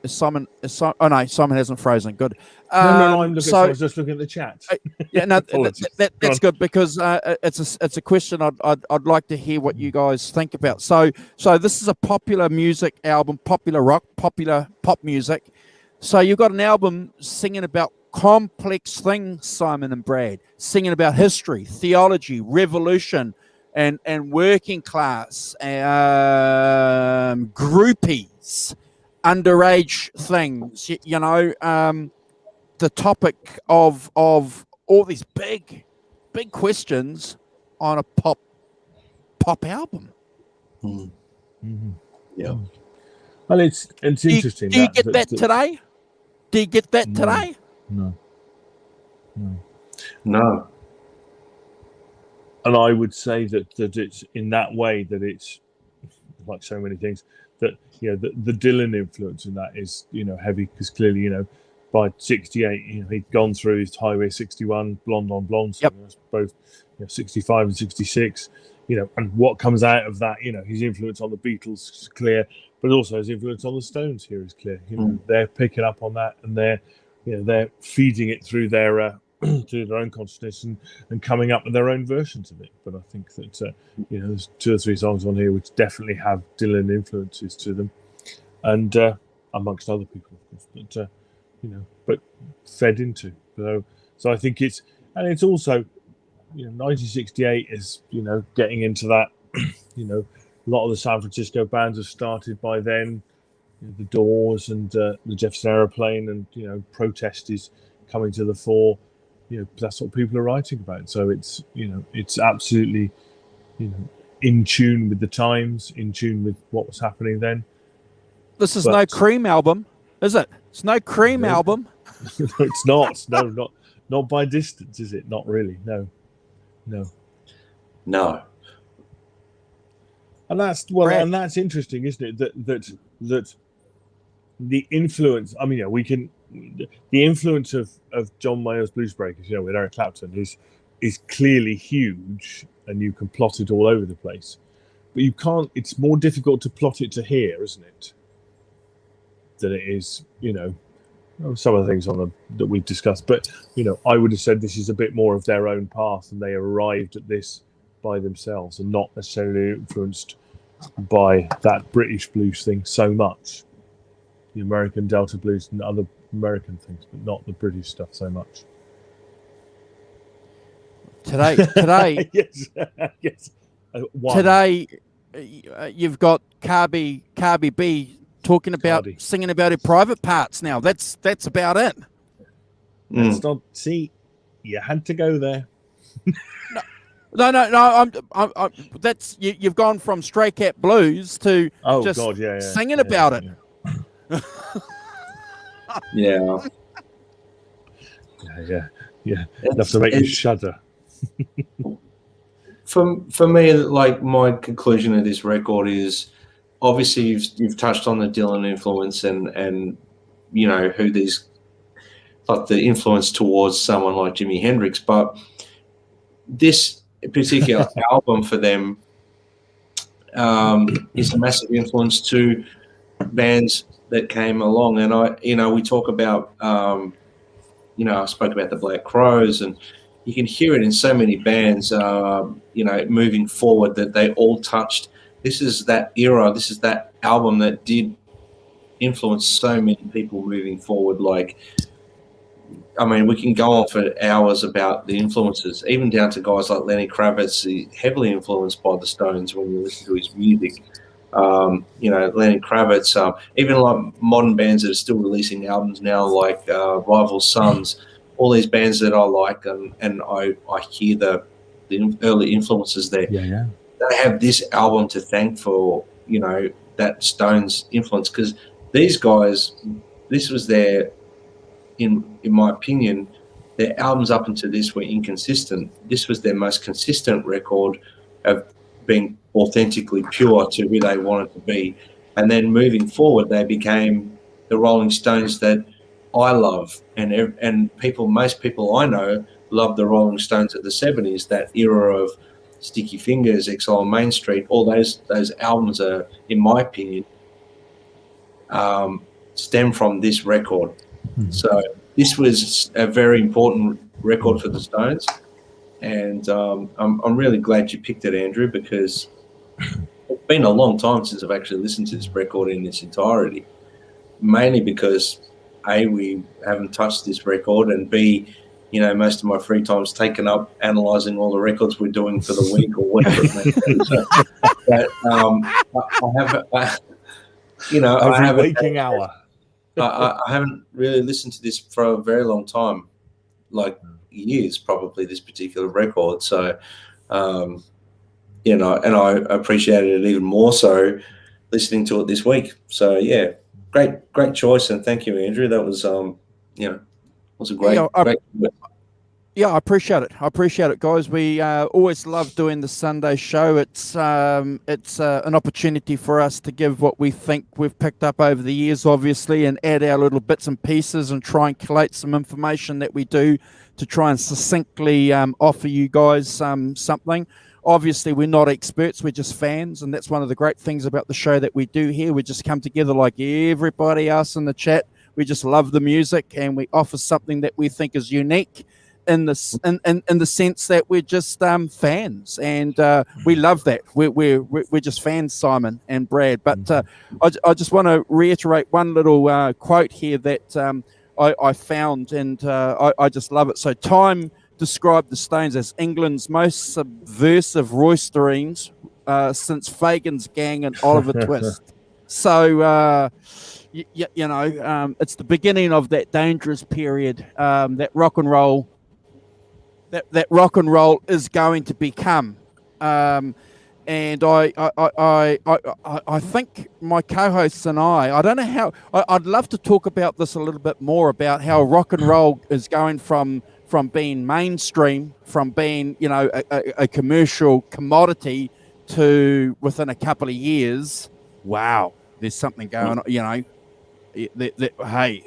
Simon hasn't frozen. Good. No, I was just looking at the chat. Yeah, no, that's good because it's a question I'd like to hear what you guys think about. So this is a popular music album, popular rock, popular pop music. So you've got an album singing about complex things, Simon and Brad, singing about history, theology, revolution, and working class, groupies, underage things, you know, the topic of all these big questions on a pop album. Mm-hmm. Yeah. Well, it's interesting. Do you get that today? Do you get that today? No. And I would say that it's in that way that it's like so many things that, you know, the Dylan influence in that is, you know, heavy because clearly, you know, by 68, you know, he'd gone through his Highway 61, Blonde on Blonde, so both, you know, 65 and 66, you know, and what comes out of that, you know, his influence on the Beatles is clear, but also his influence on the Stones here is clear. You know, they're picking up on that and they're feeding it through their through their own consciousness and coming up with their own versions of it. But I think that you know, there's 2 or 3 songs on here which definitely have Dylan influences to them, and amongst other people, of course. But you know, but fed into. So I think it's also, you know, 1968 is, you know, getting into that. You know, a lot of the San Francisco bands have started by then. You know, the Doors and the Jefferson Airplane, and, you know, protest is coming to the fore. You know, that's what people are writing about. So it's, you know, it's absolutely, you know, in tune with the times, in tune with what was happening then. This is no Cream album, is it? It's no Cream album. No, it's not. No, not by distance, is it? Not really. No. And that's interesting, isn't it? That the influence. I mean, yeah, the influence of John Mayall's Blues Breakers, you know, with Eric Clapton is clearly huge, and you can plot it all over the place. But you can't. It's more difficult to plot it to here, isn't it? Than it is, you know, some of the things that we've discussed. But, you know, I would have said this is a bit more of their own path, and they arrived at this by themselves and not necessarily influenced by that British blues thing so much. The American Delta blues and other American things, but not the British stuff so much. Today, yes. Today, you've got Carby B talking about singing about her private parts. Now that's about it. Let's not see. You had to go there. No. I'm that's you've gone from Stray Cat Blues to singing about it. Yeah. Yeah. Enough to make you shudder. For me, like, my conclusion of this record is, obviously you've touched on the Dylan influence and you know who these, like, the influence towards someone like Jimi Hendrix, but this particular album for them is a massive influence to bands that came along. And we talk about I spoke about the Black Crowes, and you can hear it in so many bands moving forward, that they all touched. This is that era, this is that album that did influence so many people moving forward, like I mean, we can go on for hours about the influences, even down to guys like Lenny Kravitz, heavily influenced by the Stones when you listen to his music. Lenny Kravitz, even like modern bands that are still releasing albums now, like Rival Sons, all these bands that I like, and I hear the early influences there. Yeah. They have this album to thank for, that Stones influence, because these guys, this was their, in my opinion, their albums up until this were inconsistent. This was their most consistent record of being authentically pure to who they wanted to be. And then moving forward, they became the Rolling Stones that I love, and most people I know love the Rolling Stones of the 70s, that era of Sticky Fingers, Exile on Main Street. All those albums are, in my opinion, stem from this record. So this was a very important record for the Stones, and I'm really glad you picked it, Andrew, because it's been a long time since I've actually listened to this record in its entirety, mainly because A, we haven't touched this record, and B, most of my free time's taken up analysing all the records we're doing for the week or whatever it may be. So, but every waking hour. I haven't really listened to this for a very long time, like years probably, this particular record. So, and I appreciated it even more so listening to it this week. So, yeah, great choice, and thank you, Andrew. That was, was a great. Yeah, I appreciate it. I appreciate it, guys. We always love doing the Sunday show. It's an opportunity for us to give what we think we've picked up over the years, obviously, and add our little bits and pieces and try and collate some information that we do to try and succinctly offer you guys something. Obviously, we're not experts. We're just fans, and that's one of the great things about the show that we do here. We just come together like everybody else in the chat. We just love the music, and we offer something that we think is unique in the sense that we're just fans, and we love that. We're just fans, Simon and Brad. But I just want to reiterate one little quote here that I found, and I just love it. So Time described the Stones as England's most subversive roisterings since Fagan's Gang and Oliver Twist. So it's the beginning of that dangerous period that rock and roll. That rock and roll is going to become, and I think my co-hosts and I don't know how. I'd love to talk about this a little bit more, about how rock and roll is going from being mainstream, from being a commercial commodity, to within a couple of years, wow, there's something going on. Hey,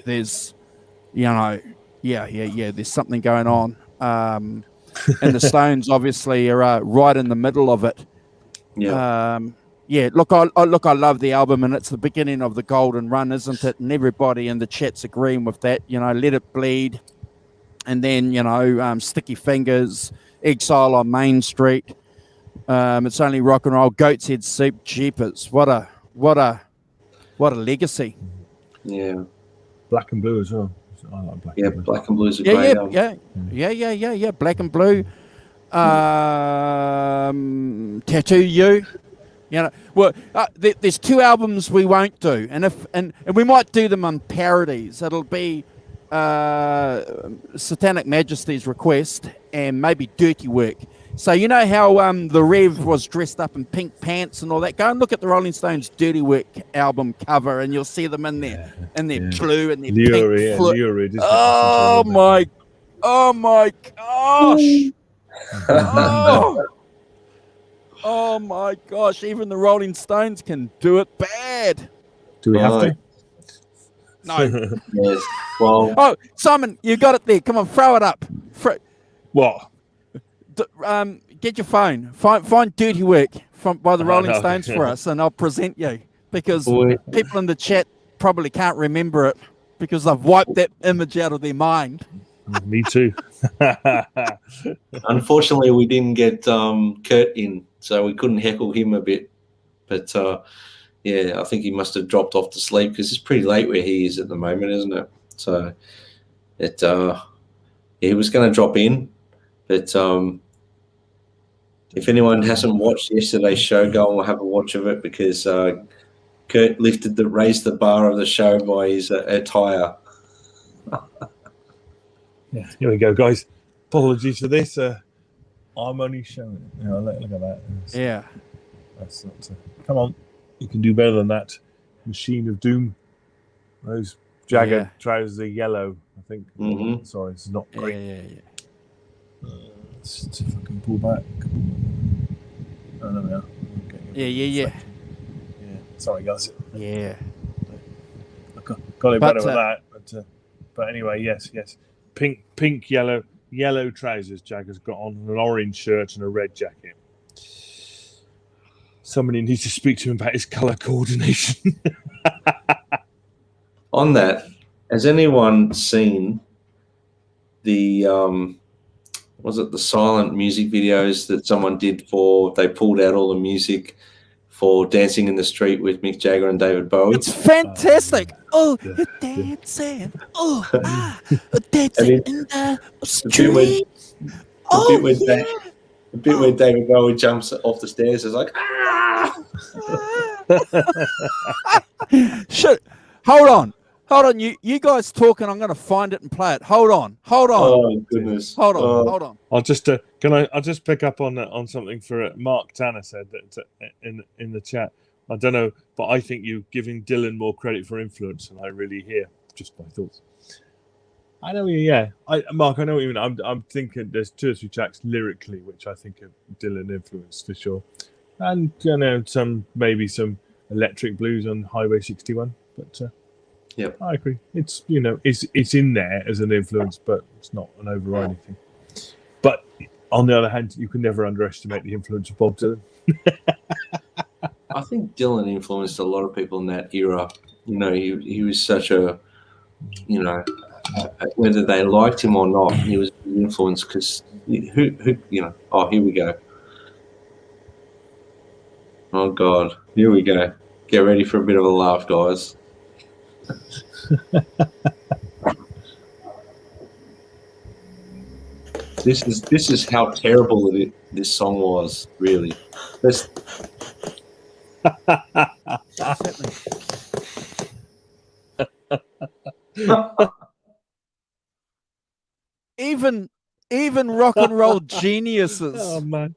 there's there's something going on. And the Stones obviously are right in the middle of it. Look, I love the album, and it's the beginning of the golden run, isn't it? And everybody in the chat's agreeing with that. Let It Bleed, and then Sticky Fingers, Exile on Main Street. It's Only Rock and Roll, Goat's Head Soup, Jeepers. What a legacy. Yeah. Black and Blue as well. I like Black and Blue. Black and Blue is a great album. Yeah. Black and Blue. Tattoo You. There's two albums we won't do, and we might do them on parodies. It'll be Satanic Majesty's Request and maybe Dirty Work. So you know how the Rev was dressed up in pink pants and all that? Go and look at the Rolling Stones Dirty Work album cover, and you'll see them in there, blue and their pink foot. Oh my gosh! Oh my gosh! Even the Rolling Stones can do it bad. Do we have to? No. Yes. Well. Oh, Simon, you got it there. Come on, throw it up. What? Get your phone. Find Dirty Work by the Rolling Stones for us, and I'll present you, because people in the chat probably can't remember it because I've wiped that image out of their mind. Me too. Unfortunately, we didn't get Kurt in, so we couldn't heckle him a bit. But I think he must have dropped off to sleep, because it's pretty late where he is at the moment, isn't it? So It he was going to drop in, but if anyone hasn't watched yesterday's show, go and have a watch of it because Kurt raised the bar of the show by his attire. Yeah, here we go, guys. Apologies for this. I'm only showing it. Look at that. Yeah. That's not. Come on, you can do better than that. Machine of Doom. Those jagged trousers are yellow, I think. Mm-hmm. Sorry, it's not great. Yeah. Let's see if I can pull back. Oh, there we are. Yeah. Sorry, guys. Yeah. I got it better with that. But anyway, yes. Pink, yellow trousers. Jagger's got on an orange shirt and a red jacket. Somebody needs to speak to him about his colour coordination. On that, has anyone seen the was it the silent music videos that someone did they pulled out all the music for Dancing in the Street with Mick Jagger and David Bowie? It's fantastic. You're dancing. Dancing in the street. The bit where David Bowie jumps off the stairs is like, Shit. Hold on. You guys talking. I'm going to find it and play it. Hold on. oh goodness. Hold on. I'll just I'll just pick up on something for Mark Tanner said that in the chat. I don't know, but I think you're giving Dylan more credit for influence than I really hear. Just my thoughts. I know, Mark, I know what you mean. I'm thinking there's 2 or 3 tracks lyrically which I think are Dylan influenced for sure, and maybe some electric blues on Highway 61. But yep, I agree. It's it's in there as an influence, but it's not an overriding thing. But on the other hand, you can never underestimate the influence of Bob Dylan. I think Dylan influenced a lot of people in that era. He was such a, whether they liked him or not, he was influenced because Oh, here we go. Oh God, here we go. Get ready for a bit of a laugh, guys. This is how terrible this song was, really. Even rock and roll geniuses. Oh man.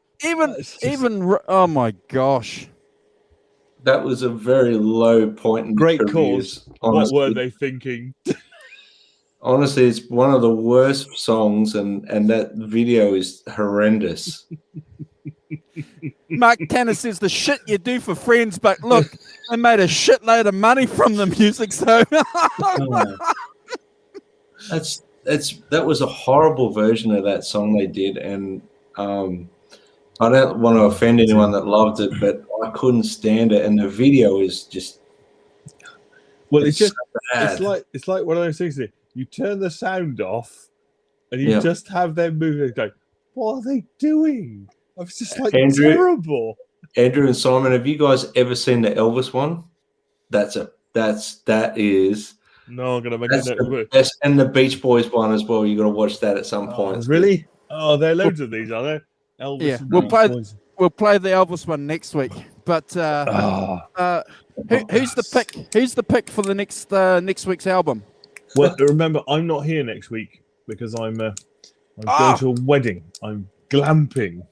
Oh my gosh. That was a very low point in Great careers, cause. honestly. What were they thinking? Honestly, it's one of the worst songs, and that video is horrendous. Mark Tanner says the shit you do for friends, but look, they made a shitload of money from the music, so that was a horrible version of that song they did, and I don't want to offend anyone that loved it, but I couldn't stand it, and the video is just it's so bad. it's like one of those things. You turn the sound off, and you just have them moving. And go, what are they doing? I was just like, terrible. Andrew and Simon, have you guys ever seen the Elvis one? That is. No, I'm gonna make it. The best, and the Beach Boys one as well. You got to watch that at some point. Really? Oh, there are loads of these, are there? Elvis. Yeah, and we'll play the Elvis one next week. But who's the pick? Who's the pick for the next week's album? Well, remember, I'm not here next week because I'm going to a wedding. I'm glamping.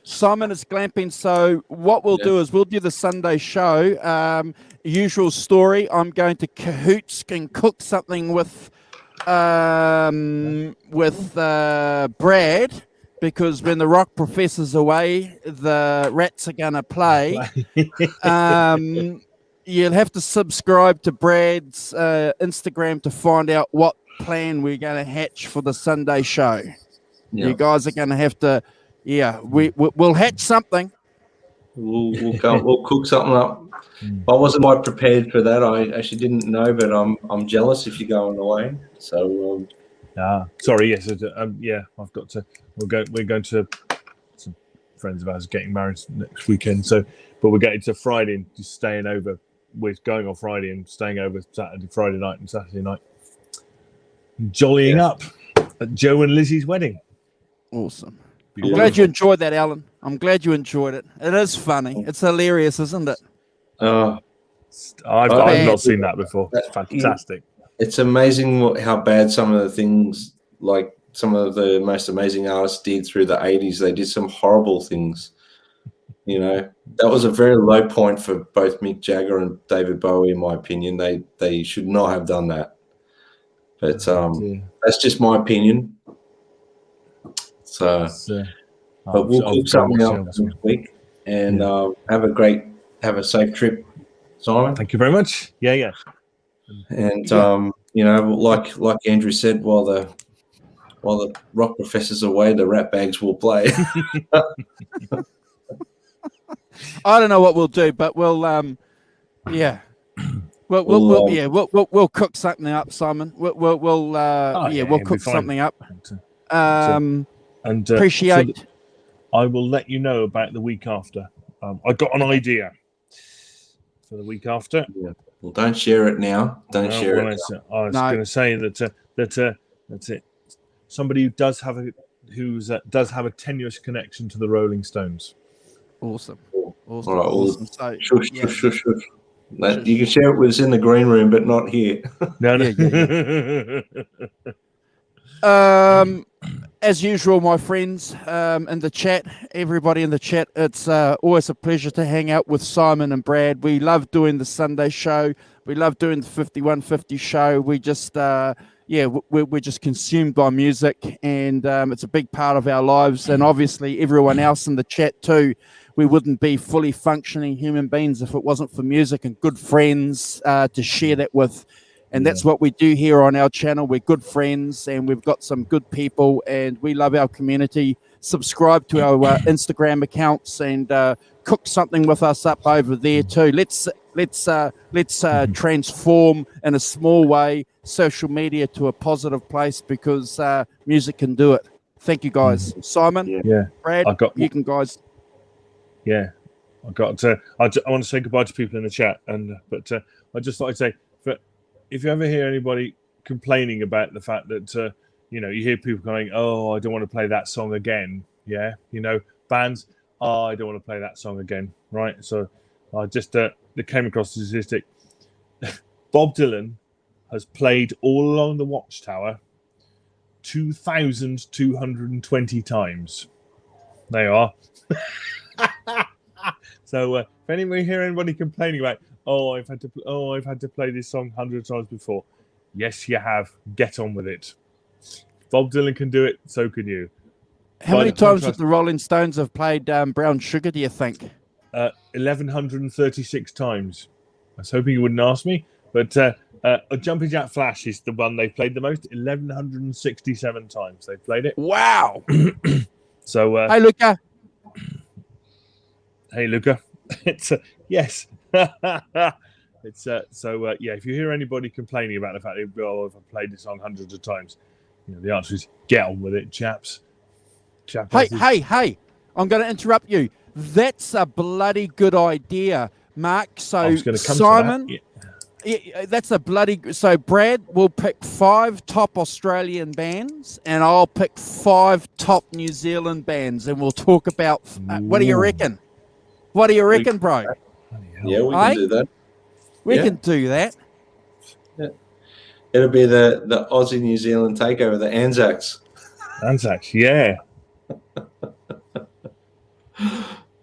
Simon is glamping. So what we'll do is we'll do the Sunday show. Usual story. I'm going to cahoots and cook something with Brad, because when the rock professor's away, the rats are going to play. You'll have to subscribe to Brad's Instagram to find out what plan we're going to hatch for the Sunday show. Yeah. You guys are going to have to, we'll hatch something. We'll cook something up. I wasn't quite prepared for that. I actually didn't know, but I'm jealous if you're going away. So, sorry, yes, I've got to. We're going to some friends of ours getting married next weekend. So, but we're getting to Friday and just staying over. We're going on Friday and staying over Friday night and Saturday night. jollying up at Joe and Lizzie's wedding. Awesome. I'm Beautiful. glad you enjoyed that, Alan. I'm glad you enjoyed it. It is funny. It's hilarious, isn't it? I've not seen that before. It's fantastic. It's amazing how bad some of the things, like some of the most amazing artists did through the 80s. They did some horrible things. You know, that was a very low point for both Mick Jagger and David Bowie, in my opinion. They should not have done that. But that's just my opinion. So, but we'll cook something up next week and have a safe trip, Simon. Thank you very much. Yeah. And you know, like Andrew said, while the rock professor's away, the rat bags will play. I don't know what we'll do, but we'll we'll cook something up, Simon. We'll cook something up. Appreciate. So I will let you know about the week after. I got an idea for the week after. Yeah. Well, don't share it now. Don't share it. I was going to say that that's it. Somebody who does have a tenuous connection to the Rolling Stones. Awesome. All right. Awesome. So, shush. You can share it with us in the green room, but not here. No. As usual, my friends in the chat, everybody in the chat, it's always a pleasure to hang out with Simon and Brad. We love doing the Sunday show. We love doing the 5150 show. We just, we're just consumed by music, and it's a big part of our lives. And obviously, everyone else in the chat too. We wouldn't be fully functioning human beings if it wasn't for music and good friends to share that with. And that's what we do here on our channel. We're good friends, and we've got some good people, and we love our community. Subscribe to our Instagram accounts and cook something with us up over there too. Let's transform in a small way social media to a positive place, because music can do it. Thank you, guys. Simon, Brad, you can guys. Yeah, I want to say goodbye to people in the chat, but I just thought I'd say, if you ever hear anybody complaining about the fact that you hear people going, "Oh, I don't want to play that song again," bands, "Oh, I don't want to play that song again," right? So I just came across the statistic. Bob Dylan has played all along the Watchtower 2,220 times. There you are. So if anybody hear anybody complaining about, I've had to play this song 100 times before. Yes, you have. Get on with it. Bob Dylan can do it, so can you. How many times did the Rolling Stones have played Brown Sugar, do you think? 1,136 times. I was hoping you wouldn't ask me, but Jumping Jack Flash is the one they played the most. 1,167 times they played it. Wow. So hey, Luca. Hey, Luca. It's yes. It's if you hear anybody complaining about the fact that, I've played this song hundreds of times, the answer is get on with it, chaps. Hey, I'm going to interrupt you. That's a bloody good idea, Mark. So Simon, that's a bloody. So Brad will pick 5 top Australian bands, and I'll pick 5 top New Zealand bands, and we'll talk about. What do you reckon? What do you reckon, bro? Yeah, we can do that. We can do that. Yeah. It'll be the Aussie New Zealand takeover, the Anzacs. Anzacs, yeah.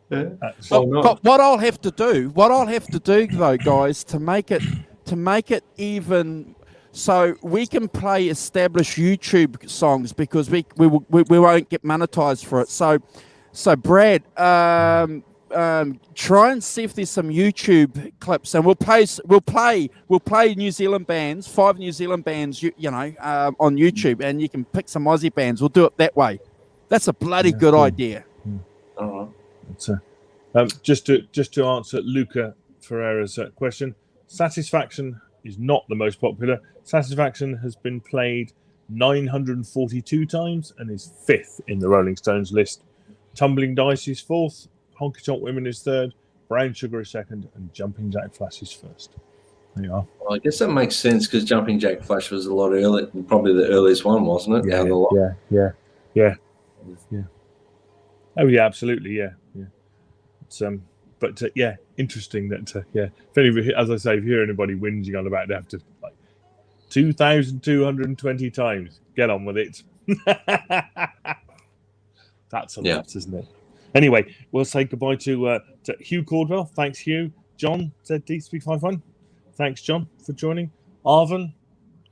But what I'll have to do though, guys, to make it even, so we can play established YouTube songs, because we won't get monetized for it. So Brad, try and see if there's some YouTube clips, and we'll play New Zealand bands, 5 New Zealand bands, on YouTube, and you can pick some Aussie bands. We'll do it that way. That's a bloody good idea. All right. Just to answer Luca Ferreira's question, Satisfaction is not the most popular. Satisfaction has been played 942 times and is 5th in the Rolling Stones list. Tumbling Dice is 4th. Honky Tonk Women is 3rd. Brown Sugar is 2nd, and Jumping Jack Flash is 1st. There you are. Well, I guess that makes sense because Jumping Jack Flash was a lot early, probably the earliest one, wasn't it? Yeah, Out of the lot. yeah. Oh yeah, absolutely, yeah. It's, but yeah, interesting that if anybody, as I say, if you hear anybody whinging on about it after like 2,220 times, get on with it. That's a lot, isn't it? Anyway, we'll say goodbye to Hugh Caldwell. Thanks, Hugh. John, ZD351. Thanks, John, for joining. Arvin,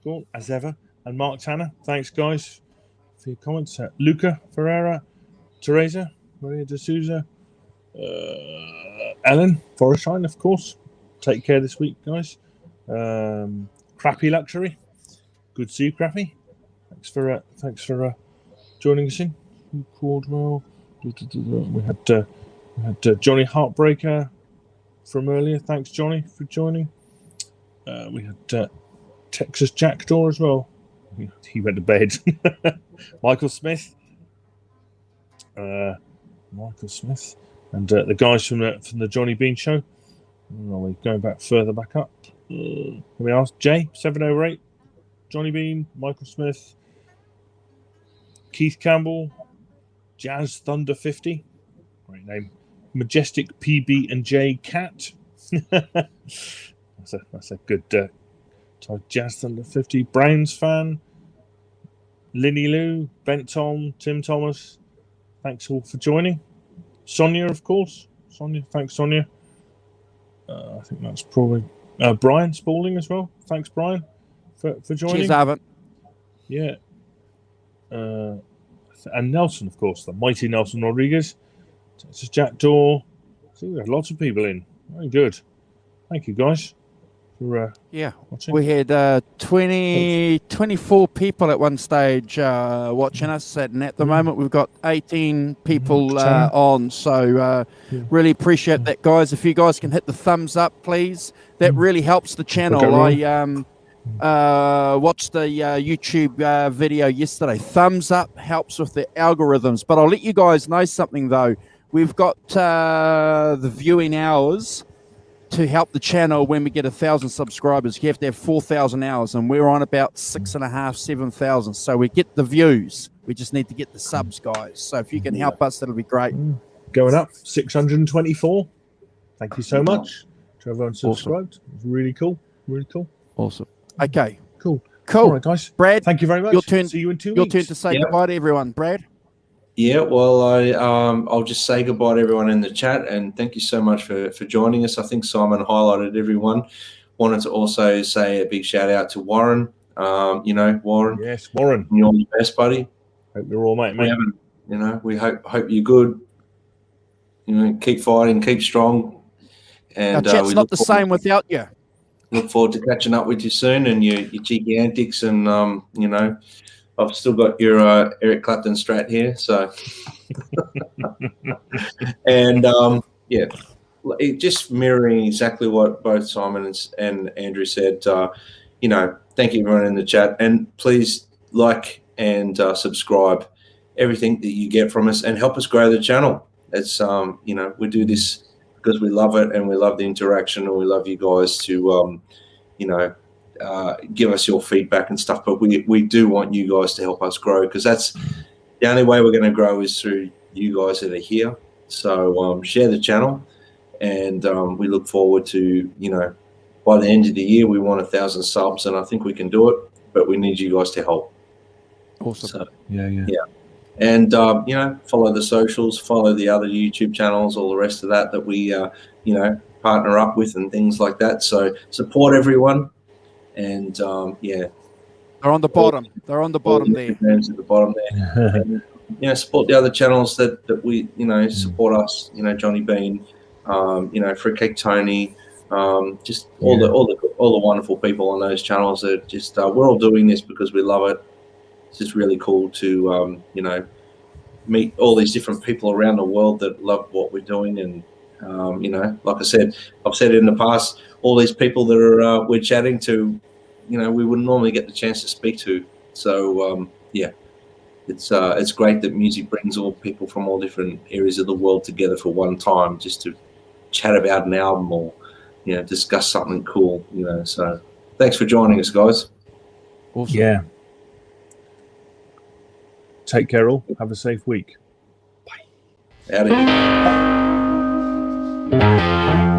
cool, as ever. And Mark Tanner. Thanks, guys, for your comments. Luca Ferreira, Teresa, Maria de Souza, Ellen Forrestine, of course. Take care this week, guys. Crappy Luxury. Good to see you, Crappy. Thanks for joining us in. Hugh Caldwell. We had Johnny Heartbreaker from earlier. Thanks, Johnny, for joining. We had Texas Jackdaw as well. He went to bed. Michael Smith. And the guys from the Johnny Bean Show. Are we going back further back up? Here we are. Jay 708, Johnny Bean, Michael Smith, Keith Campbell, Jazz Thunder 50, great name. Majestic PB and J Cat. that's a good Jazz Thunder 50. Browns fan. Linny Lou, Bent Tom, Tim Thomas. Thanks all for joining. Sonia, of course. Thanks, Sonia. I think that's probably Brian Spalding as well. Thanks, Brian, for joining. Cheers, Arvin. Yeah. And Nelson, of course, the mighty Nelson Rodriguez. This is Jackdaw. See, we had lots of people in. Very good. Thank you, guys, for watching. We had 24 people at one stage watching us, and at the moment we've got 18 people on. So really appreciate that, guys. If you guys can hit the thumbs up, please, that really helps the channel. I watched the YouTube video yesterday. Thumbs up helps with the algorithms. But I'll let you guys know something, though. We've got the viewing hours to help the channel. When we get 1,000 subscribers, you have to have 4,000 hours, and we're on about 6,500, 7,000. So we get the views. We just need to get the subs, guys. So if you can help us, that'll be great. Going up 624. Thank you so much to everyone subscribed. Awesome. It was really cool. Really cool. Awesome. Okay. Cool. All right, guys. Brad, thank you very much. Your turn. See you in 2 weeks. Your turn to say goodbye to everyone, Brad. Yeah, well, I'll just say goodbye to everyone in the chat, and thank you so much for joining us. I think Simon highlighted everyone. Wanted to also say a big shout out to Warren. Warren. Yes, Warren. You're the best, buddy. Hope you're all mate. We hope you're good. Keep fighting, keep strong. And our chat's not the same without you. Look forward to catching up with you soon and your cheeky antics, and I've still got your Eric Clapton strat here, so and just mirroring exactly what both Simon and Andrew said. Thank you everyone in the chat, and please like and subscribe everything that you get from us, and help us grow the channel. It's we do this because we love it, and we love the interaction, and we love you guys to give us your feedback and stuff, but we do want you guys to help us grow, because that's the only way we're going to grow is through you guys that are here. So share the channel, and we look forward to, by the end of the year, we want 1,000 subs, and I think we can do it, but we need you guys to help. Awesome. So, yeah. And follow the socials, follow the other YouTube channels, all the rest of that we partner up with, and things like that. So support everyone. And they're on the bottom. They're on the bottom there. At the bottom there. And, support the other channels that we support us. Johnny Bean, Fruitcake Tony, just all the wonderful people on those channels. That just we're all doing this because we love it. It's just really cool to meet all these different people around the world that love what we're doing. And like I said, I've said it in the past, all these people that are we're chatting to, we wouldn't normally get the chance to speak to. So it's great that music brings all people from all different areas of the world together for one time, just to chat about an album or discuss something cool. So thanks for joining us, guys. Awesome. Yeah. Take care, all. Have a safe week. Out of here.